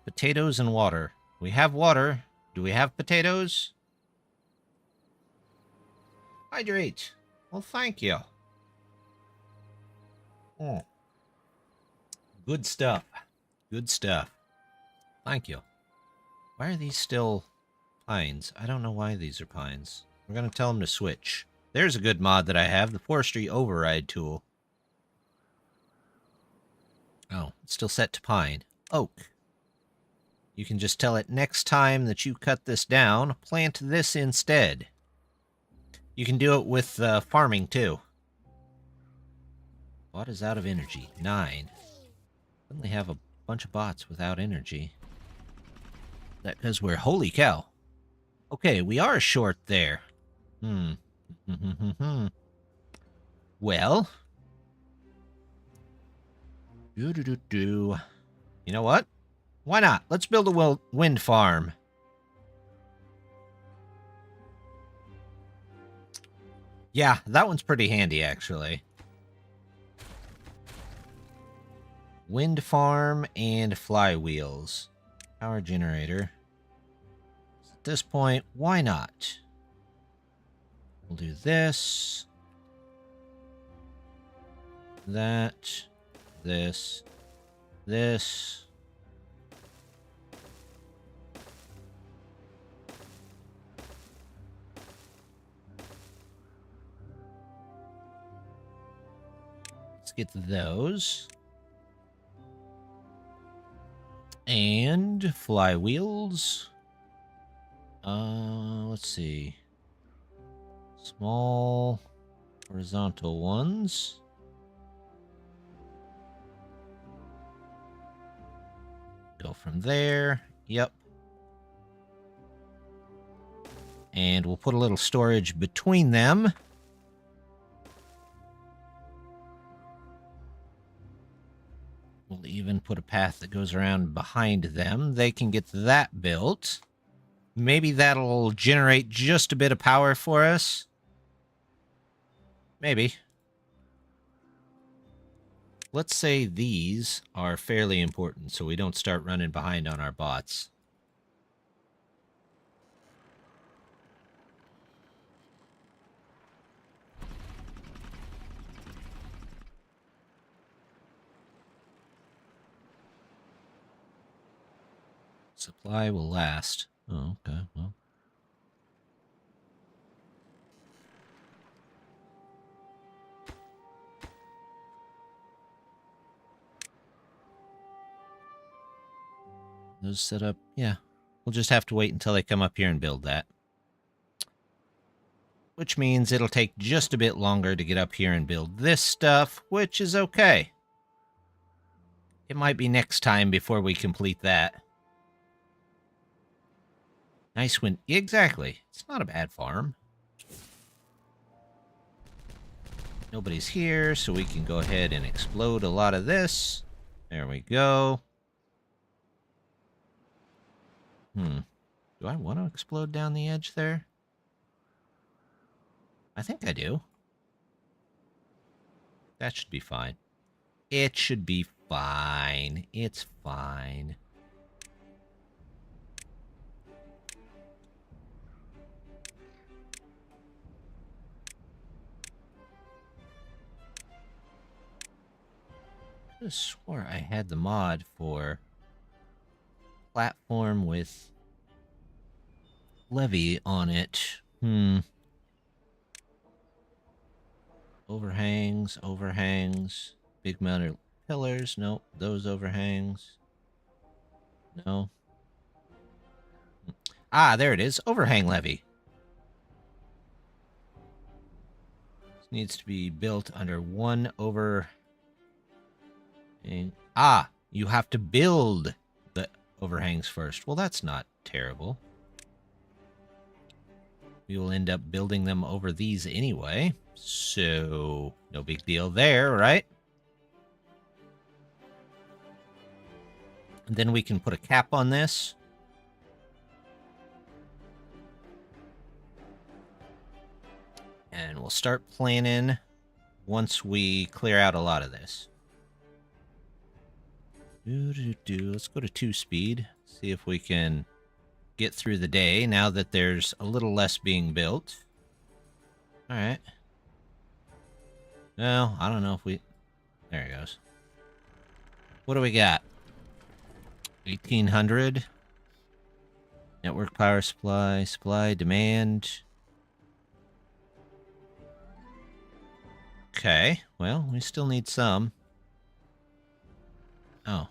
Potatoes and water. We have water. Do we have potatoes? Hydrate. Well, thank you. Good stuff. Good stuff. Thank you. Why are these still pines? I don't know why these are pines. We're going to tell them to switch. There's a good mod that I have, the Forestry Override tool. Oh, it's still set to pine. Oak. You can just tell it next time that you cut this down, plant this instead. You can do it with farming, too. Bot is out of energy. 9. Suddenly have a bunch of bots without energy. That because we're... Holy cow. Okay, we are short there. Well. You know what? Why not? Let's build a wind farm. Yeah, that one's pretty handy, actually. Wind farm and flywheels. Power generator. At this point, why not? We'll do this. That. This. This. Let's get those. And flywheels. Let's see. Small horizontal ones. Go from there. Yep. And we'll put a little storage between them. We'll even put a path that goes around behind them. They can get that built. Maybe that'll generate just a bit of power for us. Maybe. Let's say these are fairly important so we don't start running behind on our bots. Supply will last. Oh, okay, well. Those set up, yeah. We'll just have to wait until they come up here and build that. Which means it'll take just a bit longer to get up here and build this stuff, which is okay. It might be next time before we complete that. Nice wind. Exactly. It's not a bad farm. Nobody's here, so we can go ahead and explode a lot of this. There we go. Do I want to explode down the edge there? I think I do. That should be fine. It should be fine. It's fine. I swore I had the mod for platform with levee on it. Overhangs, overhangs. Big mounted pillars. Nope. Those overhangs. No. Ah, there it is. Overhang levee. This needs to be built under one overhang. Ah, you have to build the overhangs first. Well, that's not terrible. We will end up building them over these anyway. So, no big deal there, right? And then we can put a cap on this. And we'll start planning once we clear out a lot of this. Let's go to 2-speed. See if we can get through the day now that there's a little less being built. All right. Well, I don't know if we... There it goes. What do we got? 1,800. Network power supply. Supply, demand. Okay. Well, we still need some. Oh.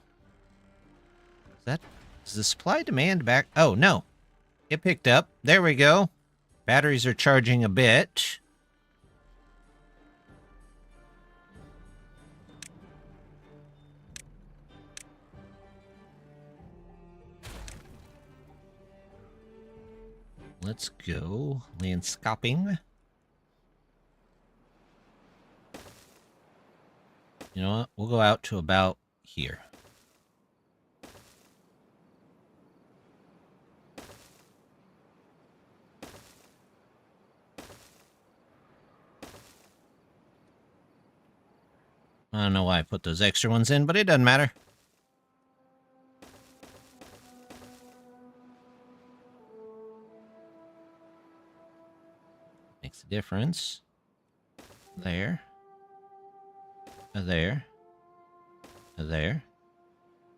Is the supply demand back? Oh, no. It picked up. There we go. Batteries are charging a bit. Let's go landscaping. You know what? We'll go out to about here. I don't know why I put those extra ones in, but it doesn't matter. Makes a difference. There. There. There.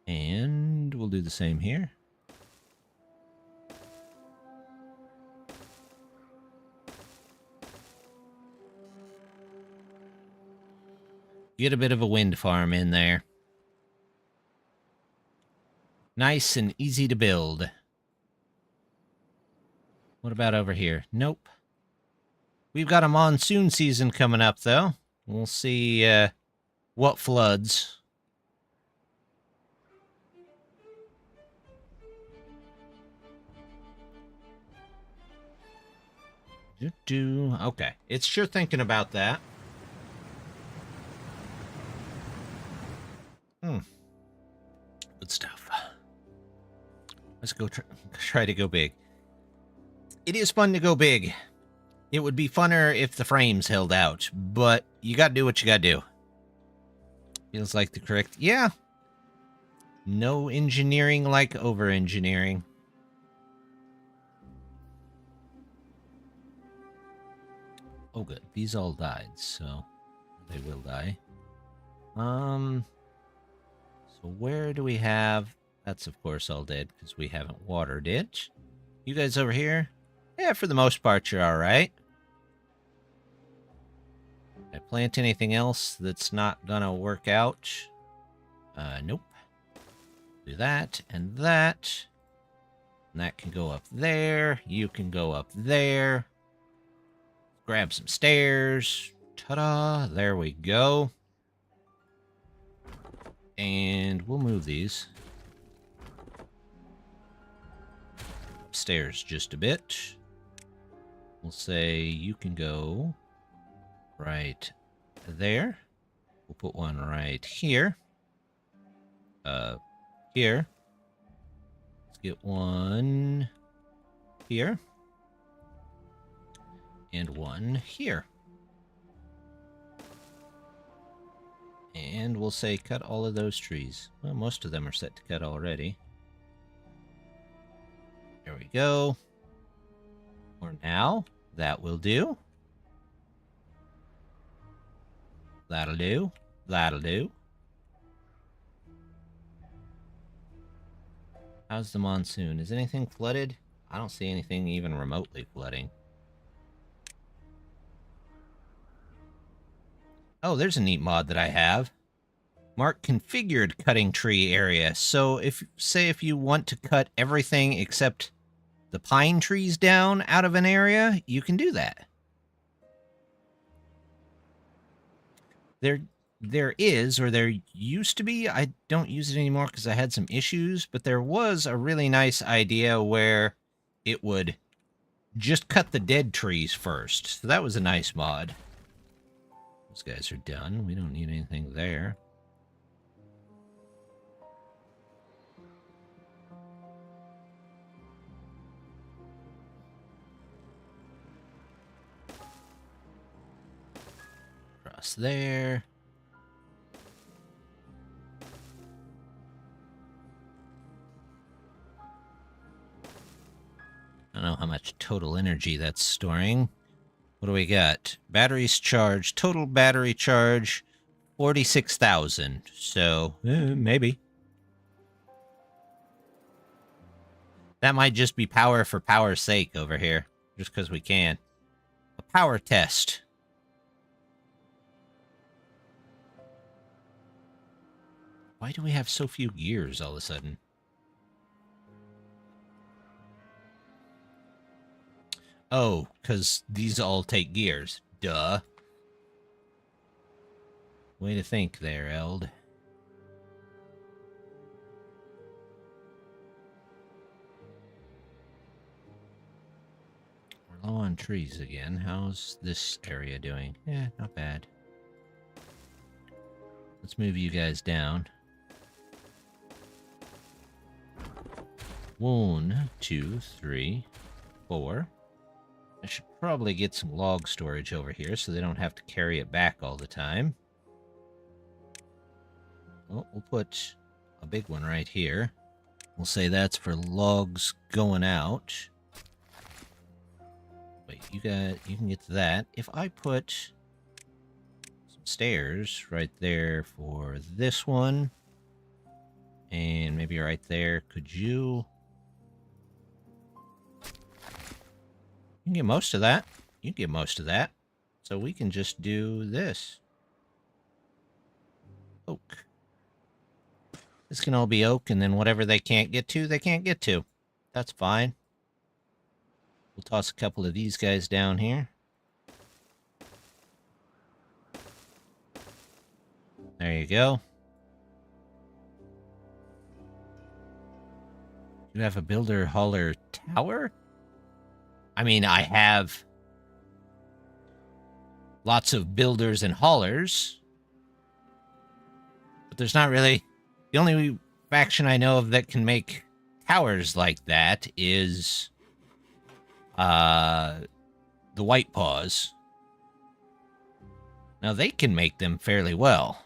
And we'll do the same here. Get a bit of a wind farm in there. Nice and easy to build. What about over here? Nope. We've got a monsoon season coming up, though. We'll see what floods. Okay, it's sure thinking about that. Good stuff. Let's go try to go big. It is fun to go big. It would be funner if the frames held out, but you gotta do what you gotta do. Feels like the correct... Yeah. No engineering like over-engineering. Oh, good. These all died, so they will die. So where do we have... That's, of course, all dead because we haven't watered it. You guys over here? Yeah, for the most part, you're all right. Did I plant anything else that's not gonna work out? Nope. Do that and that. And that can go up there. You can go up there. Grab some stairs. Ta-da! There we go. And we'll move these upstairs just a bit. We'll say you can go right there. We'll put one right here. Here. Let's get one here. And one here. And we'll say cut all of those trees. Well, most of them are set to cut already. There we go. For now, that will do. That'll do. That'll do. How's the monsoon? Is anything flooded? I don't see anything even remotely flooding. Oh, there's a neat mod that I have. Mark configured cutting tree area. So if you want to cut everything except the pine trees down out of an area, you can do that. There is, or there used to be, I don't use it anymore because I had some issues, but there was a really nice idea where it would just cut the dead trees first. So that was a nice mod. Those guys are done. We don't need anything there. Across there. I don't know how much total energy that's storing. What do we got? Batteries charged. Total battery charge, 46,000. So, maybe. That might just be power for power's sake over here. Just because we can. A power test. Why do we have so few gears all of a sudden? Oh, because these all take gears. Duh. Way to think there, Eld. We're low on trees again. How's this area doing? Yeah, not bad. Let's move you guys down. 1, 2, 3, 4. I should probably get some log storage over here so they don't have to carry it back all the time. Well, we'll put a big one right here. We'll say that's for logs going out. Wait, you can get to that. If I put some stairs right there for this one, and maybe right there, could you... You can get most of that. You can get most of that. So we can just do this. Oak. This can all be oak, and then whatever they can't get to, they can't get to. That's fine. We'll toss a couple of these guys down here. There you go. You have a builder hauler tower? I mean, I have lots of builders and haulers, but there's not really... The only faction I know of that can make towers like that is the White Paws. Now, they can make them fairly well.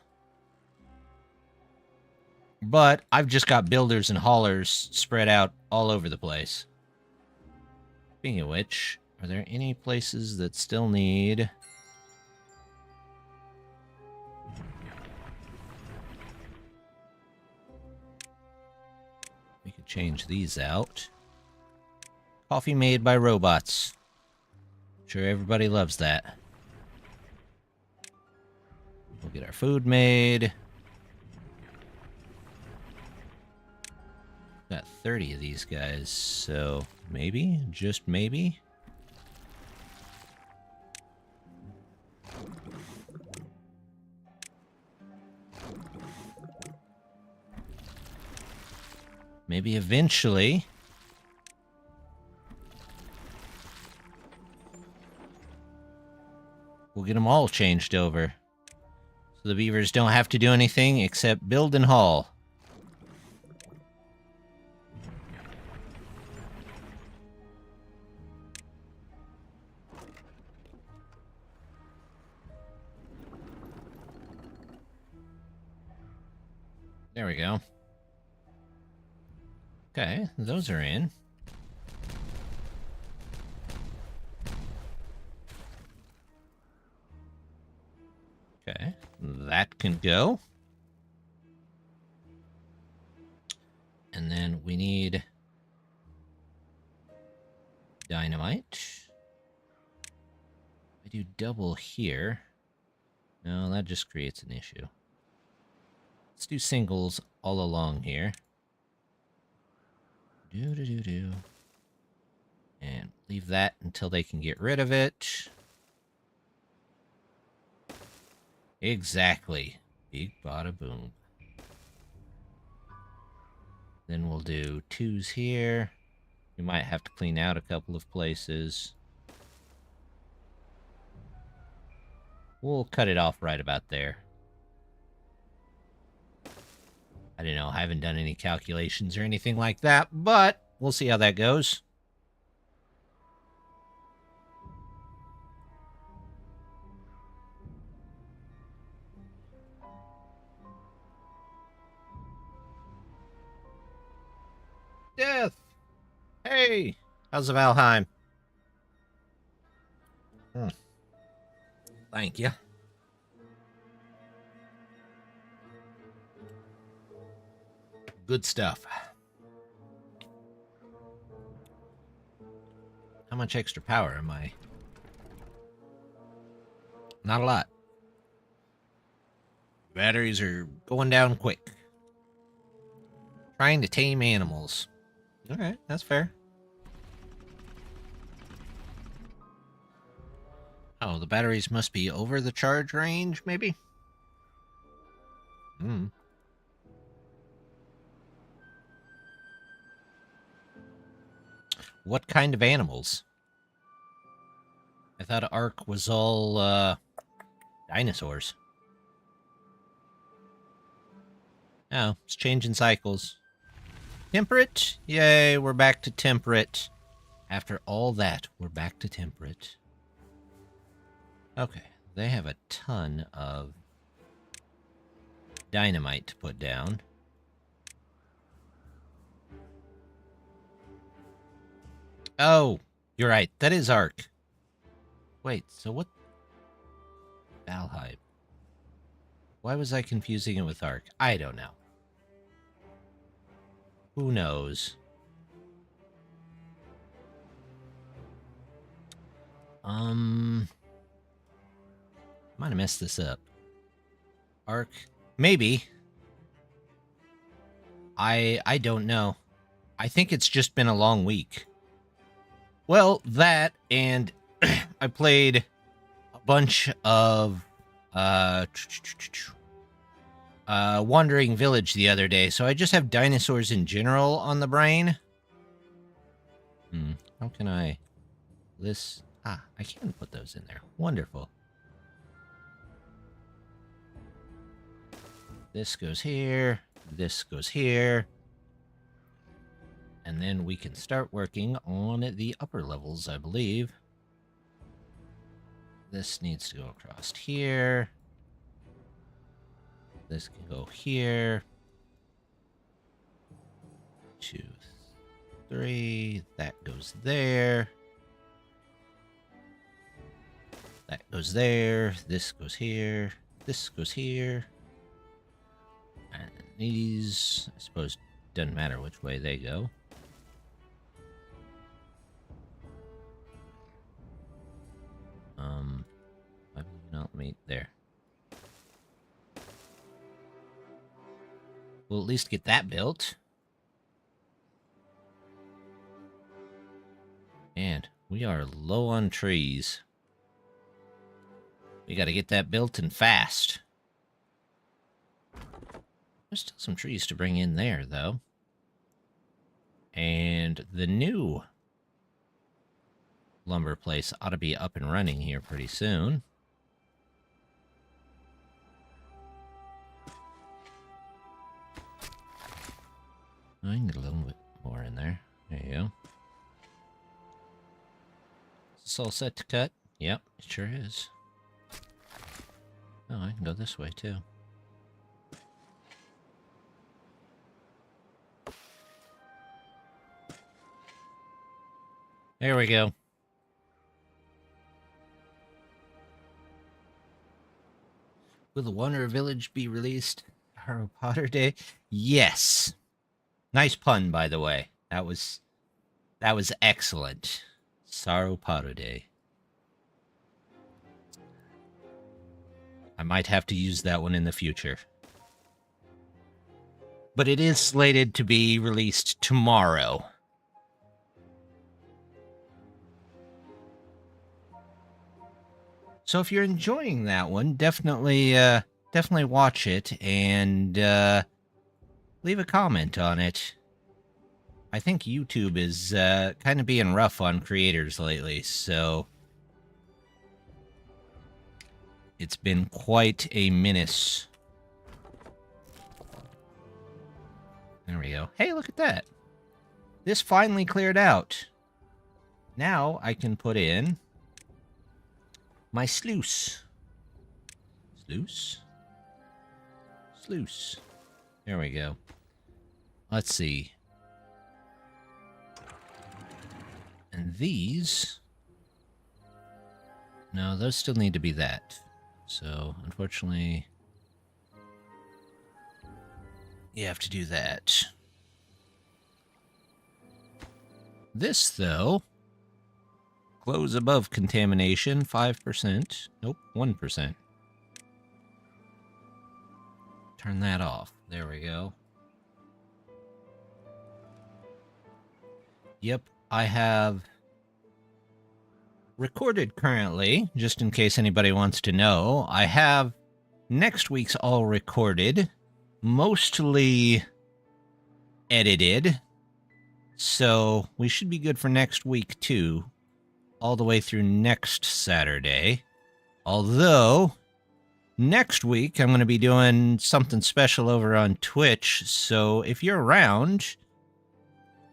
But I've just got builders and haulers spread out all over the place. Speaking of which, are there any places that still need... We could change these out. Coffee made by robots. Sure, everybody loves that. We'll get our food made. Got 30 of these guys, so maybe, just maybe. Maybe eventually we'll get them all changed over. So the beavers don't have to do anything except build and haul. There we go. Okay, those are in. Okay, that can go. And then we need dynamite. I do double here. No, that just creates an issue. Let's do singles all along here. Do. And leave that until they can get rid of it. Exactly. Big bada boom. Then we'll do 2s here. We might have to clean out a couple of places. We'll cut it off right about there. I don't know, I haven't done any calculations or anything like that, but we'll see how that goes. Death! Hey! How's the Valheim? Thank you. Good stuff. How much extra power am I? Not a lot. Batteries are going down quick. Trying to tame animals. Alright, that's fair. Oh, the batteries must be over the charge range, maybe? What kind of animals? I thought Ark was all, dinosaurs. Oh, it's changing cycles. Temperate? Yay, we're back to temperate. After all that, we're back to temperate. Okay, they have a ton of dynamite to put down. Oh, you're right. That is Arc. Wait, so what? Valhype. Why was I confusing it with Arc? I don't know. Who knows? Might have messed this up. Arc, maybe. I don't know. I think it's just been a long week. Well, that and I played a bunch of Wandering Village the other day, so I just have dinosaurs in general on the brain. How can I... This... Ah, I can put those in there. Wonderful. This goes here. This goes here. And then we can start working on the upper levels, I believe. This needs to go across here. This can go here. 2, 3. That goes there. That goes there. This goes here. This goes here. And these, I suppose, doesn't matter which way they go. Why would you not meet there? We'll at least get that built. And we are low on trees. We got to get that built and fast. There's still some trees to bring in there, though. And the new lumber place ought to be up and running here pretty soon. I can get a little bit more in there. There you go. Is this all set to cut? Yep, it sure is. Oh, I can go this way, too. There we go. Will the Wanderer Village be released? Harrow Potter Day? Yes. Nice pun, by the way. That was excellent. Sorrow Potter Day. I might have to use that one in the future. But it is slated to be released tomorrow. So if you're enjoying that one, definitely watch it and leave a comment on it. I think YouTube is kind of being rough on creators lately, so it's been quite a menace. There we go. Hey, look at that. This finally cleared out. Now I can put in my sluice. Sluice? Sluice. There we go. Let's see. And these... No, those still need to be that. So, unfortunately... you have to do that. This, though... Close above contamination, 5%. Nope, 1%. Turn that off. There we go. Yep, I have recorded currently, just in case anybody wants to know. I have next week's all recorded, mostly edited. So we should be good for next week, too. All the way through next Saturday. Although, next week I'm going to be doing something special over on Twitch, so if you're around,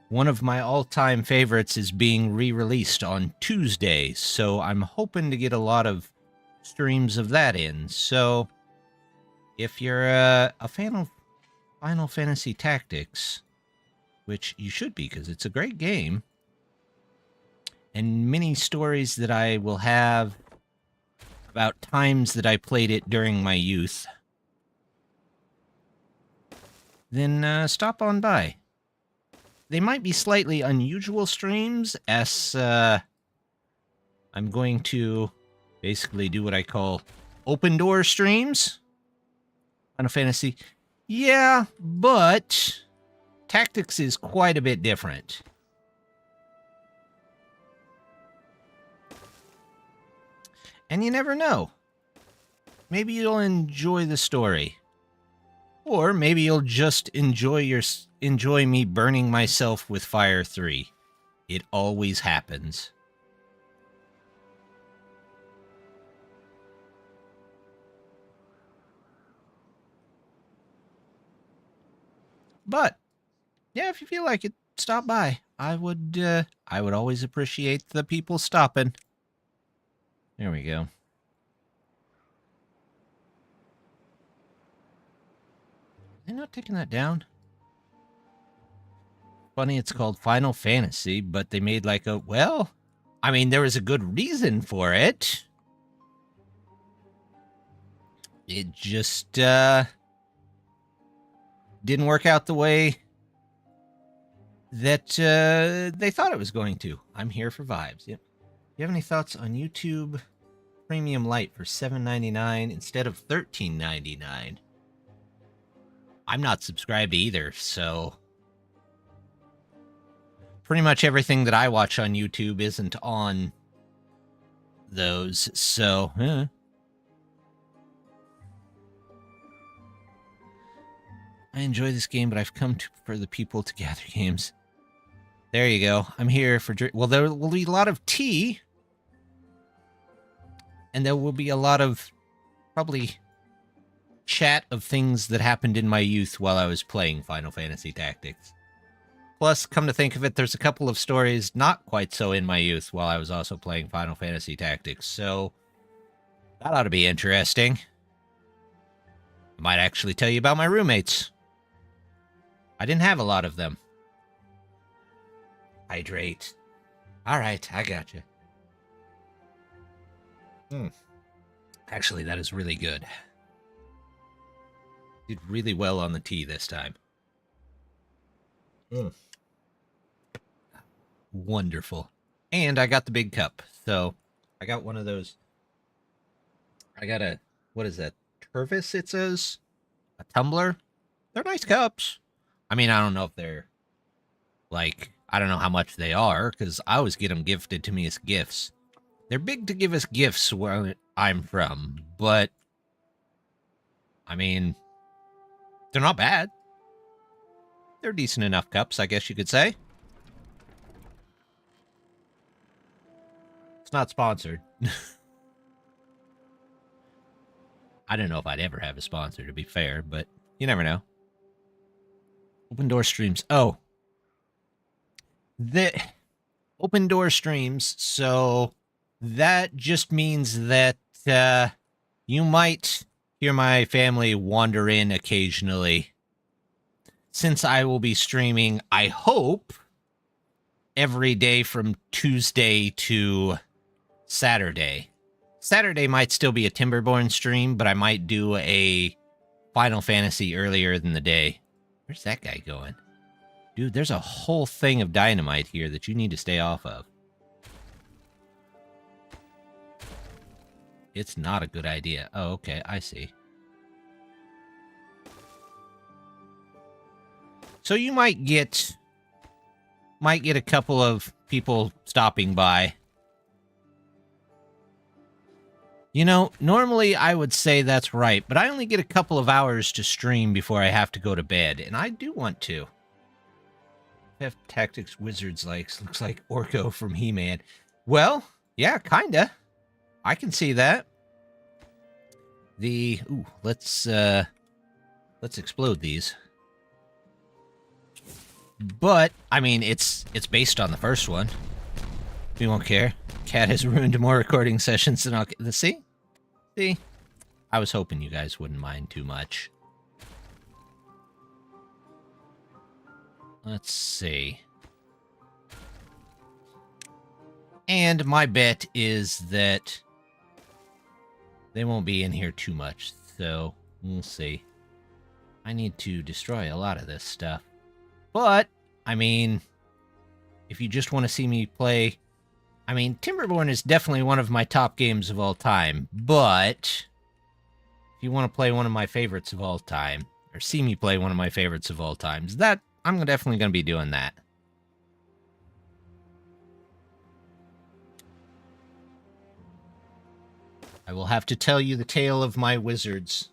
one of my all-time favorites is being re-released on Tuesday, so I'm hoping to get a lot of streams of that in. So, if you're a fan of Final Fantasy Tactics, which you should be because it's a great game, and many stories that I will have about times that I played it during my youth, then stop on by. They might be slightly unusual streams, as I'm going to basically do what I call open door streams. Final Fantasy. Yeah, but Tactics is quite a bit different. And you never know. Maybe you'll enjoy the story. Or maybe you'll just enjoy me burning myself with Fire 3. It always happens. But yeah, if you feel like it, stop by. I would always appreciate the people stopping. There we go. They're not taking that down. Funny, it's called Final Fantasy, but they made like a, well, I mean, there was a good reason for it. It just, didn't work out the way that, they thought it was going to. I'm here for vibes. Yep. Do you have any thoughts on YouTube Premium Lite for $7.99 instead of $13.99? I'm not subscribed either, so pretty much everything that I watch on YouTube isn't on those, so I enjoy this game, but I've come to prefer the people to gather games. There you go. I'm here for well, there will be a lot of tea, and there will be a lot of probably chat of things that happened in my youth while I was playing Final Fantasy Tactics. Plus, come to think of it, there's a couple of stories not quite so in my youth while I was also playing Final Fantasy Tactics, so that ought to be interesting. I might actually tell you about my roommates. I didn't have a lot of them. Hydrate. Alright, I gotcha. Actually, that is really good. Did really well on the tea this time. Wonderful. And I got the big cup. So I got one of those. I got a, what is that? Turvis, it says? A tumbler? They're nice cups. I mean, I don't know if they're like, I don't know how much they are, because I always get them gifted to me as gifts. They're big to give us gifts where I'm from, but I mean, they're not bad. They're decent enough cups, I guess you could say. It's not sponsored. I don't know if I'd ever have a sponsor, to be fair, but you never know. Open door streams. Oh. The open door streams, so that just means that you might hear my family wander in occasionally, since I will be streaming, I hope, every day from Tuesday to Saturday. Saturday might still be a Timberborn stream, but I might do a Final Fantasy earlier than the day. Where's that guy going? Dude, there's a whole thing of dynamite here that you need to stay off of. It's not a good idea. Oh, okay, I see. So you might get a couple of people stopping by. You know, normally I would say that's right, but I only get a couple of hours to stream before I have to go to bed, and I do want to. Have Tactics Wizards likes, looks like Orko from He-Man. Well, yeah, kinda. I can see that. Ooh, let's explode these. But, I mean, it's based on the first one. We won't care. Cat has ruined more recording sessions than I'll... See? See? I was hoping you guys wouldn't mind too much. Let's see. And my bet is that they won't be in here too much, so we'll see. I need to destroy a lot of this stuff. But, I mean, if you just want to see me play... I mean, Timberborn is definitely one of my top games of all time, but if you want to play one of my favorites of all time, or see me play one of my favorites of all times, that I'm definitely going to be doing that. I will have to tell you the tale of my wizards.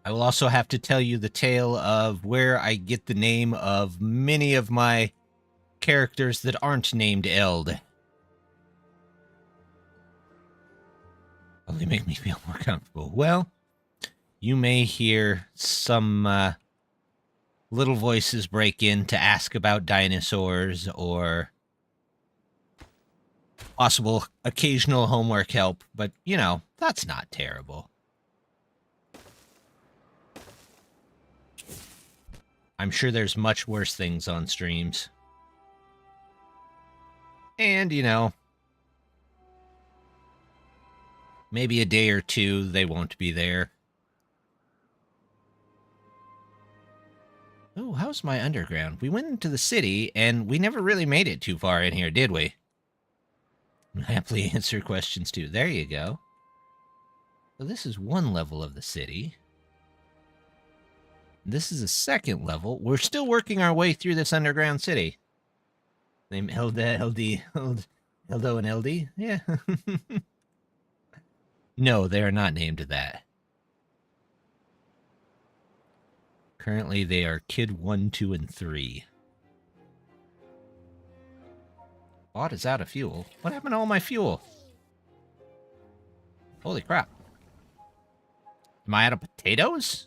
I will also have to tell you the tale of where I get the name of many of my characters that aren't named Eld. Only make me feel more comfortable. Well, you may hear some little voices break in to ask about dinosaurs or possible occasional homework help, but, you know, that's not terrible. I'm sure there's much worse things on streams. And, you know, maybe a day or two they won't be there. Oh, how's my underground? We went into the city, and we never really made it too far in here, did we? Happily answer questions, too. There you go. So this is one level of the city. This is a second level. We're still working our way through this underground city. Name Eldo and LD? Yeah. No, they are not named that. Currently, they are Kid 1, 2, and 3. Bot is out of fuel. What happened to all my fuel? Holy crap. Am I out of potatoes?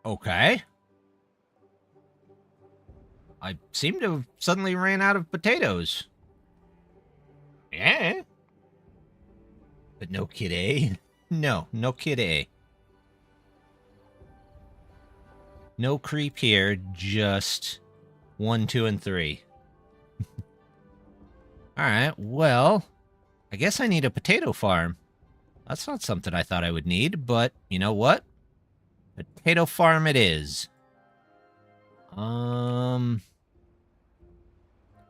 Okay. I seem to have suddenly ran out of potatoes. Yeah. But no Kid A? No, no Kid A. No creep here, just 1, 2, and 3. Alright, well, I guess I need a potato farm. That's not something I thought I would need, but you know what? Potato farm it is.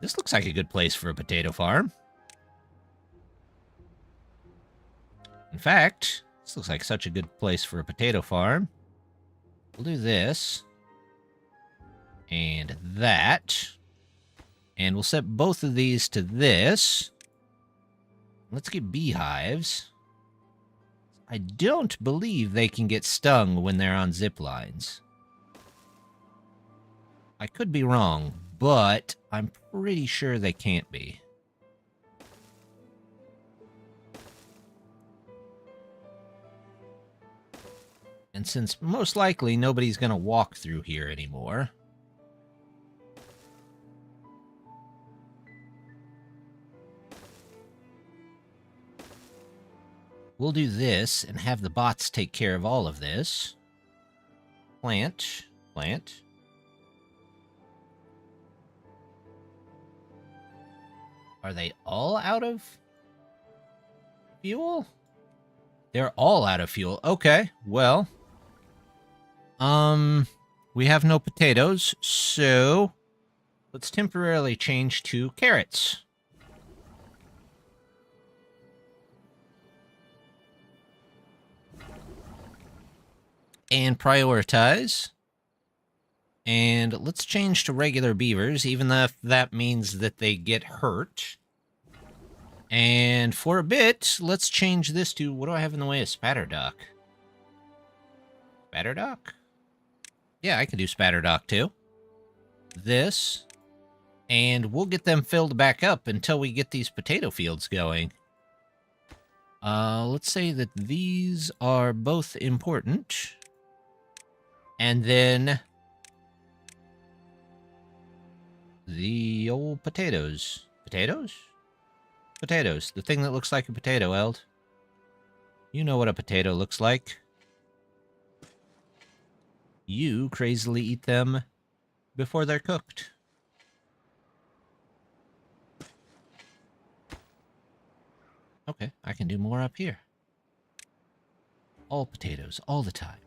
This looks like a good place for a potato farm. In fact, this looks like such a good place for a potato farm. We'll do this. And that. And we'll set both of these to this. Let's get beehives. I don't believe they can get stung when they're on zip lines. I could be wrong, but I'm pretty sure they can't be. And since most likely nobody's going to walk through here anymore, we'll do this and have the bots take care of all of this. Plant. Plant. Are they all out of fuel? They're all out of fuel. Okay, well. We have no potatoes, so let's temporarily change to carrots. And prioritize. And let's change to regular beavers, even though that means that they get hurt. And for a bit, let's change this to, what do I have in the way of Spatterdock? Spatterdock? Yeah, I can do Spatterdock too. This. And we'll get them filled back up until we get these potato fields going. Let's say that these are both important. And then the old potatoes. Potatoes? Potatoes. The thing that looks like a potato, Eld. You know what a potato looks like. You crazily eat them before they're cooked. Okay, I can do more up here. All potatoes, all the time.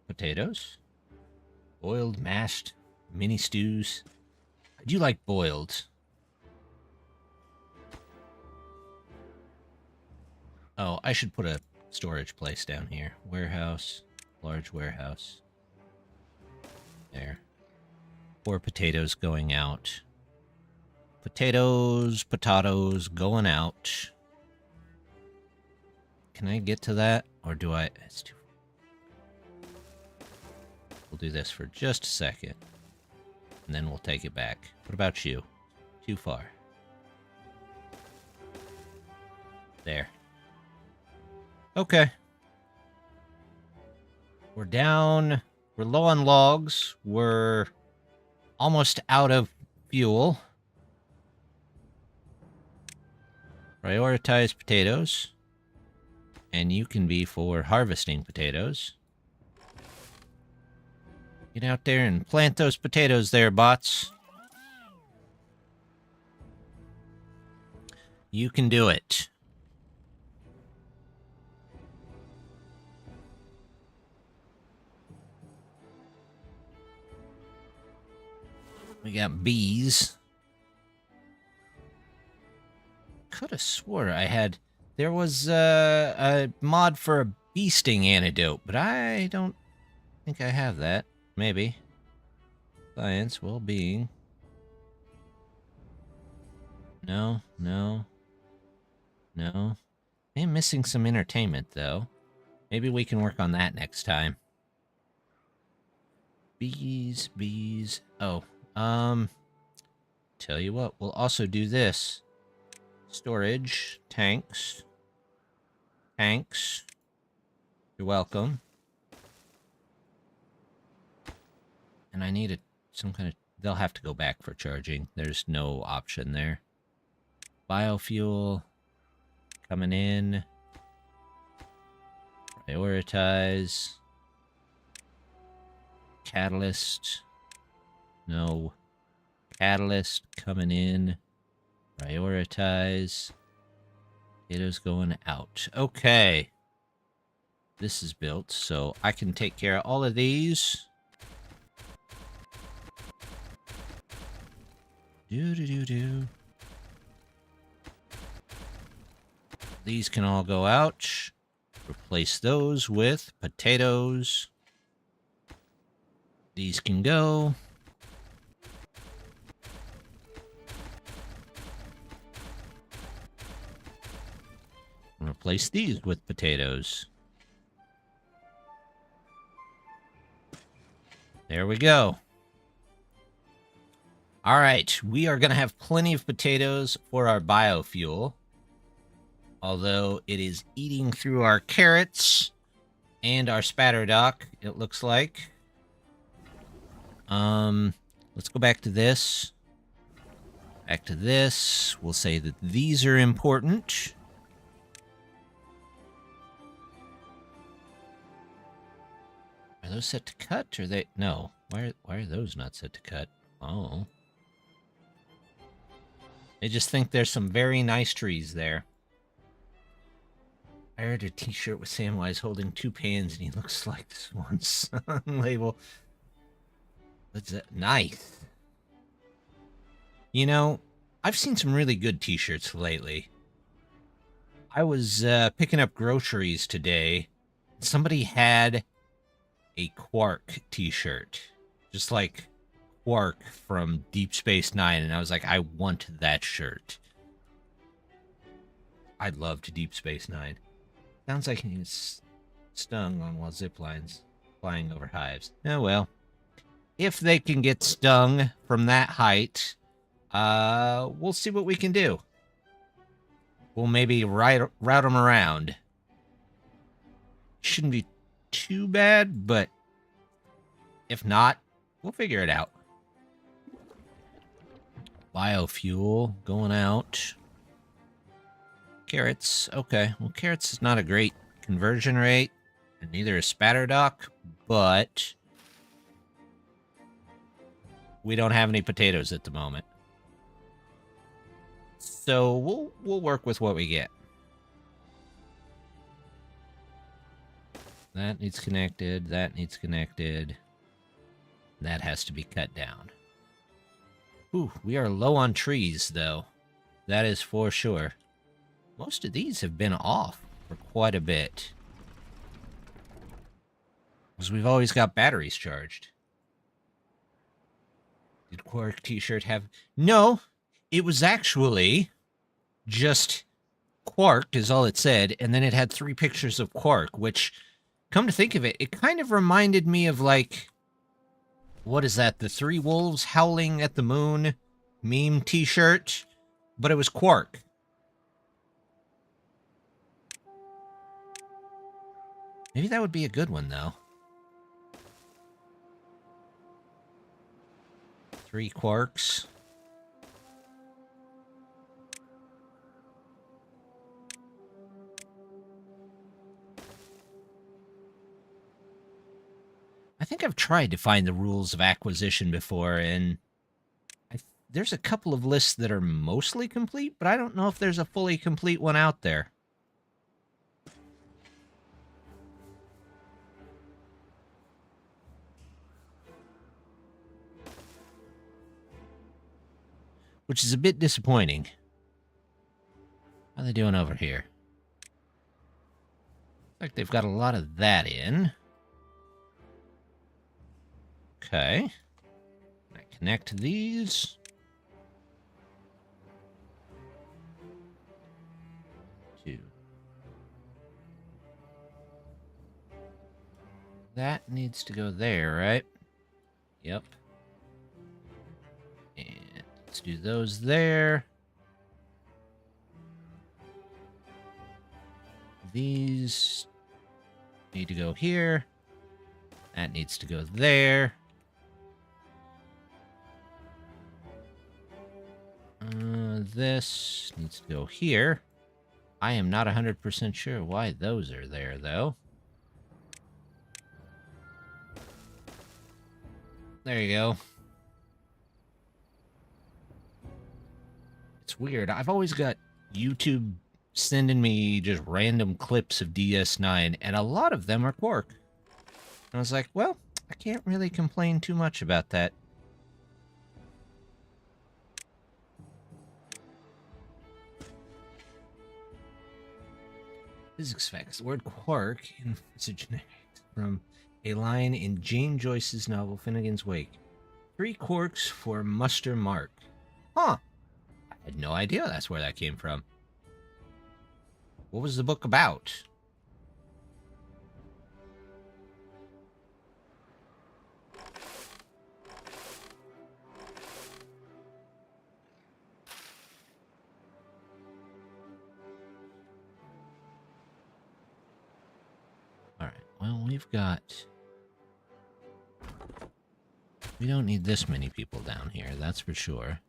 Potatoes. Boiled, mashed, mini stews. Do you like boiled? Oh, I should put a storage place down here. Warehouse. Large warehouse. There. 4 potatoes going out. Potatoes going out. Can I get to that? Or do I... It's too... We'll do this for just a second. And then we'll take it back. What about you? Too far. There. Okay. We're down. We're low on logs. We're almost out of fuel. Prioritize potatoes. And you can be for harvesting potatoes. Get out there and plant those potatoes there, bots. You can do it. We got bees. Could have swore I had... There was a mod for a bee sting antidote, but I don't think I have that. Maybe. Science, well-being. No. I'm missing some entertainment, though. Maybe we can work on that next time. Bees. Oh, tell you what, we'll also do this. Storage, tanks. You're welcome. And I need some kind of... They'll have to go back for charging. There's no option there. Biofuel. Coming in. Prioritize. Catalyst. No. Catalyst coming in. Prioritize. Potatoes going out. Okay. This is built, so I can take care of all of these. These can all go out. Replace those with potatoes. These can go. Replace these with potatoes. There we go. All right, we are going to have plenty of potatoes for our biofuel. Although it is eating through our carrots and our spatter dock, it looks like. Let's go back to this. Back to this. We'll say that these are important. Are those set to cut? Or are they... No. Why are those not set to cut? Oh. I just think there's some very nice trees there. I heard a t-shirt with Samwise holding 2 pans and he looks like this one's label. What's that? Nice. You know, I've seen some really good t-shirts lately. I was picking up groceries today. Somebody had a Quark t-shirt. Just like Quark from Deep Space Nine. And I was like, I want that shirt. I loved Deep Space Nine. Sounds like he was stung on while zip lines flying over hives. Oh well. If they can get stung from that height, we'll see what we can do. We'll maybe route them around. Shouldn't be too bad, but if not, we'll figure it out. Biofuel going out. Carrots. Okay. Well, carrots is not a great conversion rate, and neither is Spatterdock, but we don't have any potatoes at the moment. So we'll work with what we get. That needs connected. That needs connected. That has to be cut down. Ooh, we are low on trees, though. That is for sure. Most of these have been off for quite a bit. Because we've always got batteries charged. Did Quark t-shirt have... No, it was actually just Quark is all it said, and then it had 3 pictures of Quark, which, come to think of it, it kind of reminded me of, like... What is that? The 3 wolves howling at the moon meme t-shirt? But it was Quark. Maybe that would be a good one, though. 3 Quarks. I think I've tried to find the rules of acquisition before, and there's a couple of lists that are mostly complete, but I don't know if there's a fully complete one out there. Which is a bit disappointing. How are they doing over here? Looks like they've got a lot of that in. Okay. I connect these. Two. That needs to go there, right? Yep. And let's do those there. These need to go here. That needs to go there. This needs to go here. I am not 100% sure why those are there, though. There you go. It's weird. I've always got YouTube sending me just random clips of DS9, and a lot of them are Quark. And I was like, well, I can't really complain too much about that. Physics facts. The word quark is generic from a line in Jane Joyce's novel Finnegan's Wake. 3 quarks for muster mark. Huh. I had no idea that's where that came from. What was the book about? Alright, well, we've got... We don't need this many people down here, that's for sure.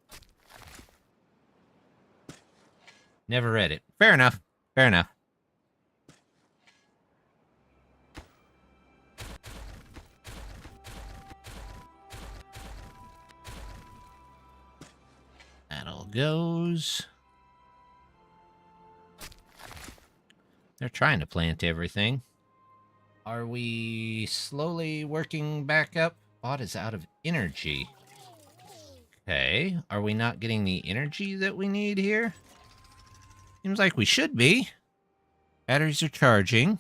Never read it. Fair enough. Fair enough. That all goes. They're trying to plant everything. Are we slowly working back up? Bot is out of energy. Okay. Are we not getting the energy that we need here? Seems like we should be. Batteries are charging.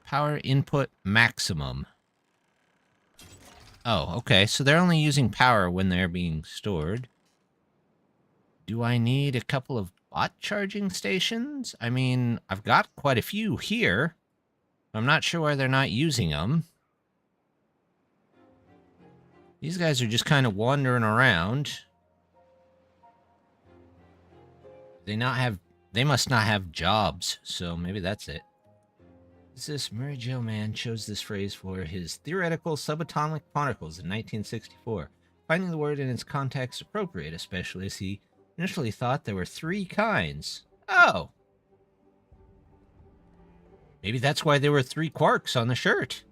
Power input maximum. Oh, okay. So they're only using power when they're being stored. Do I need a couple of bot charging stations? I mean, I've got quite a few here. I'm not sure why they're not using them. These guys are just kind of wandering around. They must not have jobs, so maybe that's it. Physicist Murray Joe Mann chose this phrase for his theoretical subatomic particles in 1964, finding the word in its context appropriate, especially as he initially thought there were 3 kinds. Oh. Maybe that's why there were 3 quarks on the shirt.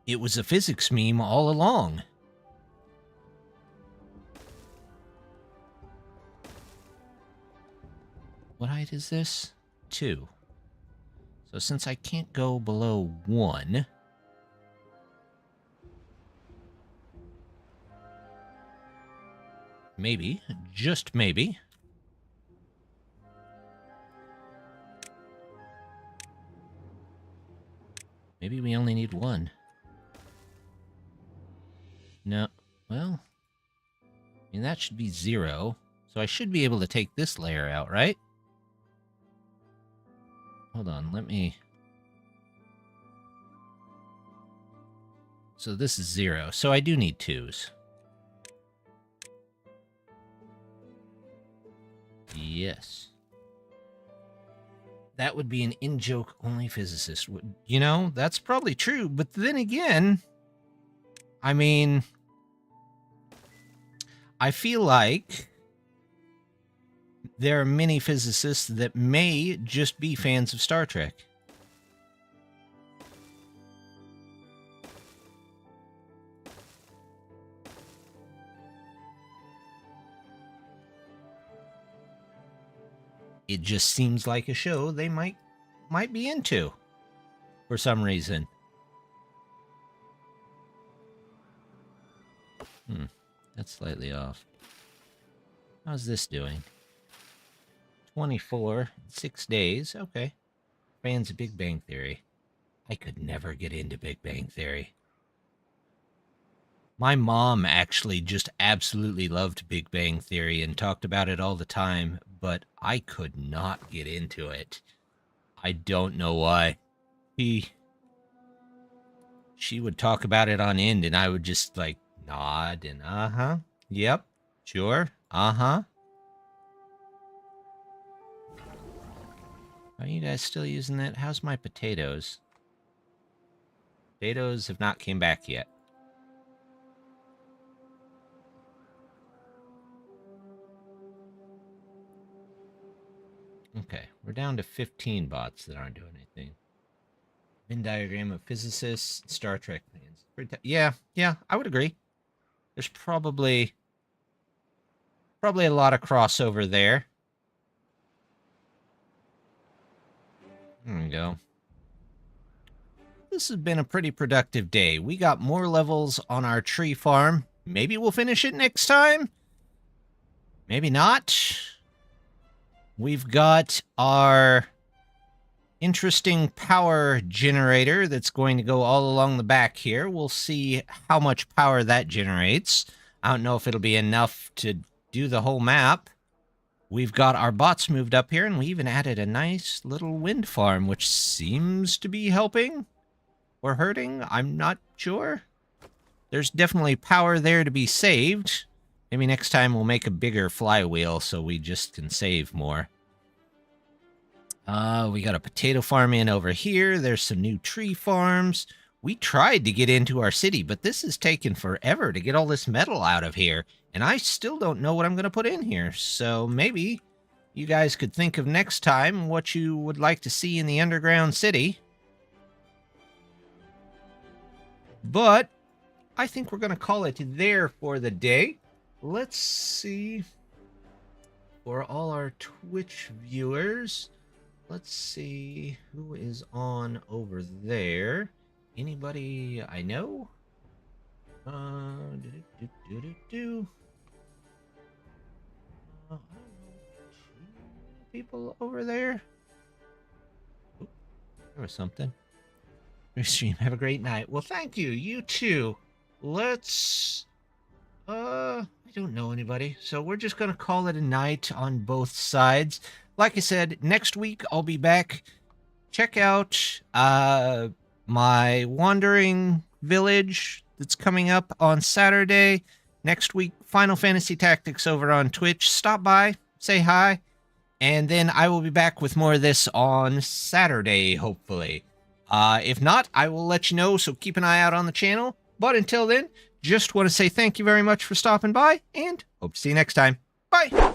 It was a physics meme all along. What height is this? 2. So since I can't go below 1... maybe, just maybe... maybe we only need 1. No, well... I mean, that should be 0. So I should be able to take this layer out, right? Hold on, let me... So this is 0. So I do need 2s. Yes. That would be an in-joke only physicist. You know, that's probably true. But then again, I mean, I feel like there are many physicists that may just be fans of Star Trek. It just seems like a show they might be into for some reason. That's slightly off. How's this doing? 24, 6 days. Okay. Fans of Big Bang Theory. I could never get into Big Bang Theory. My mom actually just absolutely loved Big Bang Theory and talked about it all the time, but I could not get into it. I don't know why. She would talk about it on end, and I would just, like, nod and uh-huh. Yep. Sure. Uh-huh. Are you guys still using that? How's my potatoes? Potatoes have not came back yet. Okay, we're down to 15 bots that aren't doing anything. Venn diagram of physicists, Star Trek fans. Yeah, I would agree. There's probably a lot of crossover there. There we go. This has been a pretty productive day. We got more levels on our tree farm. Maybe we'll finish it next time. Maybe not. We've got our interesting power generator that's going to go all along the back here. We'll see how much power that generates. I don't know if it'll be enough to do the whole map. We've got our bots moved up here, and we even added a nice little wind farm, which seems to be helping or hurting. I'm not sure. There's definitely power there to be saved. Maybe next time we'll make a bigger flywheel so we just can save more. We got a potato farm in over here. There's some new tree farms. We tried to get into our city, but this has taken forever to get all this metal out of here. And I still don't know what I'm going to put in here. So maybe you guys could think of next time what you would like to see in the underground city. But I think we're going to call it there for the day. Let's see. For all our Twitch viewers, let's see who is on over there. Anybody I know? People over there. Oop, there was something. Stream. Have a great night. Well, thank you. You too. Let's. I don't know anybody, so we're just gonna call it a night on both sides. Like I said, next week I'll be back. Check out my wandering village that's coming up on Saturday. next week, Final Fantasy Tactics over on Twitch. Stop by, say hi, and then I will be back with more of this on Saturday, hopefully. If not, I will let you know, so keep an eye out on the channel. But until then, just want to say thank you very much for stopping by, and hope to see you next time. Bye!